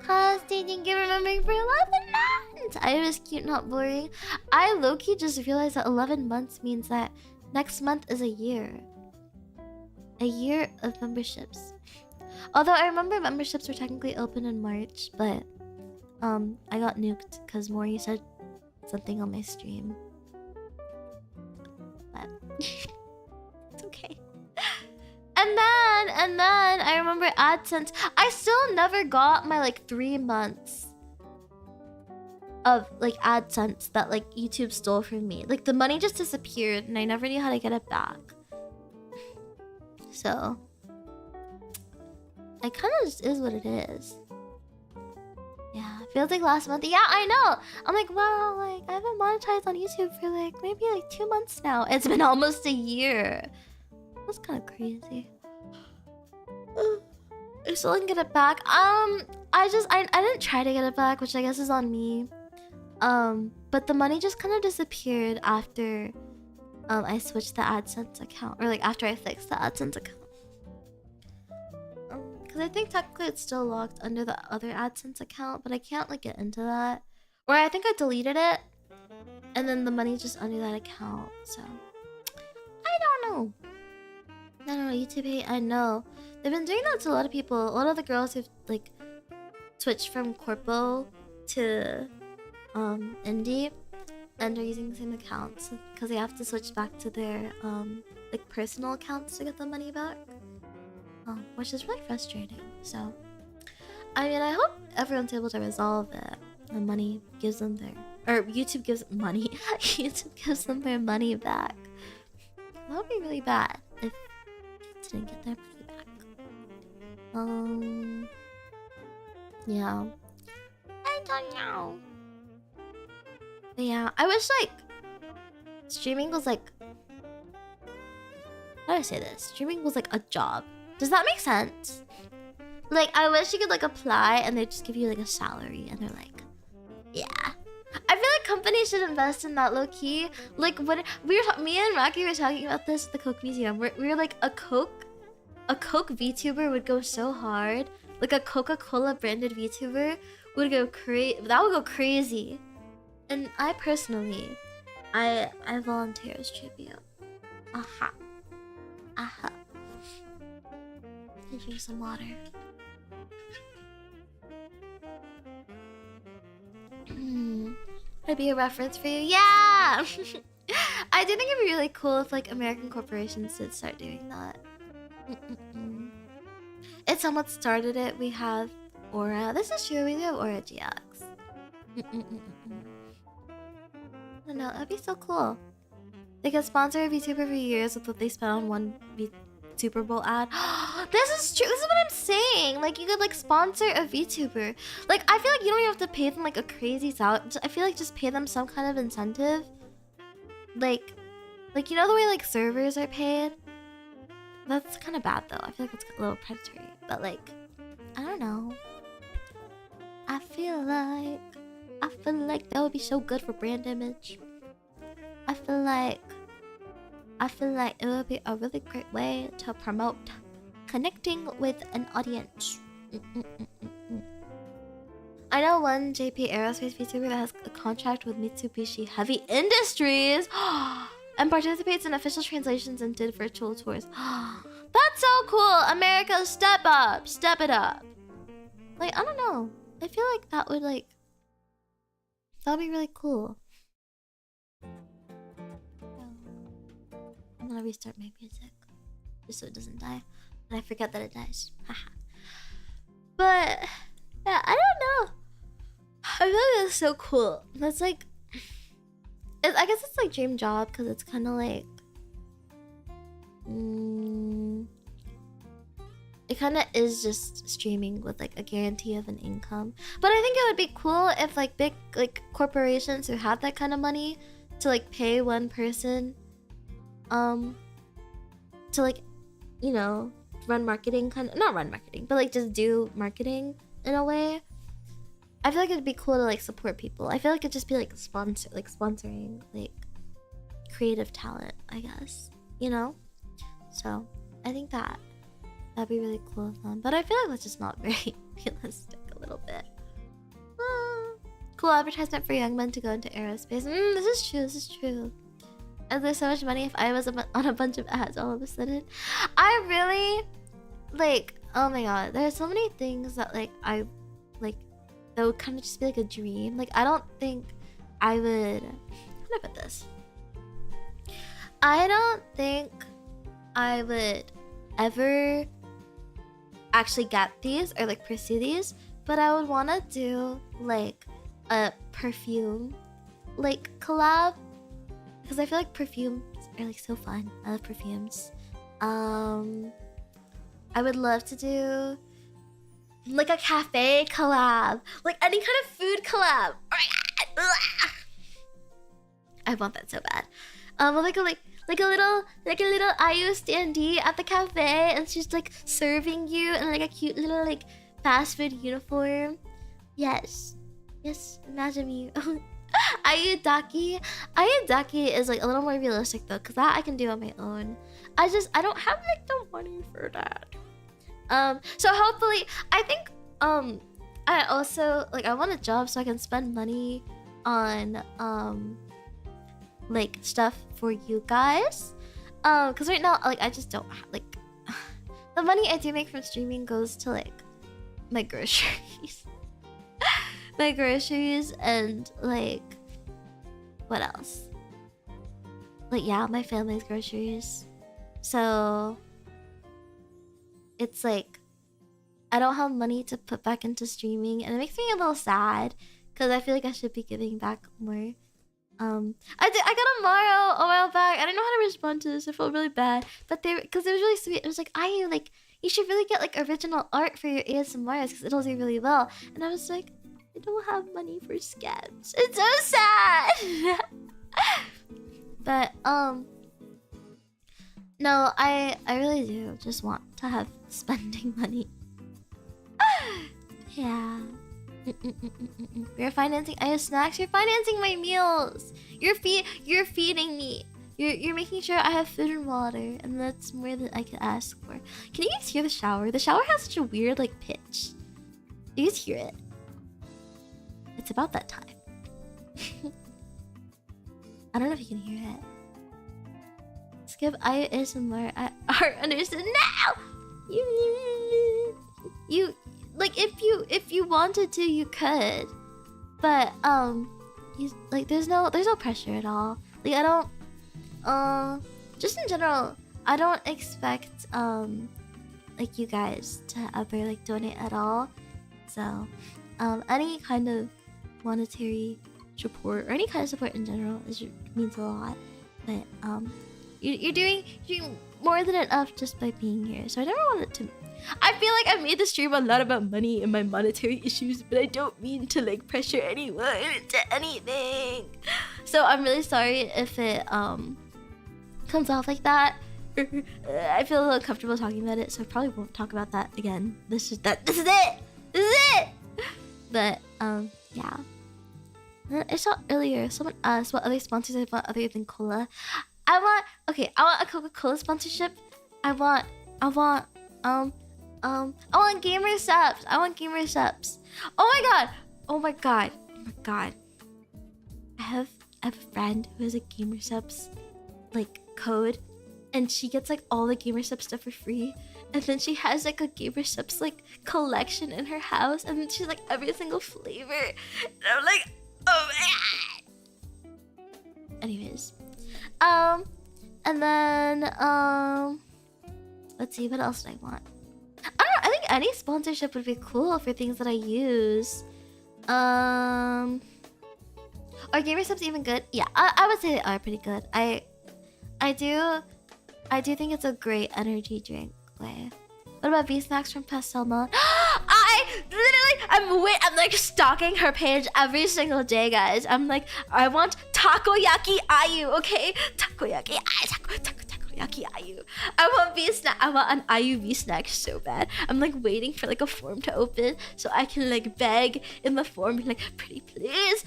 Costy, thank you for remembering for 11 months. I was cute, not boring. I low-key just realized that 11 months means that next month is a year. A year of memberships. Although I remember memberships were technically open in March, but I got nuked because Mori said something on my stream. But it's okay. And then I remember AdSense. I still never got my like 3 months of like AdSense that like YouTube stole from me. Like the money just disappeared and I never knew how to get it back. So it kind of just is what it is. Yeah, feels like last month. Yeah, I know. I'm like, wow, like I haven't monetized on YouTube for like maybe like 2 months now. It's been almost a year. That's kind of crazy. I still didn't get it back. I didn't try to get it back, which I guess is on me. But the money just kind of disappeared after I switched the AdSense account, or like after I fixed the AdSense account. Because I think technically it's still locked under the other AdSense account, but I can't like get into that. Or I think I deleted it, and then the money's just under that account. So I don't know. I don't know. YouTube hate. I know they've been doing that to a lot of people. A lot of the girls who've like switched from corpo to indie, and they're using the same accounts because they have to switch back to their like personal accounts to get the money back, which is really frustrating. So I mean, I hope everyone's able to resolve it. The money gives them their, or YouTube gives money. YouTube gives them their money back. That would be really bad if they didn't get their money back. Yeah, I don't know. But yeah, I wish like streaming was like, how do I say this? Streaming was like a job. Does that make sense? Like, I wish you could like apply and they just give you like a salary and they're like, yeah. I feel like companies should invest in that low key. Like when me and Rocky were talking about this at the Coke Museum. We were like a Coke VTuber would go so hard. Like a Coca-Cola branded VTuber would go crazy. That would go crazy. And I personally, I volunteer as tribute. Aha. Aha. And here's some water. Would be a reference for you? Yeah! I do think it'd be really cool if like American corporations did start doing that. It's what started it. We have Aura. This is true. We do have Aura GX. I don't know. That'd be so cool. They could sponsor a VTuber for years with what they spent on one Super Bowl ad. This is true. This is what I'm saying. Like, you could like sponsor a VTuber. Like, I feel like you don't even have to pay them like a crazy salary. I feel like just pay them some kind of incentive. Like you know the way like servers are paid. That's kind of bad though. I feel like it's a little predatory. But like, I don't know. I feel like that would be so good for brand image. I feel like it would be a really great way to promote connecting with an audience. I know one JP Aerospace VTuber that has a contract with Mitsubishi Heavy Industries and participates in official translations and did virtual tours. That's so cool! America, step up! Step it up! Like, I don't know. I feel like that would like... That would be really cool. I'm gonna restart my music just so it doesn't die, and I forget that it dies. But yeah, I don't know. I feel like that's so cool. That's like, I guess it's like dream job because it's kind of like, it kind of is just streaming with like a guarantee of an income. But I think it would be cool if like big like corporations who have that kind of money to like pay one person to like, you know, run marketing, not run marketing, but like just do marketing in a way. I feel like it'd be cool to like support people. I feel like it'd just be like sponsoring like creative talent, I guess, you know. So I think that'd be really cool of them, but I feel like that's just not very realistic a little bit. Cool advertisement for young men to go into aerospace. This is true. And there's so much money if I was on a bunch of ads all of a sudden. I really like, oh my god, there's so many things that like I like that would kind of just be like a dream. Like, I don't think I would, how do I put this? I don't think I would ever actually get these or like pursue these, but I would want to do like a perfume like collab, because I feel like perfumes are like so fun. I love perfumes. I would love to do like a cafe collab, like any kind of food collab. Oh my God. I want that so bad. Like a little IU standee at the cafe, and she's like serving you in like a cute little like fast food uniform. Yes, imagine me. Ayudaki is like a little more realistic though, because that I can do on my own. I don't have like the money for that. So hopefully, I think I also like I want a job so I can spend money on like stuff for you guys. Because right now like I just don't have, like the money I do make from streaming goes to like my groceries. My groceries and like what else? Like yeah, my family's groceries. So it's like I don't have money to put back into streaming, and it makes me a little sad because I feel like I should be giving back more. I got a Mario a while back. I didn't know how to respond to this. I felt really bad, but because it was really sweet. It was like, you should really get like original art for your ASMRs because it'll do really well. And I was like, I don't have money for scabs. It's so sad. But no, I really do just want to have spending money. Yeah. You're financing I have snacks. You're financing my meals. You're feeding me. You're making sure I have food and water, and that's more than I could ask for. Can you guys hear the shower? The shower has such a weird like pitch. Do you guys hear it? It's about that time. I don't know if you can hear it. Skip ASMR. I understand now. You like if you wanted to, you could, but you like there's no pressure at all. Like I don't just in general, I don't expect like you guys to ever like donate at all. So any kind of monetary support or any kind of support in general means a lot. But you're doing more than enough just by being here. So I never wanted to. I feel like I made the stream a lot about money and my monetary issues, but I don't mean to like pressure anyone into anything. So I'm really sorry if it comes off like that. I feel a little uncomfortable talking about it, so I probably won't talk about that again. This is it. But yeah. I saw earlier someone asked what other sponsors I want other than cola. I want a Coca-Cola sponsorship. I want gamer subs. Oh my god. I have a friend who has a gamer subs like code, and she gets like all the gamer subs stuff for free. And then she has like a gamer subs like collection in her house, and then she's like every single flavor. And I'm like, oh man. Anyways, and then let's see, what else do I want? I don't know. I think any sponsorship would be cool for things that I use. Are gamer subs even good? Yeah, I would say they are pretty good. I do think it's a great energy drink. Wait, what about V Snacks from Pastelma? I'm like stalking her page every single day, guys. I'm like, I want takoyaki ayu, okay? Takoyaki ayu. I want an ayu V snack so bad. I'm like waiting for like a form to open so I can like beg in the form, be like, pretty please,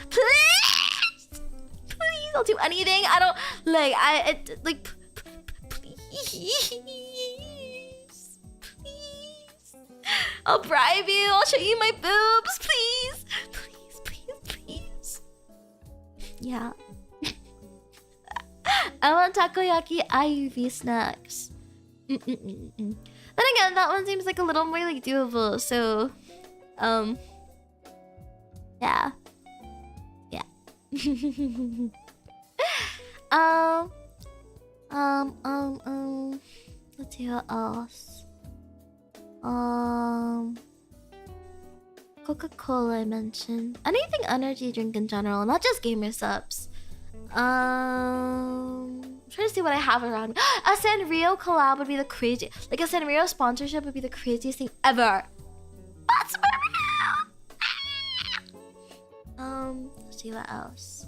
I'll do anything. I don't like please. I'll bribe you. I'll show you my boobs, please. Yeah. I want takoyaki IUV snacks. Then again, that one seems like a little more like doable. So, yeah. Let's see what else. Coca-Cola I mentioned. Anything energy drink in general, not just gamer subs. I'm trying to see what I have around. A Sanrio collab would be the crazy. Like a Sanrio sponsorship would be the craziest thing ever. What's let's see what else.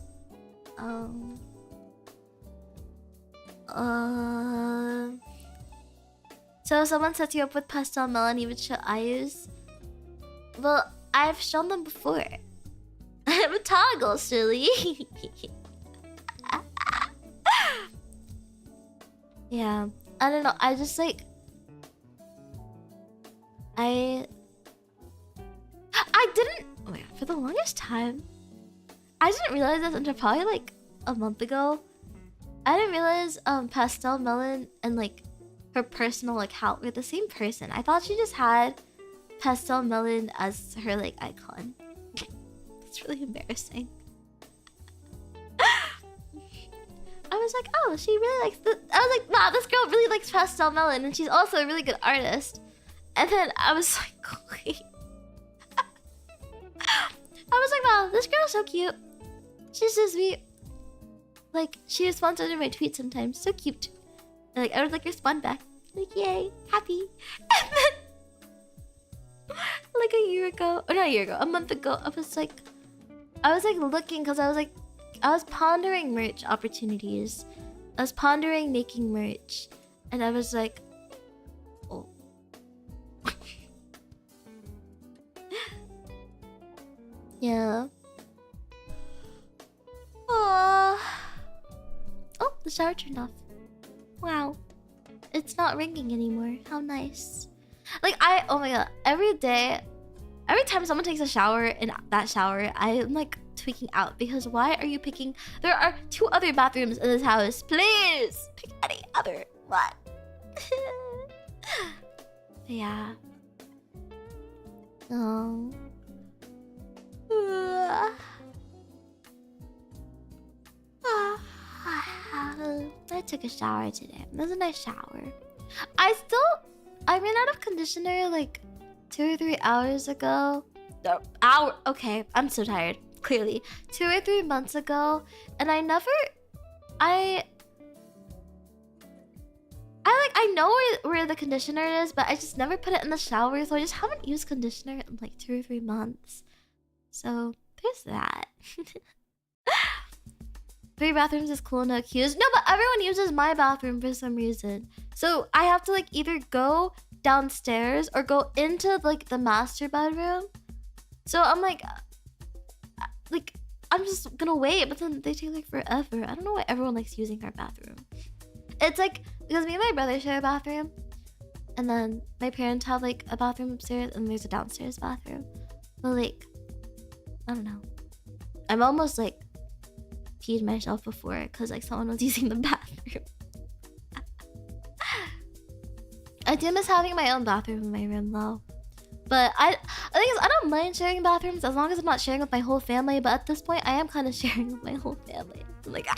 So if someone sets you up with pastel melon, you would show eyes. Well, I've shown them before. I have a toggle, silly. Yeah, I don't know. I just like I didn't. Oh my god! For the longest time, I didn't realize this until probably like a month ago. I didn't realize Pastel Melon and like her personal account were the same person. I thought she just had Pastel Melon as her like icon. It's really embarrassing. I was like, oh, she really likes this. I was like, wow, this girl really likes Pastel Melon, and she's also a really good artist. And then I was like, wait. I was like, wow, this girl's so cute. She's so sweet. Like, she responds to my tweets sometimes. So cute. And, like, I would like respond back. Like, yay, happy. And then, like a year ago, or not a year ago, a month ago, I was like looking because I was pondering merch opportunities. I was pondering making merch. And I was like, oh. Yeah. Oh, the shower turned off. Wow. It's not ringing anymore. How nice. Like, oh my god. Every day, every time someone takes a shower in that shower, I'm like tweaking out because why are you picking? There are 2 other bathrooms in this house. Please pick any other one. Yeah. Oh. I took a shower today. It was a nice shower. I ran out of conditioner like 2 or 3 hours ago. No, hour. Okay, I'm so tired. Clearly, 2 or 3 months ago, and I know where the conditioner is, but I just never put it in the shower, so I just haven't used conditioner in like 2 or 3 months. So there's that. 3 bathrooms is cool, no queues. No, but everyone uses my bathroom for some reason. So I have to like either go downstairs or go into like the master bedroom. So I'm like I'm just gonna wait, but then they take like forever. I don't know why everyone likes using our bathroom. It's like because me and my brother share a bathroom, and then my parents have like a bathroom upstairs, and there's a downstairs bathroom. But like, I don't know. I'm almost like peed myself before because like someone was using the bathroom. I do miss having my own bathroom in my room though. But I think I don't mind sharing bathrooms as long as I'm not sharing with my whole family. But at this point, I am kind of sharing with my whole family. I'm like,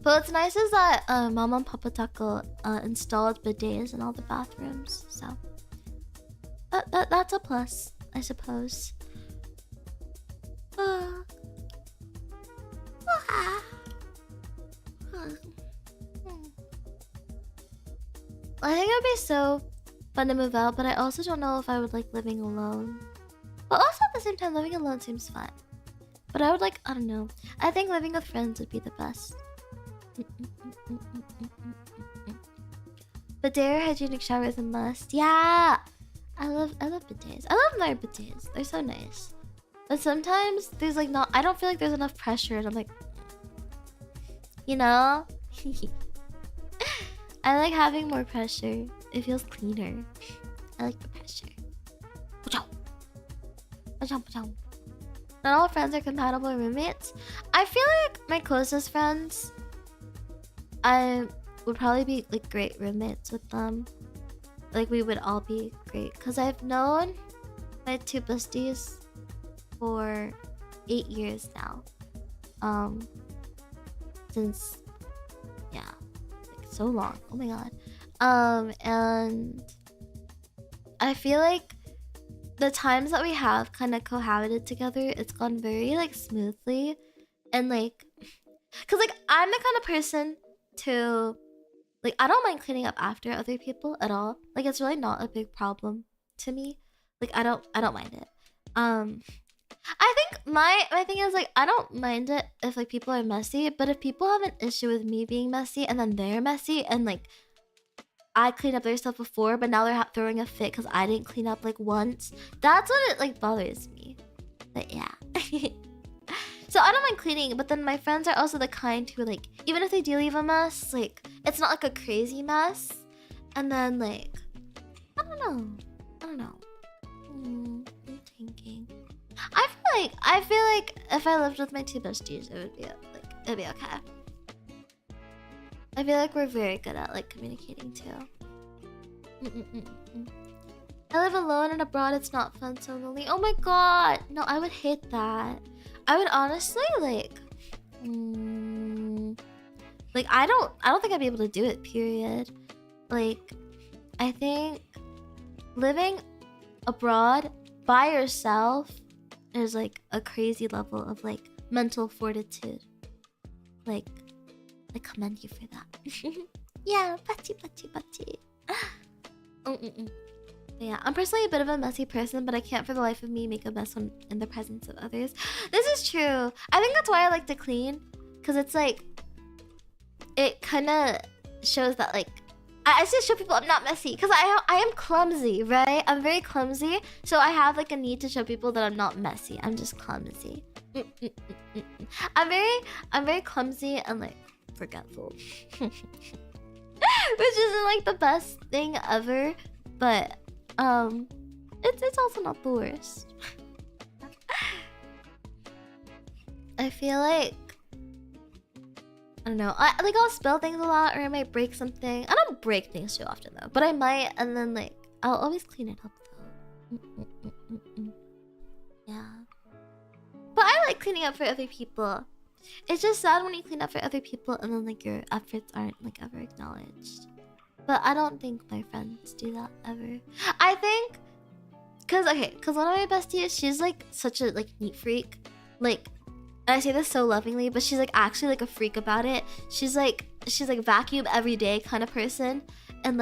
But what's nice is that Mama and Papa Taco installed bidets in all the bathrooms. So that's a plus, I suppose. I think it would be so fun to move out, but I also don't know if I would like living alone. But also at the same time, living alone seems fun. But I would like, I don't know. I think living with friends would be the best. But dare hygienic shower is a must. Yeah! I love bidets. I love my bidets. They're so nice. But sometimes there's like I don't feel like there's enough pressure, and I'm like, you know? I like having more pressure. It feels cleaner. I like the pressure. Not all friends are compatible roommates. I feel like my closest friends, I would probably be like great roommates with them. Like we would all be great. Because I've known my 2 besties for 8 years now. Since so long. Oh my god. And I feel like the times that we have kind of cohabited together, it's gone very like smoothly, and like, cause like I'm the kind of person to like I don't mind cleaning up after other people at all. Like it's really not a big problem to me. Like I don't mind it. I think my thing is like I don't mind it if like people are messy, but if people have an issue with me being messy and then they're messy and like I cleaned up their stuff before, but now they're throwing a fit because I didn't clean up like once. That's what it like bothers me. But yeah. So I don't mind cleaning, but then my friends are also the kind who like even if they do leave a mess, like it's not like a crazy mess. And then like I don't know. I'm thinking. I feel like if I lived with my two besties, it'd be okay. I feel like we're very good at like communicating too. I live alone and abroad. It's not fun, so lonely. Oh my god, no, I would hate that. I would honestly like, like I don't think I'd be able to do it. Period. Like, I think living abroad by yourself is like a crazy level of like mental fortitude. Like, I commend you for that. Yeah, patty. Yeah, I'm personally a bit of a messy person, but I can't for the life of me make a mess when in the presence of others. This is true. I think that's why I like to clean, because it's like, it kind of shows that like, I just show people I'm not messy, because I am clumsy, right? I'm very clumsy, so I have like a need to show people that I'm not messy. I'm just clumsy. I'm very clumsy and like forgetful, which isn't like the best thing ever, but it's also not the worst. I feel like I don't know. I'll spill things a lot, or I might break something. I don't break things too often though, but I might, and then like I'll always clean it up though. Yeah. But I like cleaning up for other people. It's just sad when you clean up for other people and then like your efforts aren't like ever acknowledged. But I don't think my friends do that ever. I think, cause one of my besties, she's like such a like neat freak. Like, and I say this so lovingly, but she's like actually like a freak about it. She's like vacuum every day kind of person, and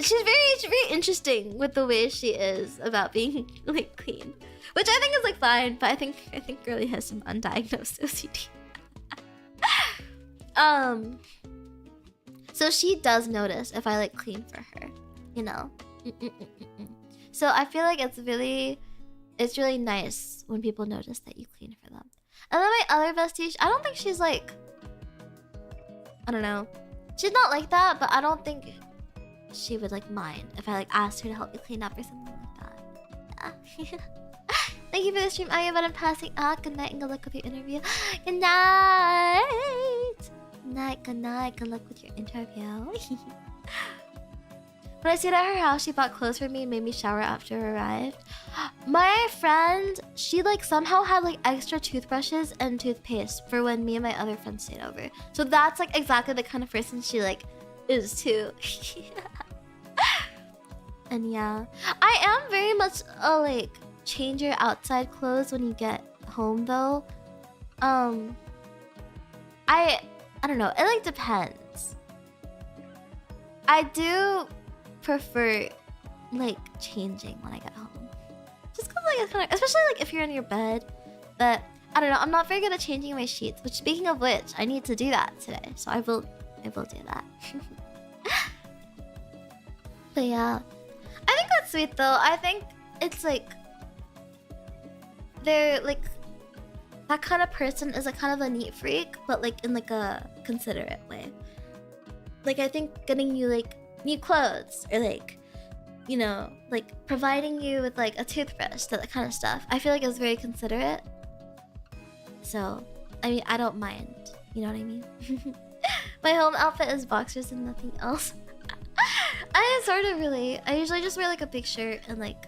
she's very interesting with the way she is about being like clean, which I think is like fine. But I think girly has some undiagnosed OCD. So she does notice if I like clean for her, you know. So I feel like it's really nice when people notice that you clean for them. And then my other bestie, I don't think she's like, I don't know, she's not like that, but I don't think she would like mind if I like asked her to help me clean up or something like that. Yeah. Thank you for the stream, Aya, but I'm passing out. Good night and good luck with your interview. Good night. Good night. Good luck with your interview. When I stayed at her house, she bought clothes for me and made me shower after I arrived. My friend, she like somehow had like extra toothbrushes and toothpaste for when me and my other friends stayed over. So that's like exactly the kind of person she like is too. And yeah, I am very much a like change your outside clothes when you get home though. I don't know, it like depends. I do prefer like changing when I get home, just cause like it's kind of, especially like if you're in your bed. But I don't know, I'm not very good at changing my sheets, which speaking of which, I need to do that today, so I will do that. But yeah, I think that's sweet though. I think it's like they're like that kind of person is a kind of a neat freak, but like in like a considerate way. Like I think getting you like new clothes or like, you know, like providing you with like a toothbrush, that kind of stuff, I feel like is very considerate. So I mean, I don't mind, you know what I mean. My home outfit is boxers and nothing else. I sort of really, I usually just wear like a big shirt and like,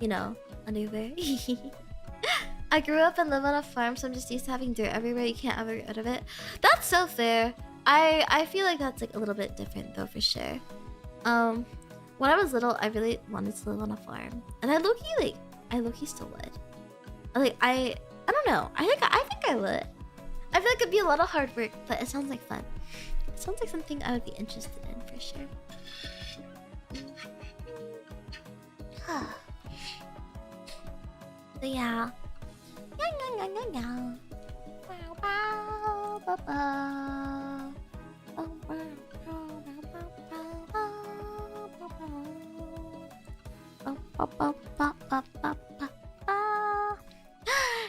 you know, underwear. I grew up and live on a farm, so I'm just used to having dirt everywhere. You can't ever get rid of it. That's so fair. I feel like that's like a little bit different though, for sure. When I was little, I really wanted to live on a farm, and I low-key still would. Like I don't know. I think I would. I feel like it'd be a lot of hard work, but it sounds like fun. It sounds like something I would be interested in for sure. But yeah.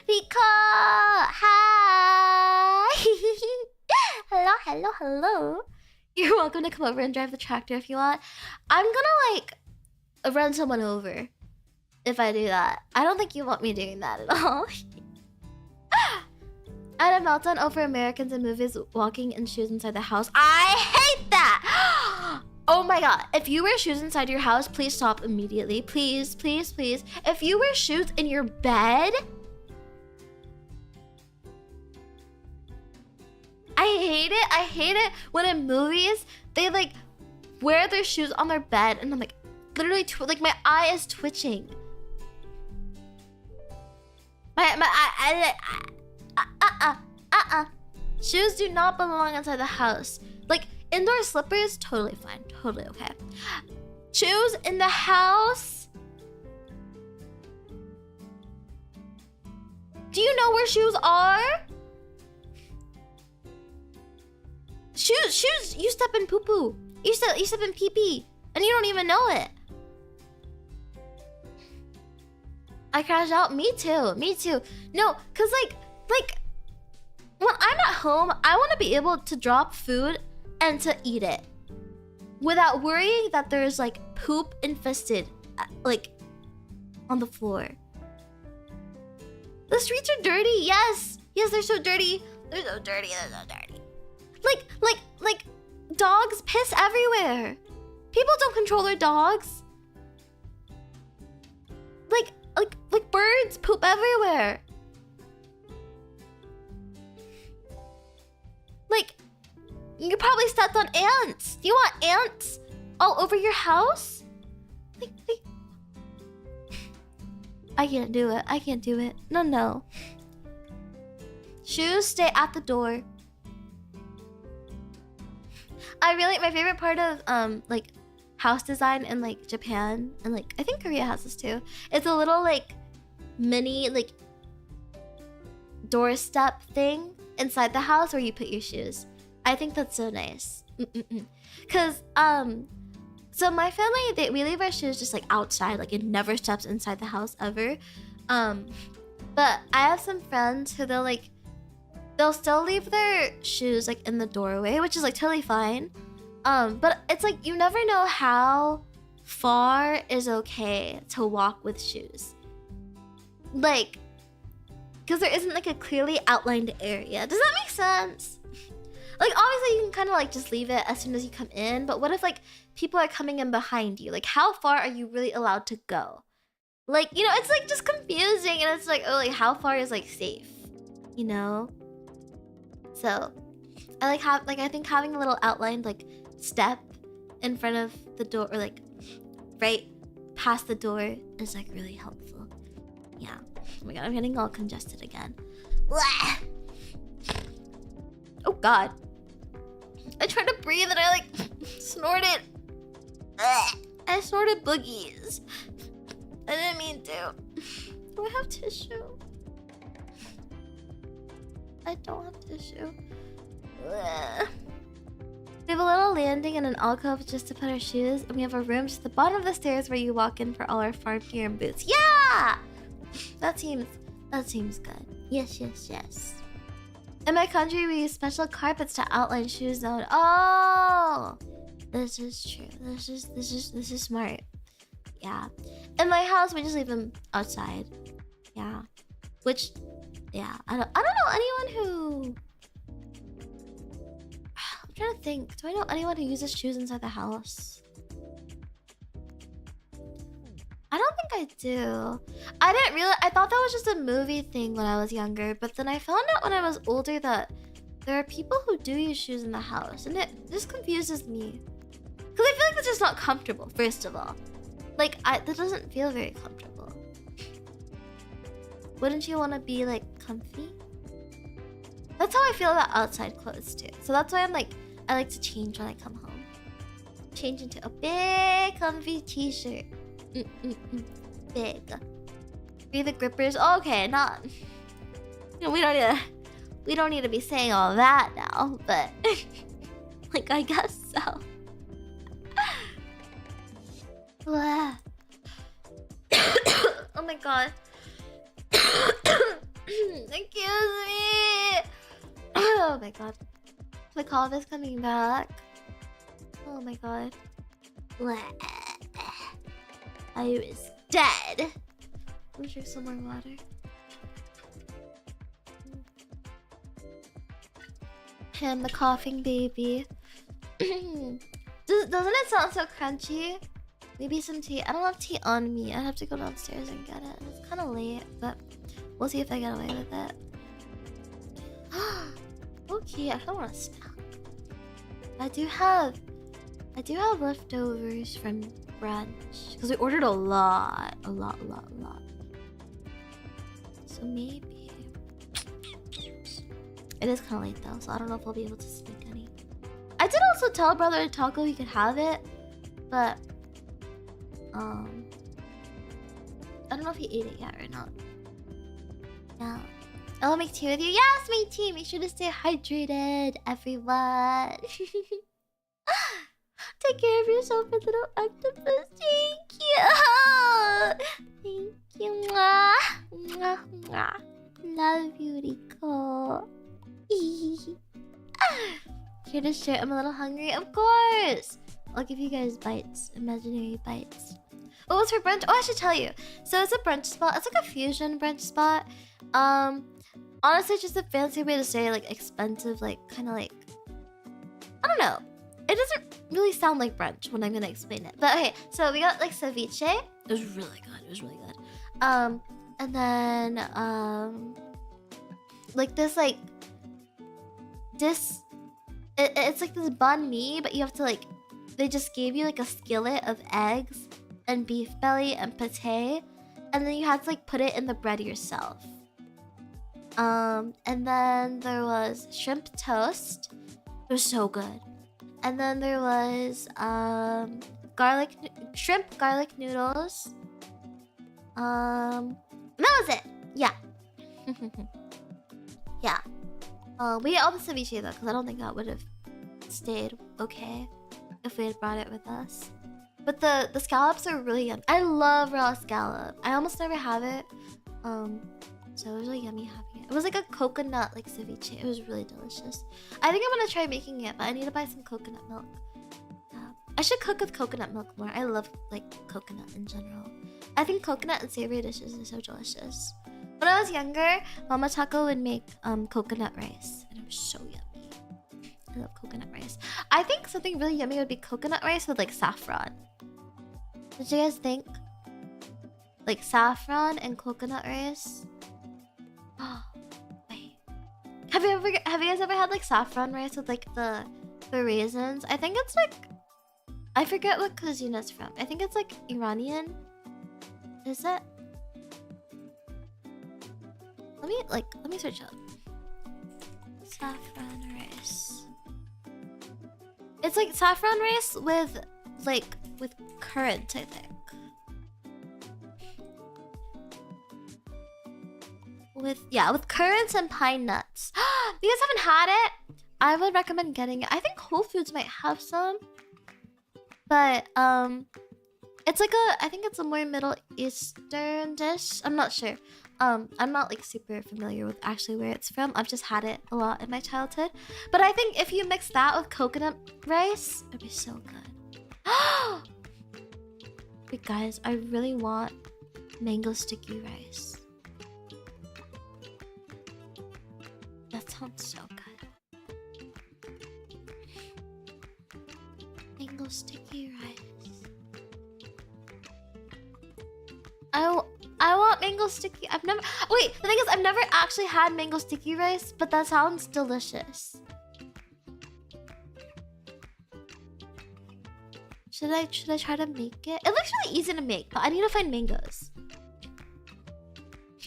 Rico! Hi! Hello. You're welcome to come over and drive the tractor if you want. I'm gonna like run someone over if I do that. I don't think you want me doing that at all. I had a meltdown over Americans in movies walking in shoes inside the house. I hate that! Oh my god. If you wear shoes inside your house, please stop immediately. Please. If you wear shoes in your bed... I hate it when in movies, they like wear their shoes on their bed and I'm like, literally, like my eye is twitching. Shoes do not belong inside the house. Like indoor slippers, totally fine, totally okay. Shoes in the house. Do you know where shoes are? Shoes. You step in poo poo. You step in pee pee, and you don't even know it. I crashed out. Me too. No, cause like when I'm at home, I want to be able to drop food and to eat it without worrying that there's like poop infested like on the floor. The streets are dirty. Yes, they're so dirty. Like dogs piss everywhere. People don't control their dogs. Like birds poop everywhere. Like you probably stepped on ants. Do you want ants all over your house? Like I can't do it. No. Shoes stay at the door. My favorite part of like house design in like Japan and like I think Korea has this too. It's a little like mini like doorstep thing inside the house where you put your shoes. I think that's so nice. Cause so my family we leave our shoes just like outside, like it never steps inside the house ever. But I have some friends who they'll still leave their shoes like in the doorway, which is like totally fine. But it's like you never know how far is okay to walk with shoes. Like, because there isn't like a clearly outlined area. Does that make sense? Like obviously you can kind of like just leave it as soon as you come in, but what if like people are coming in behind you? Like how far are you really allowed to go? Like, you know, it's like just confusing and it's like, oh, like how far is like safe? You know? So I I think having a little outlined like step in front of the door or like right past the door is like really helpful. Yeah. Oh my god, I'm getting all congested again. Blah! Oh god. I tried to breathe and I like snorted. I snorted boogies. I didn't mean to. Do I have tissue? I don't have tissue. Ugh. We have a little landing and an alcove just to put our shoes, and we have a room just at the bottom of the stairs where you walk in for all our farm gear and boots. Yeah! That seems good. Yes. In my country, we use special carpets to outline shoe zone. Oh! This is true. This is smart. Yeah. In my house, we just leave them outside. Yeah. Which, yeah. I don't know anyone who... I'm trying to think. Do I know anyone who uses shoes inside the house? I don't think I do. I didn't realize. I thought that was just a movie thing when I was younger, but then I found out when I was older that there are people who do use shoes in the house, and it just confuses me. Because I feel like it's just not comfortable, first of all. Like, that doesn't feel very comfortable. Wouldn't you want to be, like, comfy? That's how I feel about outside clothes, too. So that's why I like to change when I come home. Change into a big, comfy t-shirt. Big. Be the grippers. Okay, not... You know, we don't need to be saying all that now, but... like, I guess so. Oh my god. Excuse me. Oh my god. The cough is coming back. Oh my god. I was dead. Let me drink some more water. Him, the coughing baby. Doesn't it sound so crunchy? Maybe some tea. I don't have tea on me. I have to go downstairs and get it. It's kind of late, but we'll see if I get away with it. Okay, I don't want to snack. I do have leftovers from brunch because we ordered a lot. So maybe it is kind of late though, so I don't know if I'll be able to sneak any. I did also tell Brother Taco he could have it, but I don't know if he ate it yet or not. Yeah. I'll make tea with you. Yes, make tea. Make sure to stay hydrated, everyone. Take care of yourself, little octopus. Thank you. Thank you. Mwah. Mwah, mwah. Love you, Rico. Here to share. I'm a little hungry. Of course. I'll give you guys bites. Imaginary bites. What was for brunch? Oh, I should tell you. So it's a brunch spot. It's like a fusion brunch spot. Honestly, just a fancy way to say like expensive, like kind of like, I don't know. It doesn't really sound like brunch when I'm gonna explain it. But okay, so we got like ceviche. It was really good. It was really good. And then like this like this. It's like this banh mi, but you have to like. They just gave you like a skillet of eggs and beef belly and pate, and then you had to like put it in the bread yourself. And then there was shrimp toast. It was so good. And then there was shrimp garlic noodles. That was it. Yeah. Yeah. We ate all the ceviche though, because I don't think that would have stayed okay if we had brought it with us. But the scallops are really yummy. I love raw scallop. I almost never have it. So it was really yummy having it. It was like a coconut like ceviche. It was really delicious. I think I'm gonna try making it, but I need to buy some coconut milk. I should cook with coconut milk more. I love like coconut in general. I think coconut and savory dishes are so delicious. When I was younger, Mama Taco would make coconut rice, and it was so yummy. I love coconut rice. I think something really yummy would be coconut rice with like saffron. Did you guys think? Like saffron and coconut rice? Oh, wait. Have you guys ever had like saffron rice with like the raisins? I think it's like, I forget what cuisine it's from. I think it's like Iranian. Is it? Let me search up. Saffron rice. It's like saffron rice with currant, I think. With currants and pine nuts. You guys haven't had it? I would recommend getting it. I think Whole Foods might have some. But it's like I think it's a more Middle Eastern dish. I'm not sure. I'm not like super familiar with actually where it's from. I've just had it a lot in my childhood. But I think if you mix that with coconut rice, it'd be so good. Wait guys, I really want mango sticky rice. That sounds so good. Mango sticky rice. mango sticky. I've never. Wait, the thing is, I've never actually had mango sticky rice, but that sounds delicious. Should I try to make it? It looks really easy to make, but I need to find mangoes.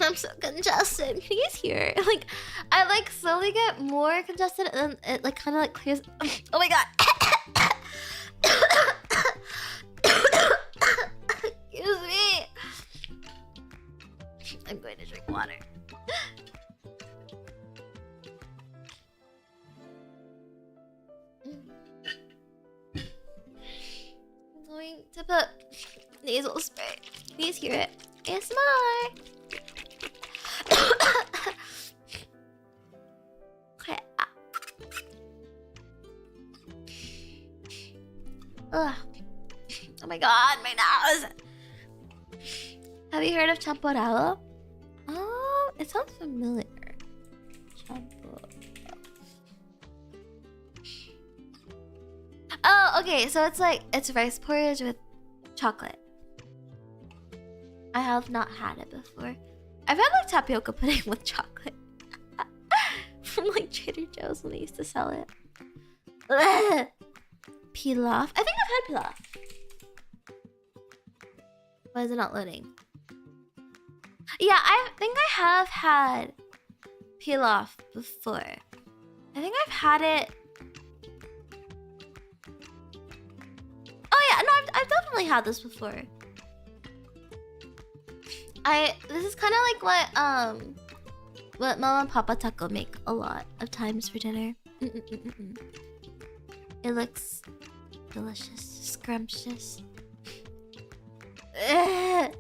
I'm so congested. Can you guys hear? Like, I like slowly get more congested, and then it like kind of like clears. Oh my god. Excuse me. I'm going to drink water. I'm going to put nasal spray. Please hear it. ASMR. Okay. Ugh. Oh my god, my nose. Have you heard of champorado? Oh, it sounds familiar. Champorado. Oh, okay. So it's like it's rice porridge with chocolate. I have not had it before. I've had like tapioca pudding with chocolate from like Trader Joe's when they used to sell it. Ugh. Pilaf. I think I've had pilaf. Why is it not loading? Yeah, I think I have had pilaf before. I think I've had it. Oh yeah, no, I've definitely had this before. This is kind of like what Mama and Papa Taco make a lot of times for dinner. It looks delicious, scrumptious. Hi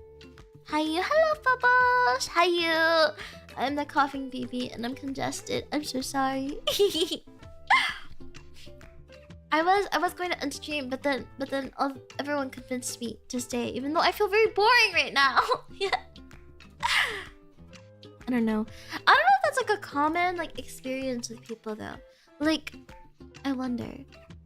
you, hello Bubbles. Hi you. I'm the coughing baby and I'm congested. I'm so sorry. I was going to unstream, but then everyone convinced me to stay, even though I feel very boring right now. Yeah. I don't know. I don't know if that's like a common like experience with people though. Like, I wonder,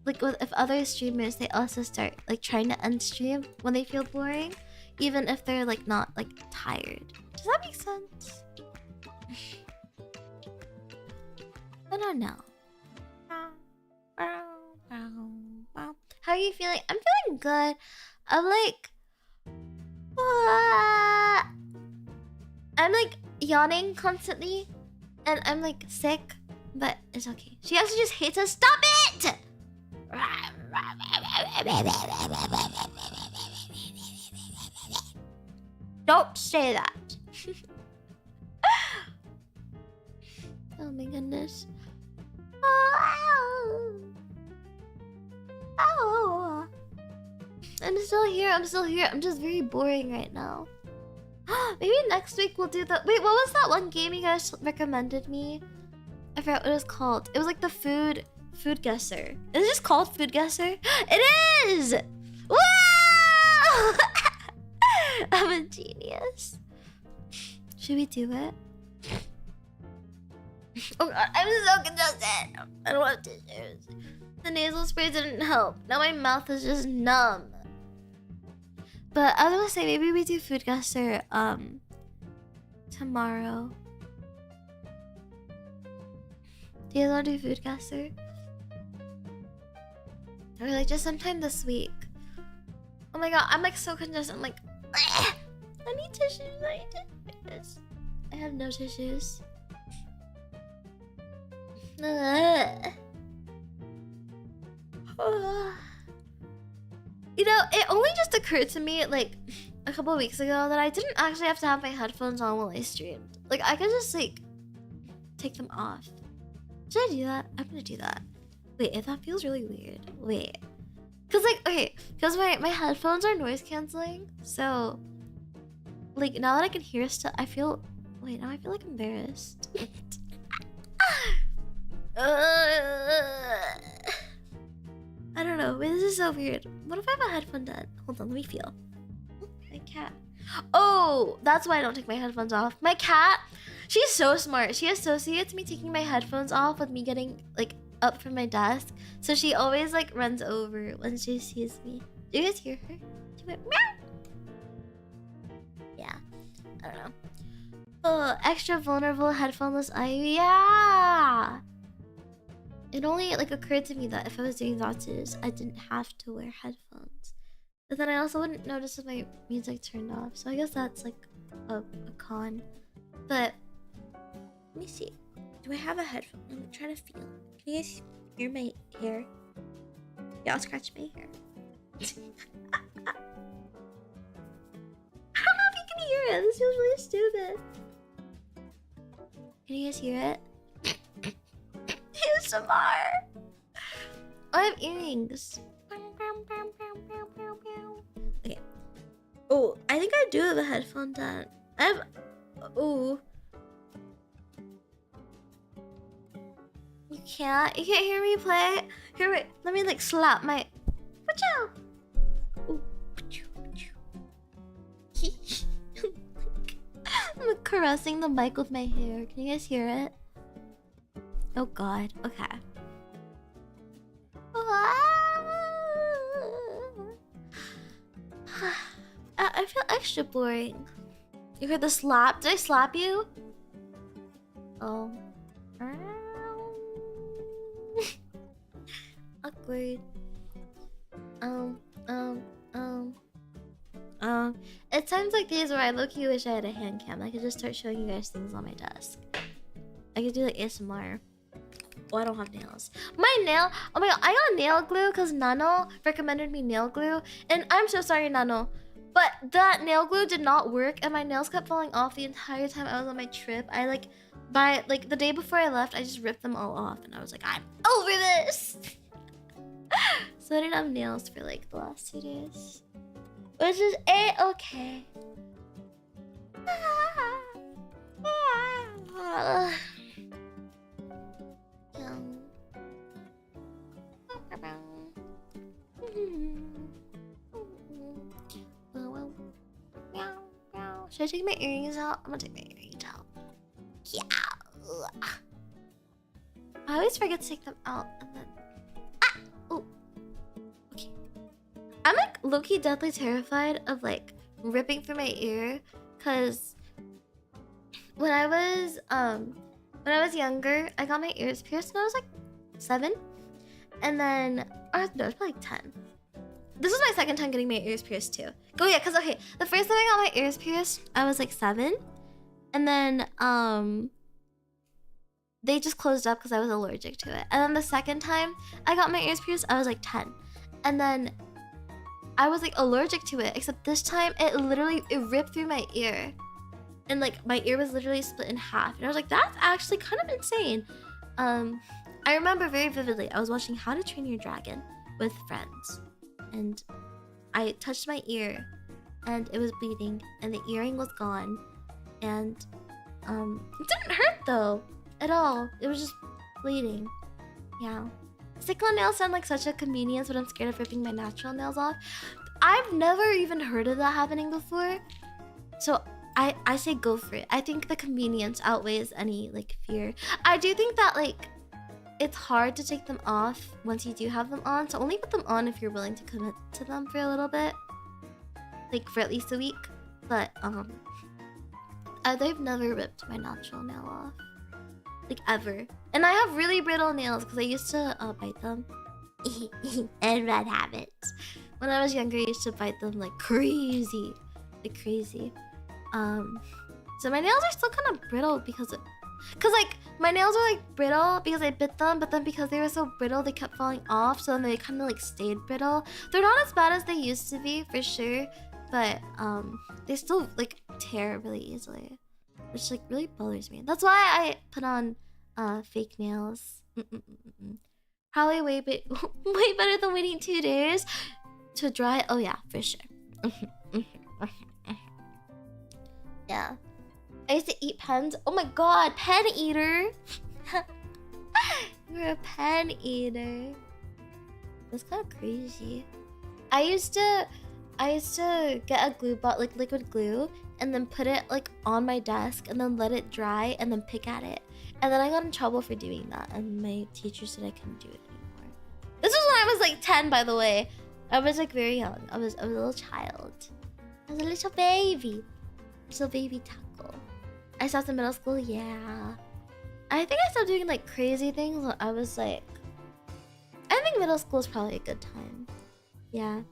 like if other streamers they also start like trying to unstream when they feel boring, even if they're like not like tired. Does that make sense? I don't know. How are you feeling? I'm feeling good. I'm like, I'm like yawning constantly, and I'm like sick, but it's okay. She also just hates us. Stop it! Don't say that. Oh my goodness. Oh. I'm still here. I'm just very boring right now. Maybe next week we'll do the... Wait, what was that one game you guys recommended me? I forgot what it was called. It was like the food guesser. Is it just called food guesser? It is! Whoa! I'm a genius. Should we do it? Oh god, I'm so congested. I don't have tissues. The nasal spray didn't help. Now my mouth is just numb. But I was gonna say maybe we do food guesser tomorrow. Do you guys wanna do food guesser? Or like just sometime this week. Oh my god, I'm like so congested. I'm like, I need tissues. I have no tissues. You know, it only just occurred to me like a couple of weeks ago that I didn't actually have to have my headphones on while I streamed. Like I could just like take them off. Should I do that? I'm gonna do that. Wait, that feels really weird. Wait. Cause like, okay, cause my headphones are noise canceling. So like now that I can hear stuff, I feel, wait, now I feel like embarrassed. I don't know. Wait, this is so weird. What if I have a headphone dead? Hold on, let me feel. My cat. Oh, that's why I don't take my headphones off. My cat, she's so smart. She associates me taking my headphones off with me getting like up from my desk. So she always like runs over when she sees me. Do you guys hear her? She went meow. Yeah, I don't know. Oh, extra vulnerable headphoneless Ivy. Yeah. It only like occurred to me that if I was doing Zatsus, I didn't have to wear headphones. But then I also wouldn't notice if my music turned off. So I guess that's like a con. But let me see. Do I have a headphone? I'm trying to feel. Can you guys hear my hair? Yeah, I'll scratch my hair. I don't know if you can hear it. This feels really stupid. Can you guys hear it? ASMR. I have earrings. Okay. Oh, I think I do have a headphone jack. I have. Oh. You can't hear me play? Here, wait. Let me like slap my. Watch out! Ooh. I'm like, caressing the mic with my hair. Can you guys hear it? Oh god. Okay. I feel extra boring. You heard the slap? Did I slap you? Oh. Awkward. It's times like these where I low-key wish I had a hand cam. I could just start showing you guys things on my desk. I could do like ASMR. Oh, I don't have nails. My nail. Oh my god, I got nail glue because Nano recommended me nail glue, and I'm so sorry, Nano, but that nail glue did not work, and my nails kept falling off the entire time I was on my trip. I like, by like the day before I left, I just ripped them all off, and I was like, I'm over this. So I didn't have nails for like the last 2 days, which is a-okay. Should I take my earrings out? I'm gonna take my earrings out. Yeah. I always forget to take them out and then. Ah! Oh. Okay. I'm like low-key deathly terrified of like ripping through my ear, cause when I was younger, I got my ears pierced when I was like 7, and then no, it was probably like 10. This was my second time getting my ears pierced too. Oh yeah, cause okay, the first time I got my ears pierced, I was like 7, and then they just closed up because I was allergic to it. And then the second time I got my ears pierced, I was like 10, and then I was like allergic to it. Except this time, it ripped through my ear, and like my ear was literally split in half. And I was like, that's actually kind of insane. I remember very vividly. I was watching How to Train Your Dragon with friends, and I touched my ear and it was bleeding and the earring was gone, and it didn't hurt though at all. It was just bleeding. Yeah. Stick-on nails sound like such a convenience, but I'm scared of ripping my natural nails off. I've never even heard of that happening before, so I say go for it. I think the convenience outweighs any like fear. I do think that like it's hard to take them off once you do have them on, so only put them on if you're willing to commit to them for a little bit, like for at least a week. But I've never ripped my natural nail off, like ever. And I have really brittle nails because I used to bite them. And bad habits. When I was younger, I used to bite them like crazy, like crazy. So my nails are still kind of brittle because like my nails are like brittle because I bit them, but then because they were so brittle, they kept falling off. So then they kind of like stayed brittle. They're not as bad as they used to be for sure, but they still like tear really easily, which like really bothers me. That's why I put on fake nails. Probably way better than waiting 2 days to dry. Oh yeah, for sure. Yeah. I used to eat pens. Oh my god, pen eater. You're a pen eater. That's kind of crazy. I used to get a glue bot, like liquid glue, and then put it like on my desk and then let it dry and then pick at it. And then I got in trouble for doing that, and my teacher said I couldn't do it anymore. This was when I was like 10, by the way. I was like very young. I was a little child. I was a little baby. Little baby tackle. I stopped in middle school, yeah. I think I stopped doing like crazy things when I was like, I think middle school is probably a good time. Yeah.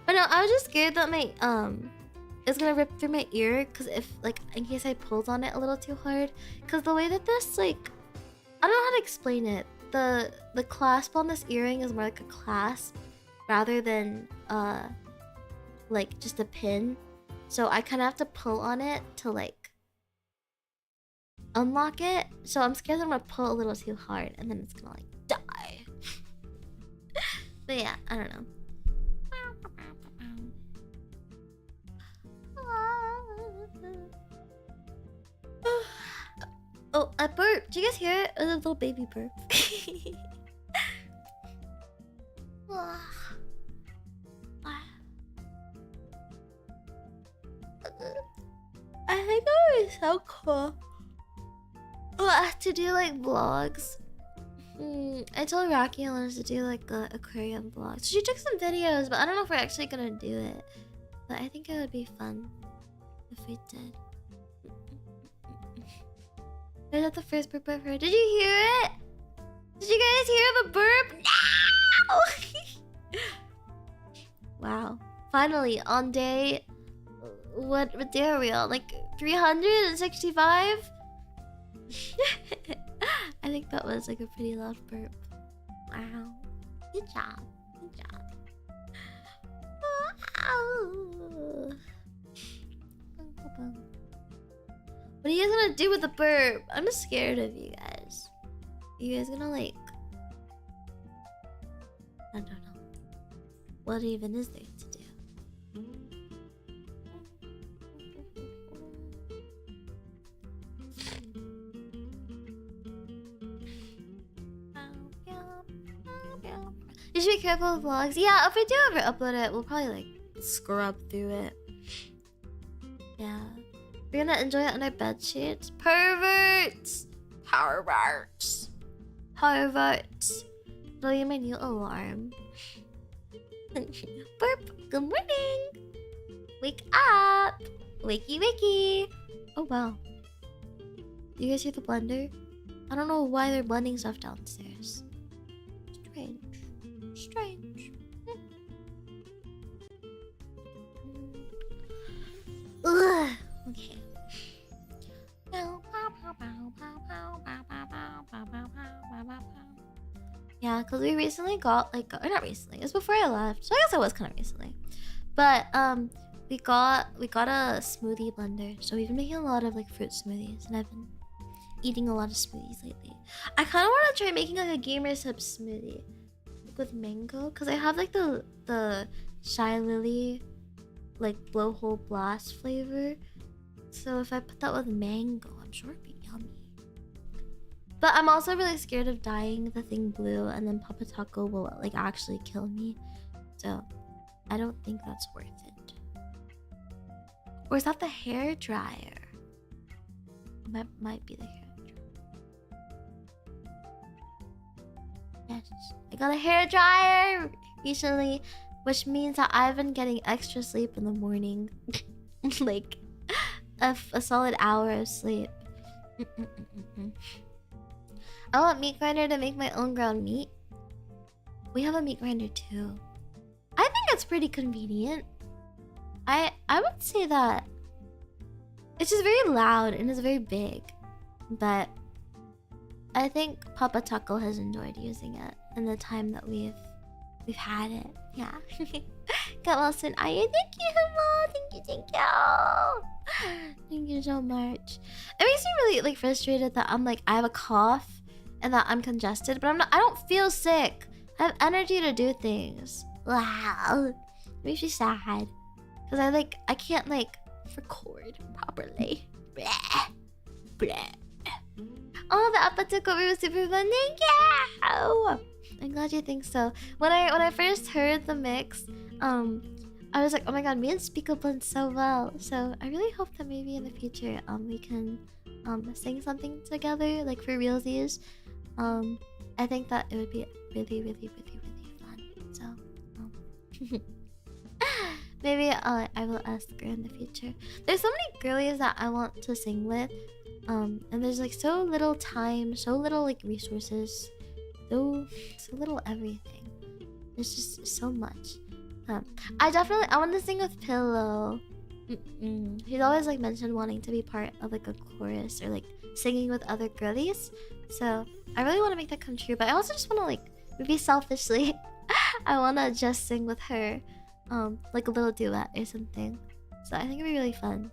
But no, I was just scared that my it's gonna rip through my ear, because if like in case I pulled on it a little too hard, because the way that this like, I don't know how to explain it. The clasp on this earring is more like a clasp rather than like just a pin. So I kind of have to pull on it to like unlock it. So I'm scared that I'm gonna pull a little too hard and then it's gonna like die. But yeah, I don't know. Oh, a burp. Did you guys hear it? It was a little baby burp. I think it would be so cool to do like vlogs. I told Rocky I wanted to do like a aquarium vlog. So she took some videos, but I don't know if we're actually gonna do it. But I think it would be fun if we did. Is that the first burp I've heard? Did you hear it? Did you guys hear the burp? No! Wow. Finally, on day... What day are we on? Like 365? I think that was like a pretty loud burp. Wow. Good job. Good job. What are you guys gonna do with the burp? I'm just scared of you guys. Are you guys gonna like... I don't know. What even is there to do? You should be careful with vlogs. Yeah, if we do ever upload it, we'll probably like scrub through it. Yeah. We're gonna enjoy it on our bed sheets. Perverts! Perverts! Perverts! It'll be my new alarm. Burp! Good morning! Wake up! Wakey wakey! Oh wow. Do you guys hear the blender? I don't know why they're blending stuff downstairs. Strange. Strange. Ugh. Okay. Yeah, because we recently got like, or not recently, it was before I left, so I guess it was kind of recently. But we got a smoothie blender, so we've been making a lot of like fruit smoothies, and I've been eating a lot of smoothies lately. I kind of want to try making like a gamer sub smoothie like, with mango, because I have like the Shy Lily like blowhole blast flavor. So if I put that with mango, I'm sure it'd be yummy. But I'm also really scared of dyeing the thing blue and then Papa Taco will like actually kill me. So I don't think that's worth it. Or is that the hair dryer? That might be the hair dryer. Yes, I got a hair dryer recently, which means that I've been getting extra sleep in the morning. Like a solid hour of sleep. I want meat grinder to make my own ground meat. We have a meat grinder too. I think it's pretty convenient. I would say that it's just very loud and it's very big, but I think Papa Taco has enjoyed using it in the time that we've had it. Yeah. Got lost in Aya. Thank you, Mom. Thank you. Thank you so much. It makes me really like frustrated that I'm like I have a cough and that I'm congested, but I don't feel sick. I have energy to do things. Wow. It makes me sad. Cause I can't like record properly. Blah. Blah. Oh, the apple takeover was super fun. Thank you. I'm glad you think so. When I first heard the mix, I was like, oh my god, me and Speaker blend so well. So I really hope that maybe in the future we can sing something together, like for realsies. I think that it would be really, really, really, really fun. So maybe I will ask her in the future. There's so many girlies that I want to sing with, And there's like so little time, so little like resources, so little everything. There's just so much. I want to sing with Pillow. He's always like mentioned wanting to be part of like a chorus or like singing with other girlies. So I really want to make that come true. But I also just want to like maybe selfishly, I want to just sing with her, like a little duet or something. So I think it'd be really fun.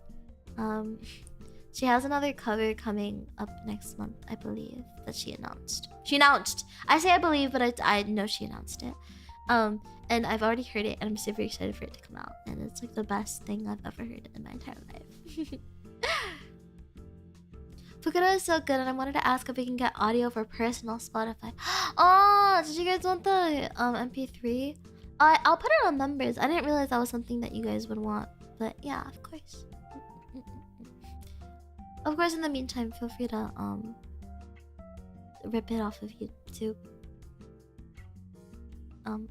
She has another cover coming up next month, I believe, that she announced. I say I believe, but I know she announced it. And I've already heard it, and I'm super excited for it to come out. And it's like the best thing I've ever heard in my entire life. Fukuro is so good, and I wanted to ask if we can get audio for personal Spotify. Oh, did you guys want the MP3? I'll put it on numbers. I didn't realize that was something that you guys would want, but yeah, of course. Of course, in the meantime, feel free to rip it off of YouTube. Am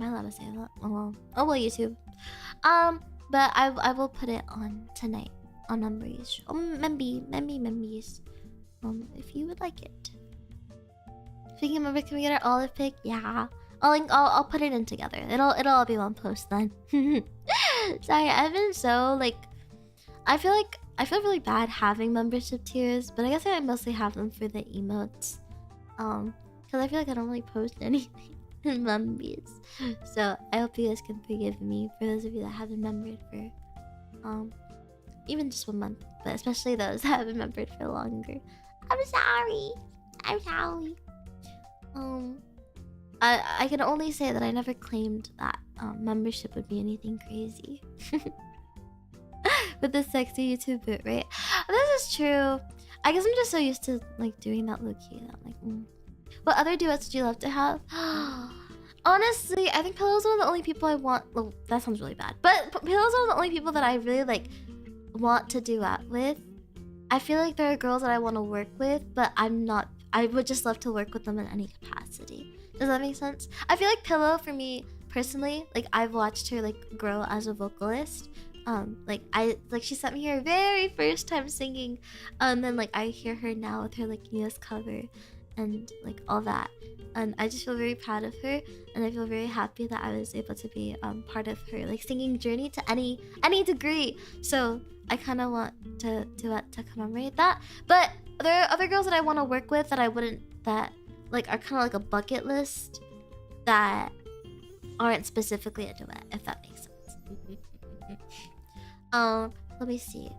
I allowed to say that? Oh well, YouTube. But I will put it on tonight on memories. Memories. If you would like it. Speaking of members, can we get our olive pic? Yeah. I'll put it in together. It'll all be one post then. Sorry, I've been so like. I feel really bad having membership tiers, but I guess I mostly have them for the emotes. Because I feel like I don't really post anything in members. So I hope you guys can forgive me for those of you that have been membered for even just 1 month, but especially those that have been membered for longer. I'm sorry. I can only say that I never claimed that membership would be anything crazy. With the sexy YouTube bit, right? This is true. I guess I'm just so used to like doing that low-key that I'm like, What other duets would you love to have? Honestly, I think Pillow's one of the only people I want. Well, that sounds really bad, but Pillow's one of the only people that I really like want to duet with. I feel like there are girls that I want to work with, but I'm not. I would just love to work with them in any capacity. Does that make sense? I feel like Pillow, for me personally, like I've watched her like grow as a vocalist. She sent me her very first time singing, and then like I hear her now with her like newest cover, and like all that, and I just feel very proud of her, and I feel very happy that I was able to be part of her like singing journey to any degree. So I kind of want to commemorate that. But there are other girls that I want to work with that that like are kind of like a bucket list that aren't specifically a duet, if that makes sense. Let me see.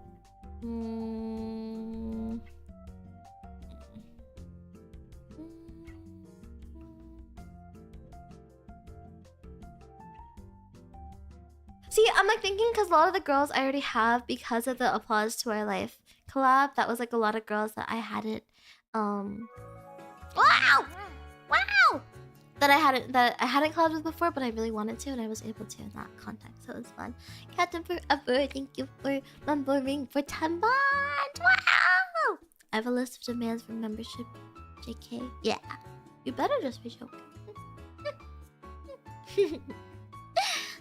See, I'm like thinking because a lot of the girls I already have because of the Applause to Our Life collab. That was like a lot of girls that I hadn't. Wow! That I hadn't collabed with before, but I really wanted to, and I was able to in that context. So it was fun. Captain Forever, thank you for membering for 10 months. Wow! I have a list of demands for membership. JK. Yeah. You better just be joking.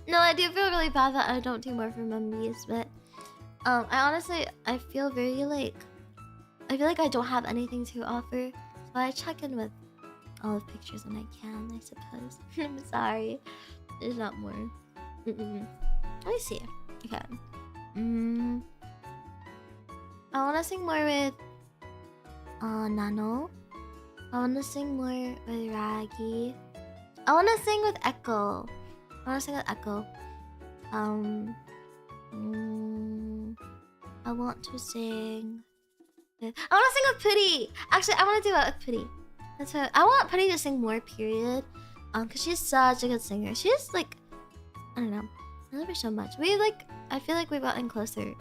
No, I do feel really bad that I don't do more for membies, but I feel very like I feel like I don't have anything to offer, so I check in with all of pictures when I can, I suppose. I'm sorry. There's not more. Let me see. Okay. I wanna sing more with Nano. I wanna sing more with Raggy. I wanna sing with Echo. I want to sing with Putty. Actually, I want to do it with Putty. That's what I want Putty to sing more. Period. Cause she's such a good singer. She's like, I don't know. I love her so much. I feel like we've gotten closer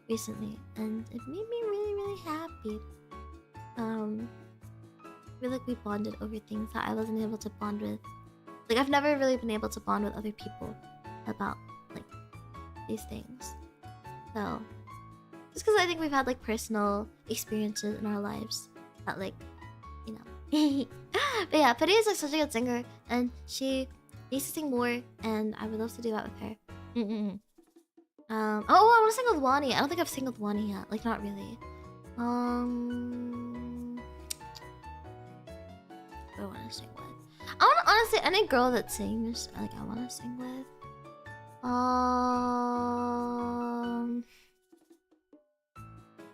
recently, and it made me really, really happy. I feel like we bonded over things that I wasn't able to bond with. Like, I've never really been able to bond with other people about, like, these things. So, just because I think we've had, like, personal experiences in our lives that, like, you know. But yeah, Putty is, like, such a good singer, and she needs to sing more, and I would love to do that with her. Oh, I want to sing with Wani. I don't think I've sing with Wani yet. Like, not really. Who do I want to sing with? I want to honestly any girl that sings. Like, I want to sing with.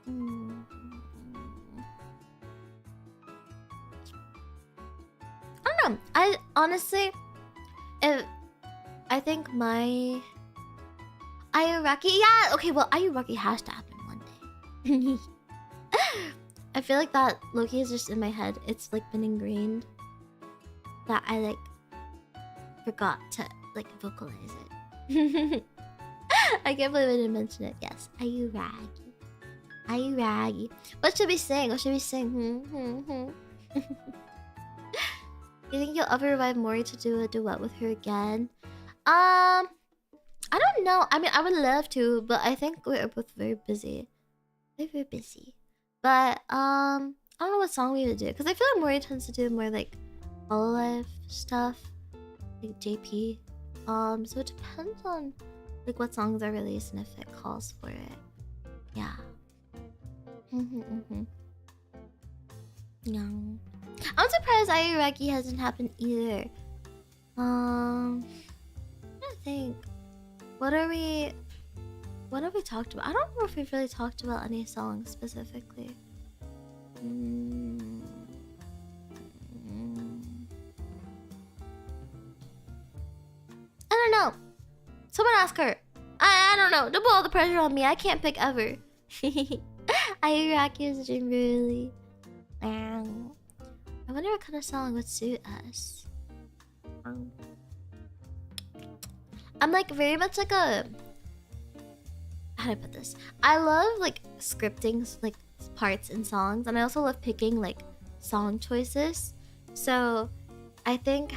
Hmm. I don't know. I honestly, if I think my Ayuraki, yeah, okay. Well, Ayuraki has to happen one day. I feel like that Loki is just in my head. It's like been ingrained that I like forgot to like vocalize it. I can't believe I didn't mention it. Yes, Ayuraki. Ayuraki. What should we sing? What should we sing? You think you'll ever revive Mori to do a duet with her again? I don't know. I mean, I would love to, but I think we're both very busy. Very busy. But I don't know what song we would do because I feel like Mori tends to do more like Hololive stuff, like JP. So it depends on like what songs are released and if it calls for it. Yeah. Yeah. I'm surprised Ayuraki hasn't happened either. I don't think. What have we talked about? I don't know if we've really talked about any songs specifically. I don't know. Someone ask her. I don't know. Don't put all the pressure on me. I can't pick ever. Ayuraki is a dream, really. I wonder what kind of song would suit us. I'm like very much like a... How do I put this? I love like scripting like parts in songs, and I also love picking like song choices. So I think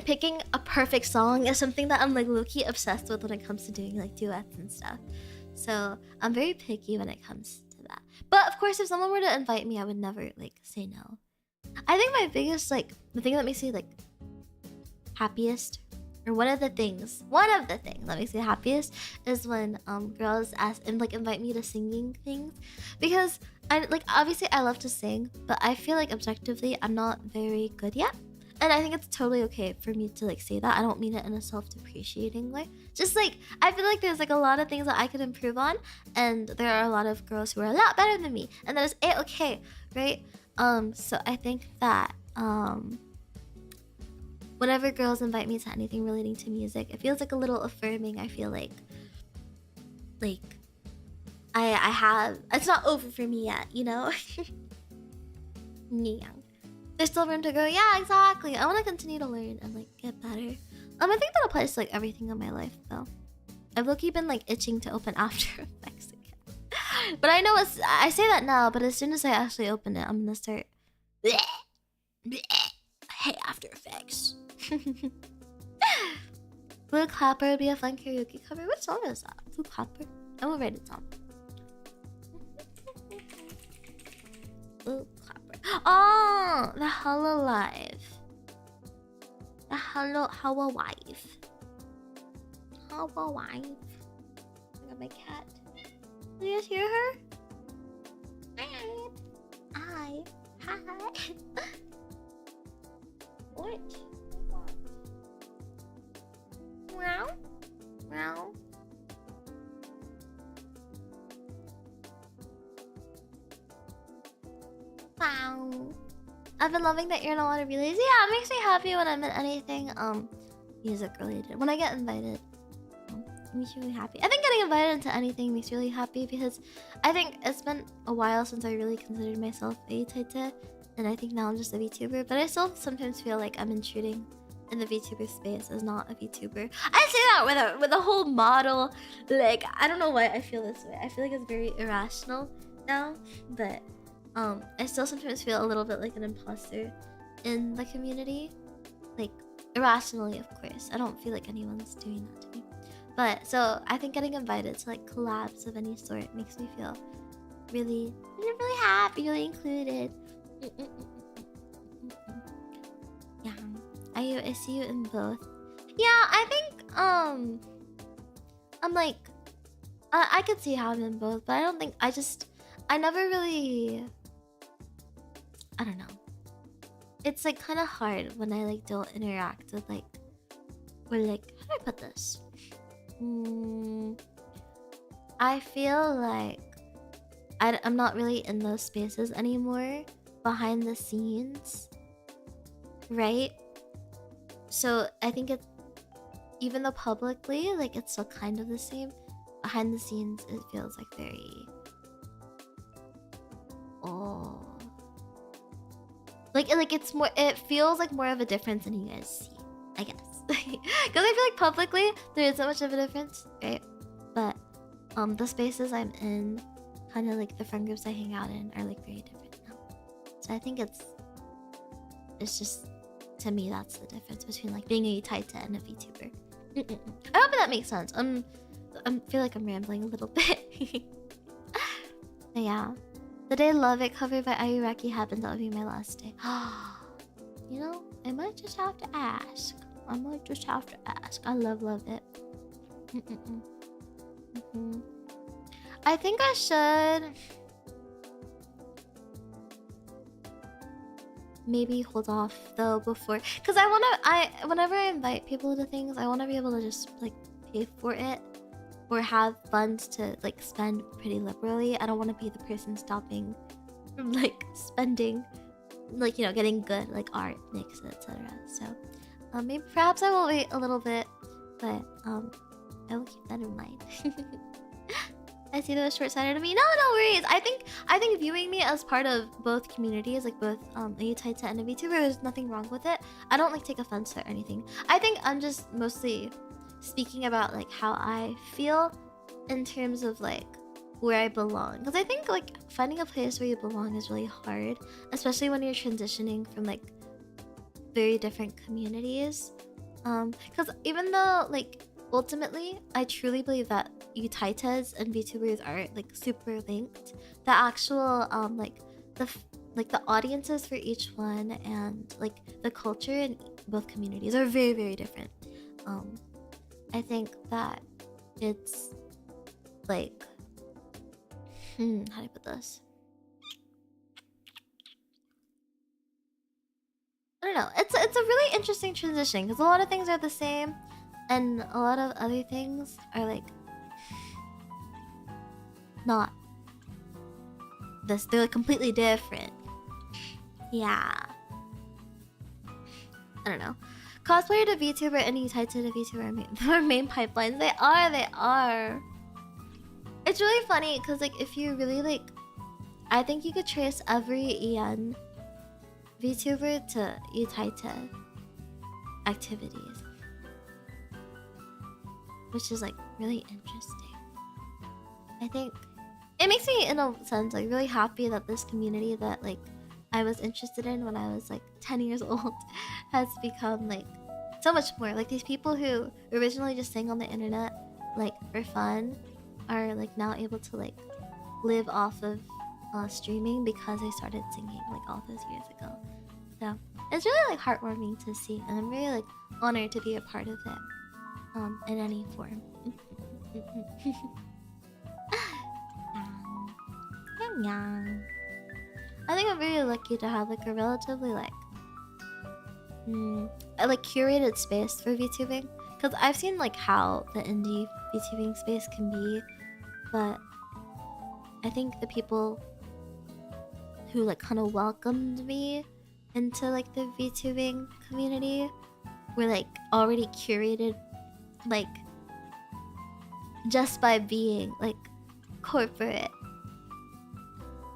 picking a perfect song is something that I'm like low-key obsessed with when it comes to doing like duets and stuff. So I'm very picky when it comes to that. But of course, if someone were to invite me, I would never like say no. I think my biggest like the thing that makes me like happiest, or one of the things that makes me happiest is when girls ask and like invite me to singing things, because I like obviously I love to sing, but I feel like objectively I'm not very good yet. And I think it's totally okay for me to like say that. I don't mean it in a self-depreciating way. Just like I feel like there's like a lot of things that I could improve on, and there are a lot of girls who are a lot better than me, and that is okay, right? So I think that whenever girls invite me to anything relating to music, it feels like a little affirming. I feel like I have, it's not over for me yet, you know? Yeah. There's still room to grow. Yeah, exactly. I want to continue to learn and like get better. I think that applies to like everything in my life though. I've low-key been like itching to open After Effects again. But I know I say that now, but as soon as I actually open it, I'm gonna start bleh, bleh. Hey, After Effects. Blue Clapper would be a fun karaoke cover. What song is that? Blue Clapper? I will write it down. Blue Clapper. Oh, the Hololive. The Hololive. Hololive. I got my cat. Did you guys hear her? Hi. Hi. What? Meow. Meow. Wow. I've been loving that you're in a lot of relays. Yeah, it makes me happy when I'm in anything music related. When I get invited, it makes me really happy. I think getting invited into anything makes me really happy because I think it's been a while since I really considered myself a taite, and I think now I'm just a VTuber. But I still sometimes feel like I'm intruding in the VTuber space as not a VTuber. I say that with a whole model. Like, I don't know why I feel this way. I feel like it's very irrational now, but I still sometimes feel a little bit like an imposter in the community. Like, irrationally, of course. I don't feel like anyone's doing that to me. But, so, I think getting invited to, like, collabs of any sort makes me feel really, really happy, really included. Yeah. I see you in both. Yeah, I think I'm like, I could see having them both, but I don't think I never really. I don't know. It's like kind of hard when I like don't interact with like, or like, how do I put this? I feel like I'm not really in those spaces anymore, behind the scenes, right? So I think it's, even though publicly like it's still kind of the same, behind the scenes it feels like very, oh, like it's more, it feels like more of a difference than you guys see, I guess. Because I feel like publicly there is so much of a difference, right? But the spaces I'm in, kind of like the friend groups I hang out in, are like very different now. So I think it's just, to me, that's the difference between like being a Taita and a VTuber. I hope that makes sense. I feel like I'm rambling a little bit. But yeah, the day Love It covered by Ayuraki happens, that would be my last day. You know, I might just have to ask. I love It. I think I should maybe hold off though before, because whenever I invite people to things, I want to be able to just like pay for it or have funds to like spend pretty liberally. I don't want to be the person stopping from like spending, like, you know, getting good like art, mix, etc. So maybe perhaps I will wait a little bit, but I will keep that in mind. I see that was short-sighted of me. No, no worries. I think viewing me as part of both communities, like both a Taita and a VTuber, there's nothing wrong with it. I don't like take offense to anything. I think I'm just mostly speaking about like how I feel in terms of like where I belong. Because I think like finding a place where you belong is really hard, especially when you're transitioning from like very different communities. Because even though like ultimately I truly believe that Utaitas and VTubers are like super linked, the actual the audiences for each one and like the culture in both communities are very, very different. I think that it's like, how do I put this? I don't know. It's a really interesting transition because a lot of things are the same, and a lot of other things are like not this. They're like completely different. Yeah. I don't know. Cosplayer to VTuber and Taita to VTuber are main pipelines. They are. It's really funny because like if you really like, I think you could trace every EN VTuber to Taita activities, which is like really interesting. I think it makes me, in a sense, like really happy that this community that like I was interested in when I was like 10 years old has become like so much more. Like these people who originally just sang on the internet like for fun are like now able to like live off of streaming because I started singing like all those years ago. So it's really like heartwarming to see, and I'm really like honored to be a part of it in any form. I think I'm very lucky to have like a relatively like curated space for VTubing, because I've seen like how the indie VTubing space can be, but I think the people who like kind of welcomed me into like the VTubing community were like already curated, like just by being like corporate,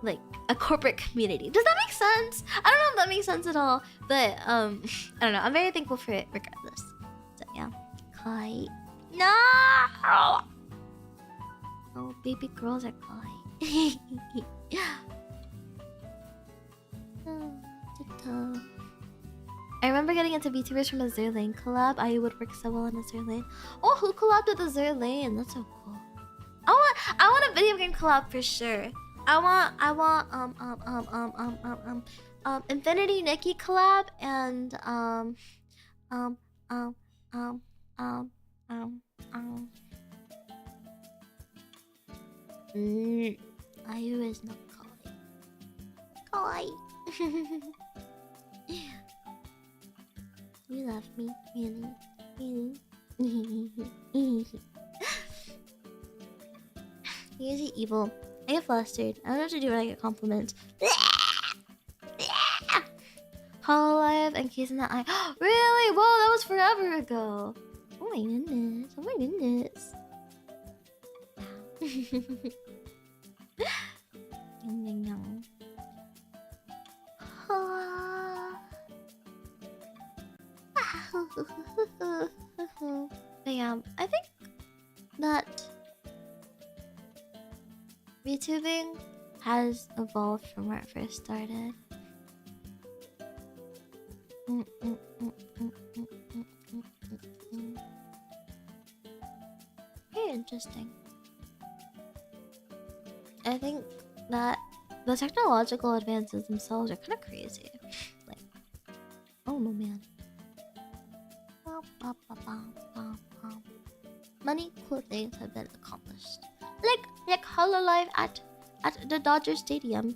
like a corporate community. Does that make sense? I don't know if that makes sense at all, but I don't know. I'm very thankful for it regardless. So yeah. Kai. No! Oh, baby girls are Kai. I remember getting into VTubers from a Zerlane collab. I would work so well in a Zerlane. Oh, who collabed with a Zerlane? That's so cool. I want a video game collab for sure. I want Infinity Nikki collab and Um, um. Ayu is not kawaii. Kawaii. You love me, really? Really? You're usually evil. I get flustered. I don't know what to do when I get compliments. Hololive and keys in the eye. Really? Whoa, that was forever ago. Oh my goodness. Oh my goodness. But yeah, I think that VTubing has evolved from where it first started. Very interesting. I think that the technological advances themselves are kind of crazy. Like, oh no, man. Many cool things have been accomplished, like Hololive at the Dodger Stadium.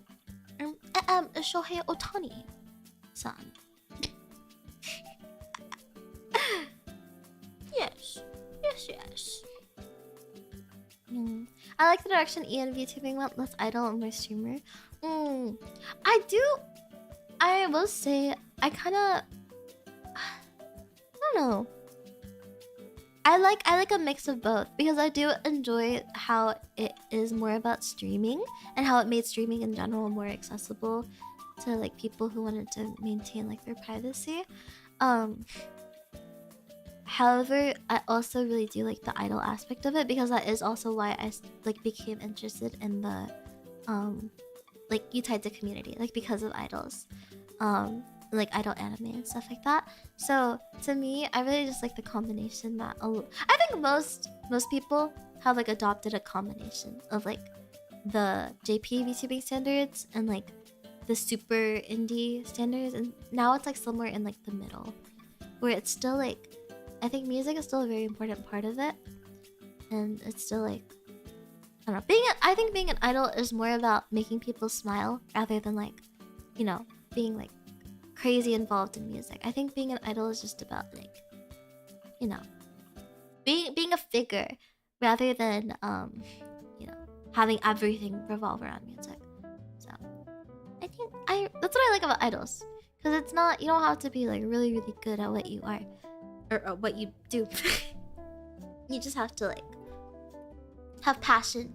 Shohei Otani, son. Yes. I like the direction Ian VTubing went. Let's idol on my streamer. I do. I will say I kind of. I don't know. I like a mix of both because I do enjoy how it is more about streaming and how it made streaming in general more accessible to like people who wanted to maintain like their privacy. However, I also really do like the idol aspect of it because that is also why I like became interested in the like Utaita community, like because of idols. Like idol anime and stuff like that. So to me, I really just like the combination that I think most people have like adopted a combination of like the JP VTubing standards and like the super indie standards, and now it's like somewhere in like the middle, where it's still like I think music is still a very important part of it, and it's still like I don't know. I think being an idol is more about making people smile rather than like, you know, being like crazy involved in music. I think being an idol is just about like, you know, being a figure rather than you know, having everything revolve around music. So I think that's what I like about idols, because it's not, you don't have to be like really good at what you are or what you do. You just have to like have passion.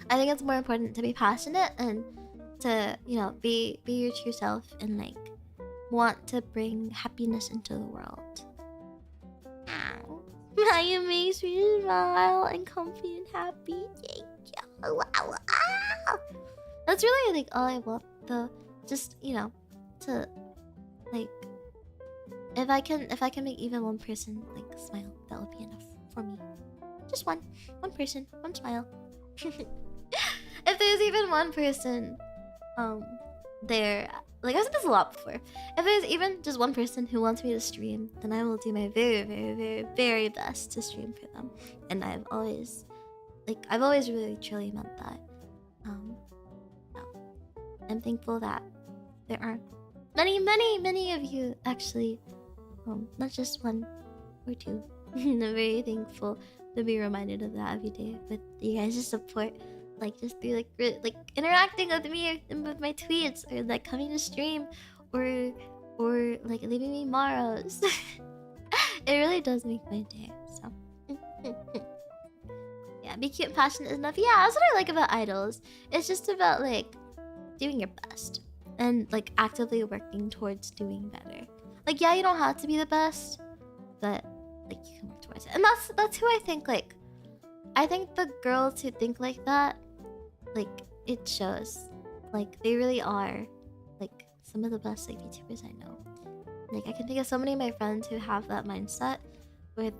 I think it's more important to be passionate and to, you know, be your true self and like want to bring happiness into the world. You makes me smile and comfy and happy. Thank you. Wow. That's really like all I want though. Just, you know, to like if I can make even one person like smile, that would be enough for me. Just one person, one smile. If there's even one person there, like I've said this a lot before, if there's even just one person who wants me to stream, then I will do my very best to stream for them. And I've always really truly meant that. Yeah. I'm thankful that there are many of you actually, not just one or two. I'm very thankful to be reminded of that every day with you guys' support, like just through like interacting with me and with my tweets, or like coming to stream, or like leaving me morrows. It really does make my day. So yeah, be cute and passionate enough. Yeah, that's what I like about idols. It's just about like doing your best and like actively working towards doing better. Like yeah, you don't have to be the best, but like you can work towards it. And that's who I think like I think the girls who think like that, like it shows. Like they really are like some of the best like VTubers I know. Like I can think of so many of my friends who have that mindset where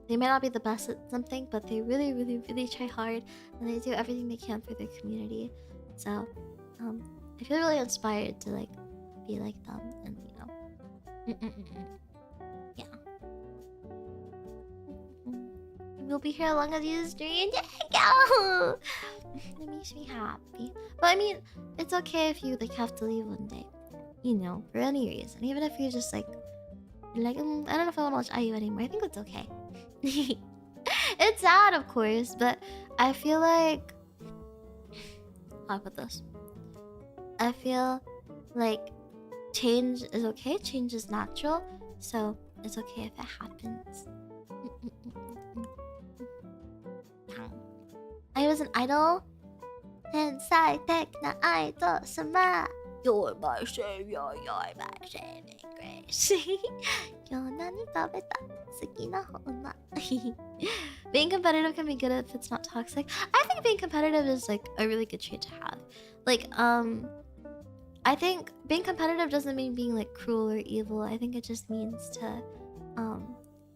they might not be the best at something, but they really try hard and they do everything they can for their community. So I feel really inspired to like be like them, and you know. Yeah. We'll be here as long as you stream. Go! It makes me happy. But I mean, it's okay if you like have to leave one day. You know, for any reason. Even if you're just like, I don't know if I want to watch IU anymore. I think it's okay. It's sad, of course, but I feel like... How about this? I feel like change is okay. Change is natural. So it's okay if it happens. I was an idol. Inside techno idol sama. You're my savior, you're my saving grace. Being competitive can be good if it's not toxic. I think being competitive is like a really good trait to have. Like, I think being competitive doesn't mean being like cruel or evil. I think it just means to,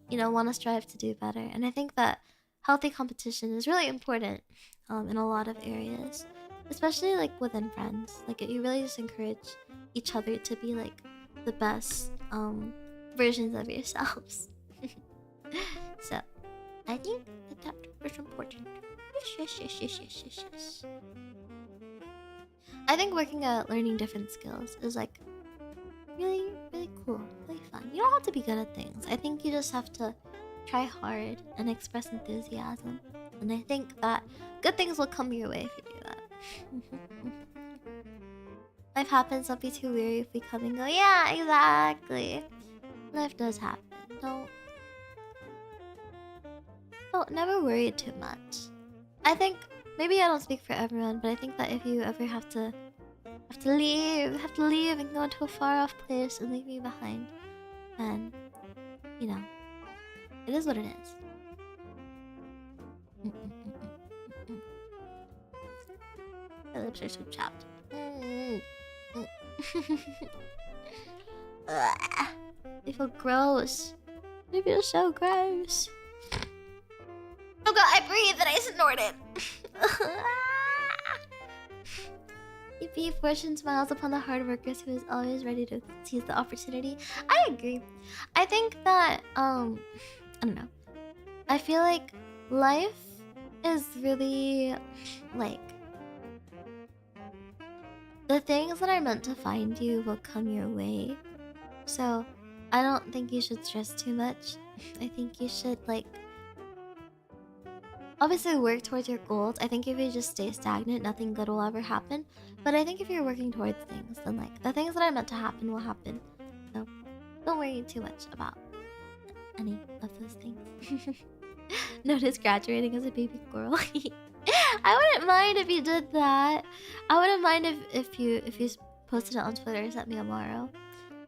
you know, want to strive to do better. And I think that healthy competition is really important, in a lot of areas, especially like within friends. Like you really just encourage each other to be like the best, versions of yourselves. So, I think that is important. Yes. I think working at learning different skills is like really, really cool, really fun. You don't have to be good at things. I think you just have to try hard and express enthusiasm. And I think that good things will come your way if you do that. Life happens, don't be too weary if we come and go. Yeah, exactly. Life does happen. Don't never worry too much. I think maybe I don't speak for everyone, but I think that if you ever have to leave and go into a far off place and leave me behind, then you know, it is what it is. My lips are so chapped. They feel gross. They feel so gross. Oh god, I breathed and I snorted. EP Fortune smiles upon the hard workers who is always ready to seize the opportunity. I agree. I think that, I don't know. I feel like life is really, like, the things that are meant to find you will come your way. So, I don't think you should stress too much. I think you should, like, obviously work towards your goals. I think if you just stay stagnant, nothing good will ever happen. But I think if you're working towards things, then like the things that are meant to happen will happen. So don't worry too much about any of those things. Notice graduating as a baby girl. I wouldn't mind if you did that. I wouldn't mind if you posted it on Twitter or sent me a Moro.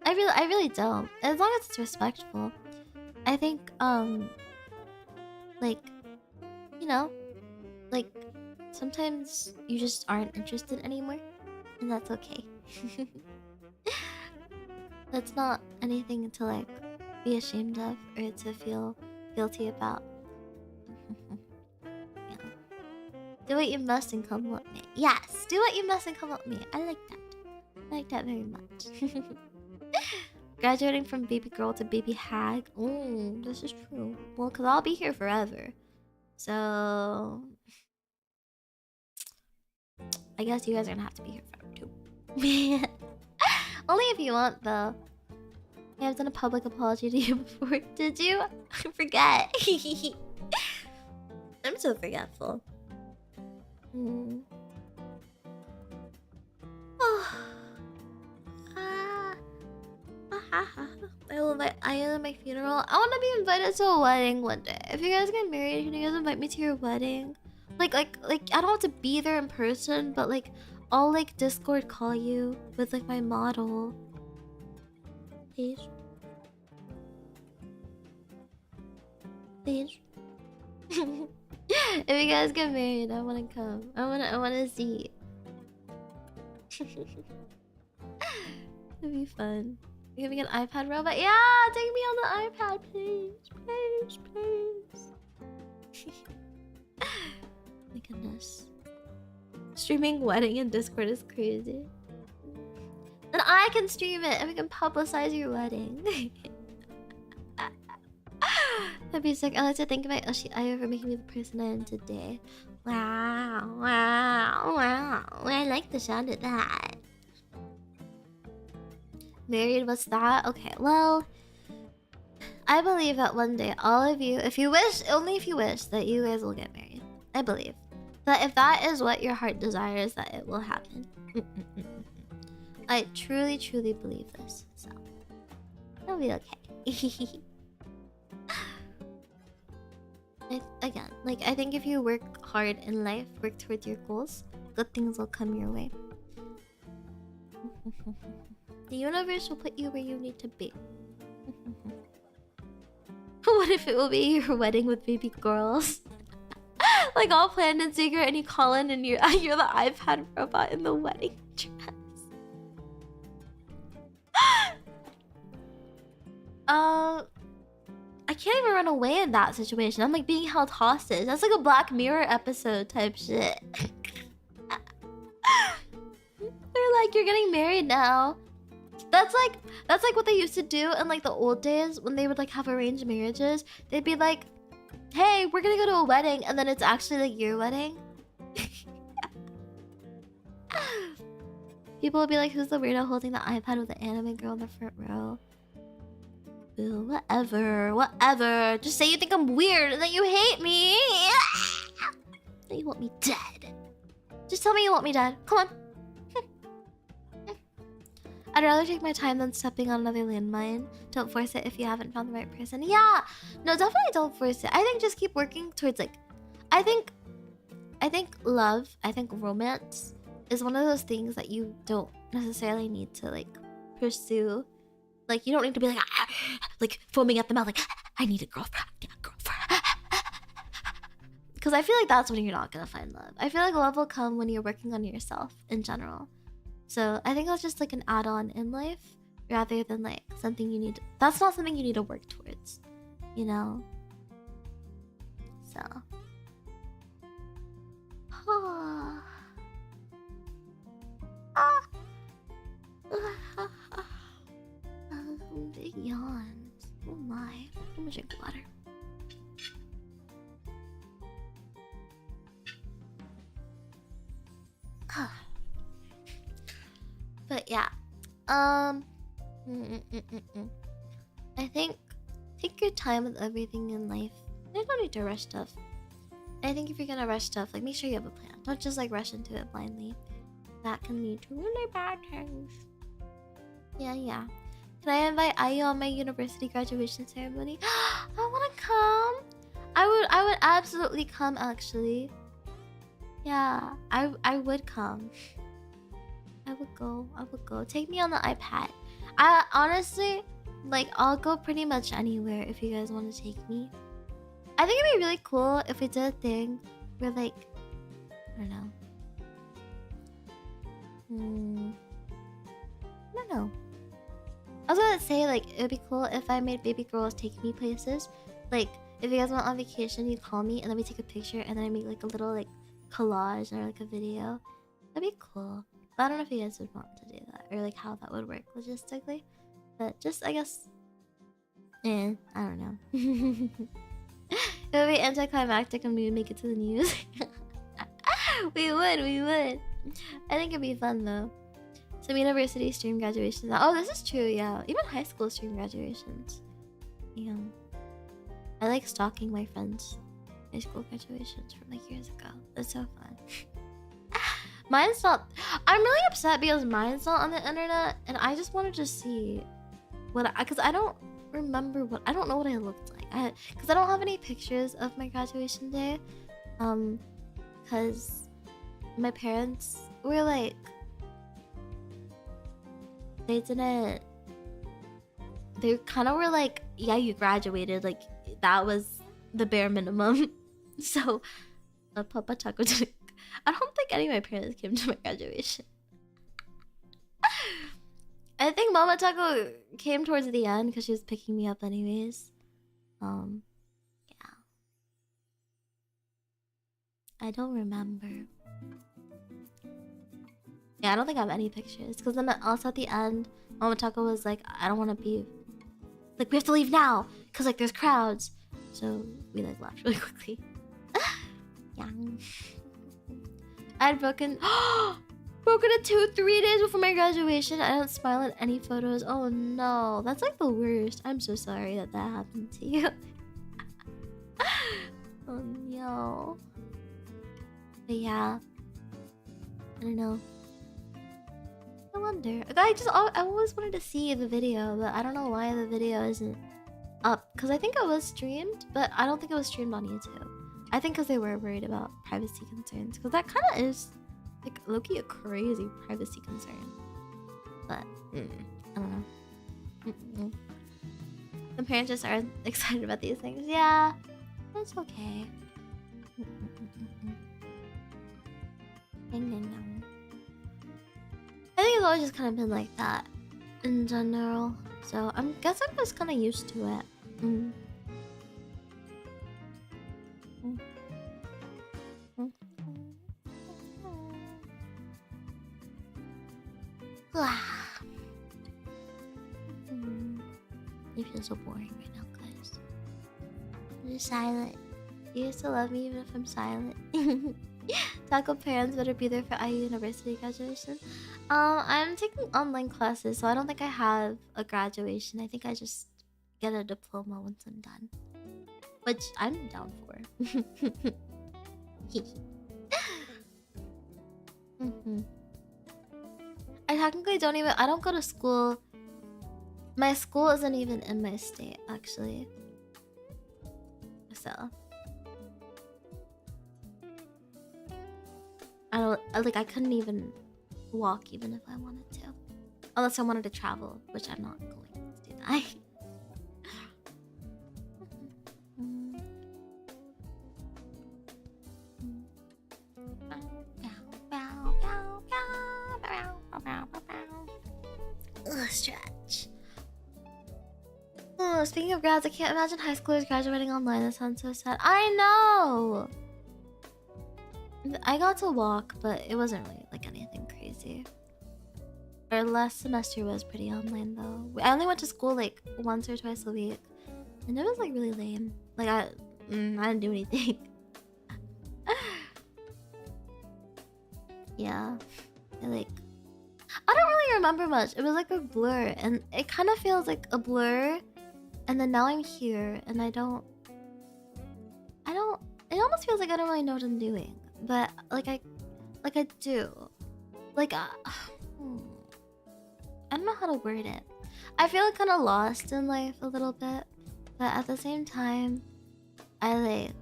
I really don't. As long as it's respectful. I think like, you know, like, sometimes you just aren't interested anymore, and that's okay. That's not anything to, like, be ashamed of or to feel guilty about. Yeah. Do what you must and come with me. Yes, do what you must and come with me. I like that. I like that very much. Graduating from baby girl to baby hag. This is true. Well, because I'll be here forever. So I guess you guys are gonna have to be here forever too. Only if you want, though. Yeah, I've done a public apology to you before. Did you? I forget. I'm so forgetful. I am my funeral. I want to be invited to a wedding one day. If you guys get married, can you guys invite me to your wedding? Like I don't have to be there in person, but like I'll like Discord call you with like my model. Please. Please. If you guys get married, I wanna come. I wanna see. It'd be fun. You're gonna get an iPad robot? Yeah, take me on the iPad, please. My goodness. Streaming wedding in Discord is crazy. Then I can stream it and we can publicize your wedding. That'd be sick. I like to think about I for making me the person I am today. Wow, wow, wow. I like the sound of that. Married, what's that? Okay, well, I believe that one day all of you, if you wish, only if you wish, that you guys will get married. I believe that if that is what your heart desires, that it will happen. I truly, truly believe this. So it'll be okay. Again, like I think if you work hard in life, work towards your goals, good things will come your way. The universe will put you where you need to be. What if it will be your wedding with baby girls? Like all planned in secret, and you call in and you're the iPad robot in the wedding dress. I can't even run away in that situation. I'm like being held hostage. That's like a Black Mirror episode type shit. They're like, you're getting married now. That's like what they used to do in like the old days when they would like have arranged marriages. They'd be like, hey, we're gonna go to a wedding, and then it's actually like your wedding. People would be like, who's the weirdo holding the iPad with the anime girl in the front row? Boo, whatever. Just say you think I'm weird and that you hate me. That you want me dead. Just tell me you want me dead. Come on. I'd rather take my time than stepping on another landmine. Don't force it if you haven't found the right person. Yeah, no, definitely don't force it. I think just keep working towards like, I think love, I think romance is one of those things that you don't necessarily need to like pursue. Like you don't need to be like foaming at the mouth like I need a girlfriend. Yeah, girlfriend. Because I feel like that's when you're not gonna find love. I feel like love will come when you're working on yourself in general. So I think that's just like an add-on in life rather than like something you need. That's not something you need to work towards, you know? So. Big yawns. Oh my. I'm gonna drink water. But yeah, I think take your time with everything in life. You don't need to rush stuff. I think if you're gonna rush stuff, like make sure you have a plan. Don't just like rush into it blindly. That can lead to really bad things. Yeah. Can I invite Ayu on my university graduation ceremony? I wanna come. I would absolutely come actually. Yeah, I would come. I would go. Take me on the iPad. I honestly, like, I'll go pretty much anywhere if you guys want to take me. I think it'd be really cool if we did a thing where, like, I don't know. I don't know. I was gonna say, like, it would be cool if I made baby girls take me places. Like, if you guys went on vacation, you call me and then we take a picture and then I make, like, a little, like, collage or, like, a video. That'd be cool. I don't know if you guys would want to do that or like how that would work logistically, but just I guess, I don't know. It would be anticlimactic and we would make it to the news. we would. I think it'd be fun though. Some university stream graduations. Oh, this is true. Yeah, even high school stream graduations. Yeah, I like stalking my friends' high school graduations from like years ago. It's so fun. Mine's not. I'm really upset because mine's not on the internet, and I just wanted to see what. Because I don't remember what. I don't know what I looked like. Because I don't have any pictures of my graduation day. Because my parents were like, they didn't. They kind of were like, yeah, you graduated. Like that was the bare minimum. So, Papa Taco didn't. I don't think any of my parents came to my graduation. I think Mama Taco came towards the end because she was picking me up anyways. Yeah. I don't remember. Yeah, I don't think I have any pictures. Because then also at the end, Mama Taco was like, I don't want to be... Like, we have to leave now. Because, like, there's crowds. so we like laughed really quickly. Yeah. I had broken a tooth 3 days before my graduation. I don't smile at any photos. Oh no, that's like the worst. I'm so sorry that happened to you. Oh no. But yeah, I don't know. I wonder. I always wanted to see the video, but I don't know why the video isn't up. Cause I think it was streamed, but I don't think it was streamed on YouTube. I think because they were worried about privacy concerns. Cause that kind of is like low-key a crazy privacy concern. But I don't know. The parents just aren't excited about these things. Yeah, that's okay. I think it's always just kind of been like that in general. So I'm guessing I'm just kind of used to it. You feel so boring right now, guys. I'm just silent. You used to love me even if I'm silent. Taco parents better be there for IU University graduation. I'm taking online classes, so I don't think I have a graduation. I think I just get a diploma once I'm done, which I'm down for. I technically don't even. I don't go to school. My school isn't even in my state, actually. So I couldn't even walk even if I wanted to. Unless I wanted to travel, which I'm not going to do that. Stretch. Oh, speaking of grads, I can't imagine high schoolers graduating online. That sounds so sad. I know! I got to walk, but it wasn't really like anything crazy. Our last semester was pretty online though. I only went to school like once or twice a week, and it was like really lame. Like I didn't do anything. Yeah, I don't really remember much. It was like a blur, and it kind of feels like a blur. And then now I'm here, and I don't. It almost feels like I don't really know what I'm doing, but like I do. Like I don't know how to word it. I feel like kind of lost in life a little bit, but at the same time, I like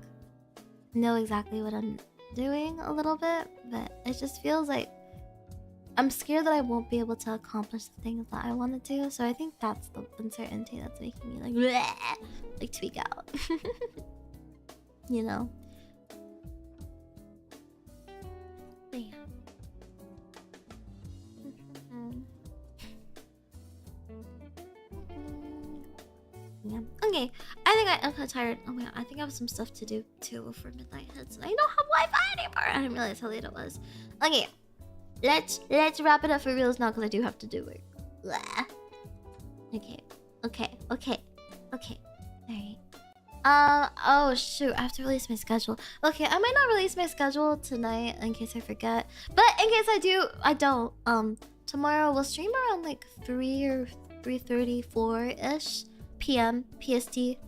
know exactly what I'm doing a little bit. But it just feels like I'm scared that I won't be able to accomplish the things that I want to do. So I think that's the uncertainty that's making me like bleh, like tweak out. You know. But yeah. Yeah. Okay, I think I'm kind of tired. Oh my god, I think I have some stuff to do too before midnight hits, and I don't have Wi-Fi anymore. I didn't realize how late it was. Okay, let's wrap it up for reals now because I do have to do work. Blah. Okay. Alright. Oh shoot, I have to release my schedule. Okay, I might not release my schedule tonight in case I forget. But in case I don't. Tomorrow we'll stream around like 3 or 3:34-ish PM PST.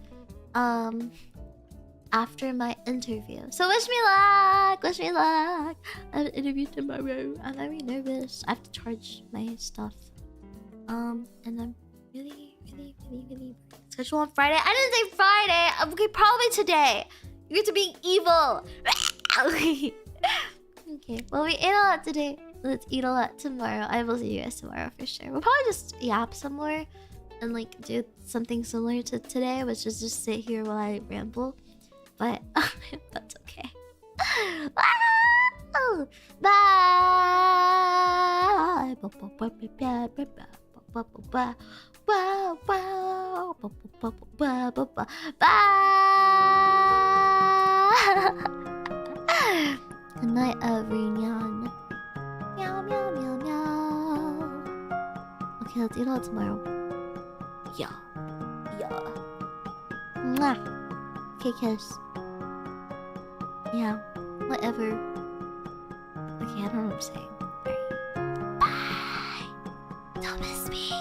After my interview. So wish me luck! I have an interview tomorrow. I'm very nervous. I have to charge my stuff. And I'm really schedule on Friday. I didn't say Friday. Okay, probably today. You get to be evil. Okay. Well, we ate a lot today. Let's eat a lot tomorrow. I will see you guys tomorrow for sure. We'll probably just yap some more and like do something similar to today, which is just sit here while I ramble. But that's okay. Bye. Wow, wow. Bye. Good night, everyone. Meow, meow, meow, meow. Okay, let's eat all tomorrow. Yeah. Mwah. Okay, kiss. Yeah, whatever. Okay, I don't know what I'm saying. Alright. Bye. Don't miss me.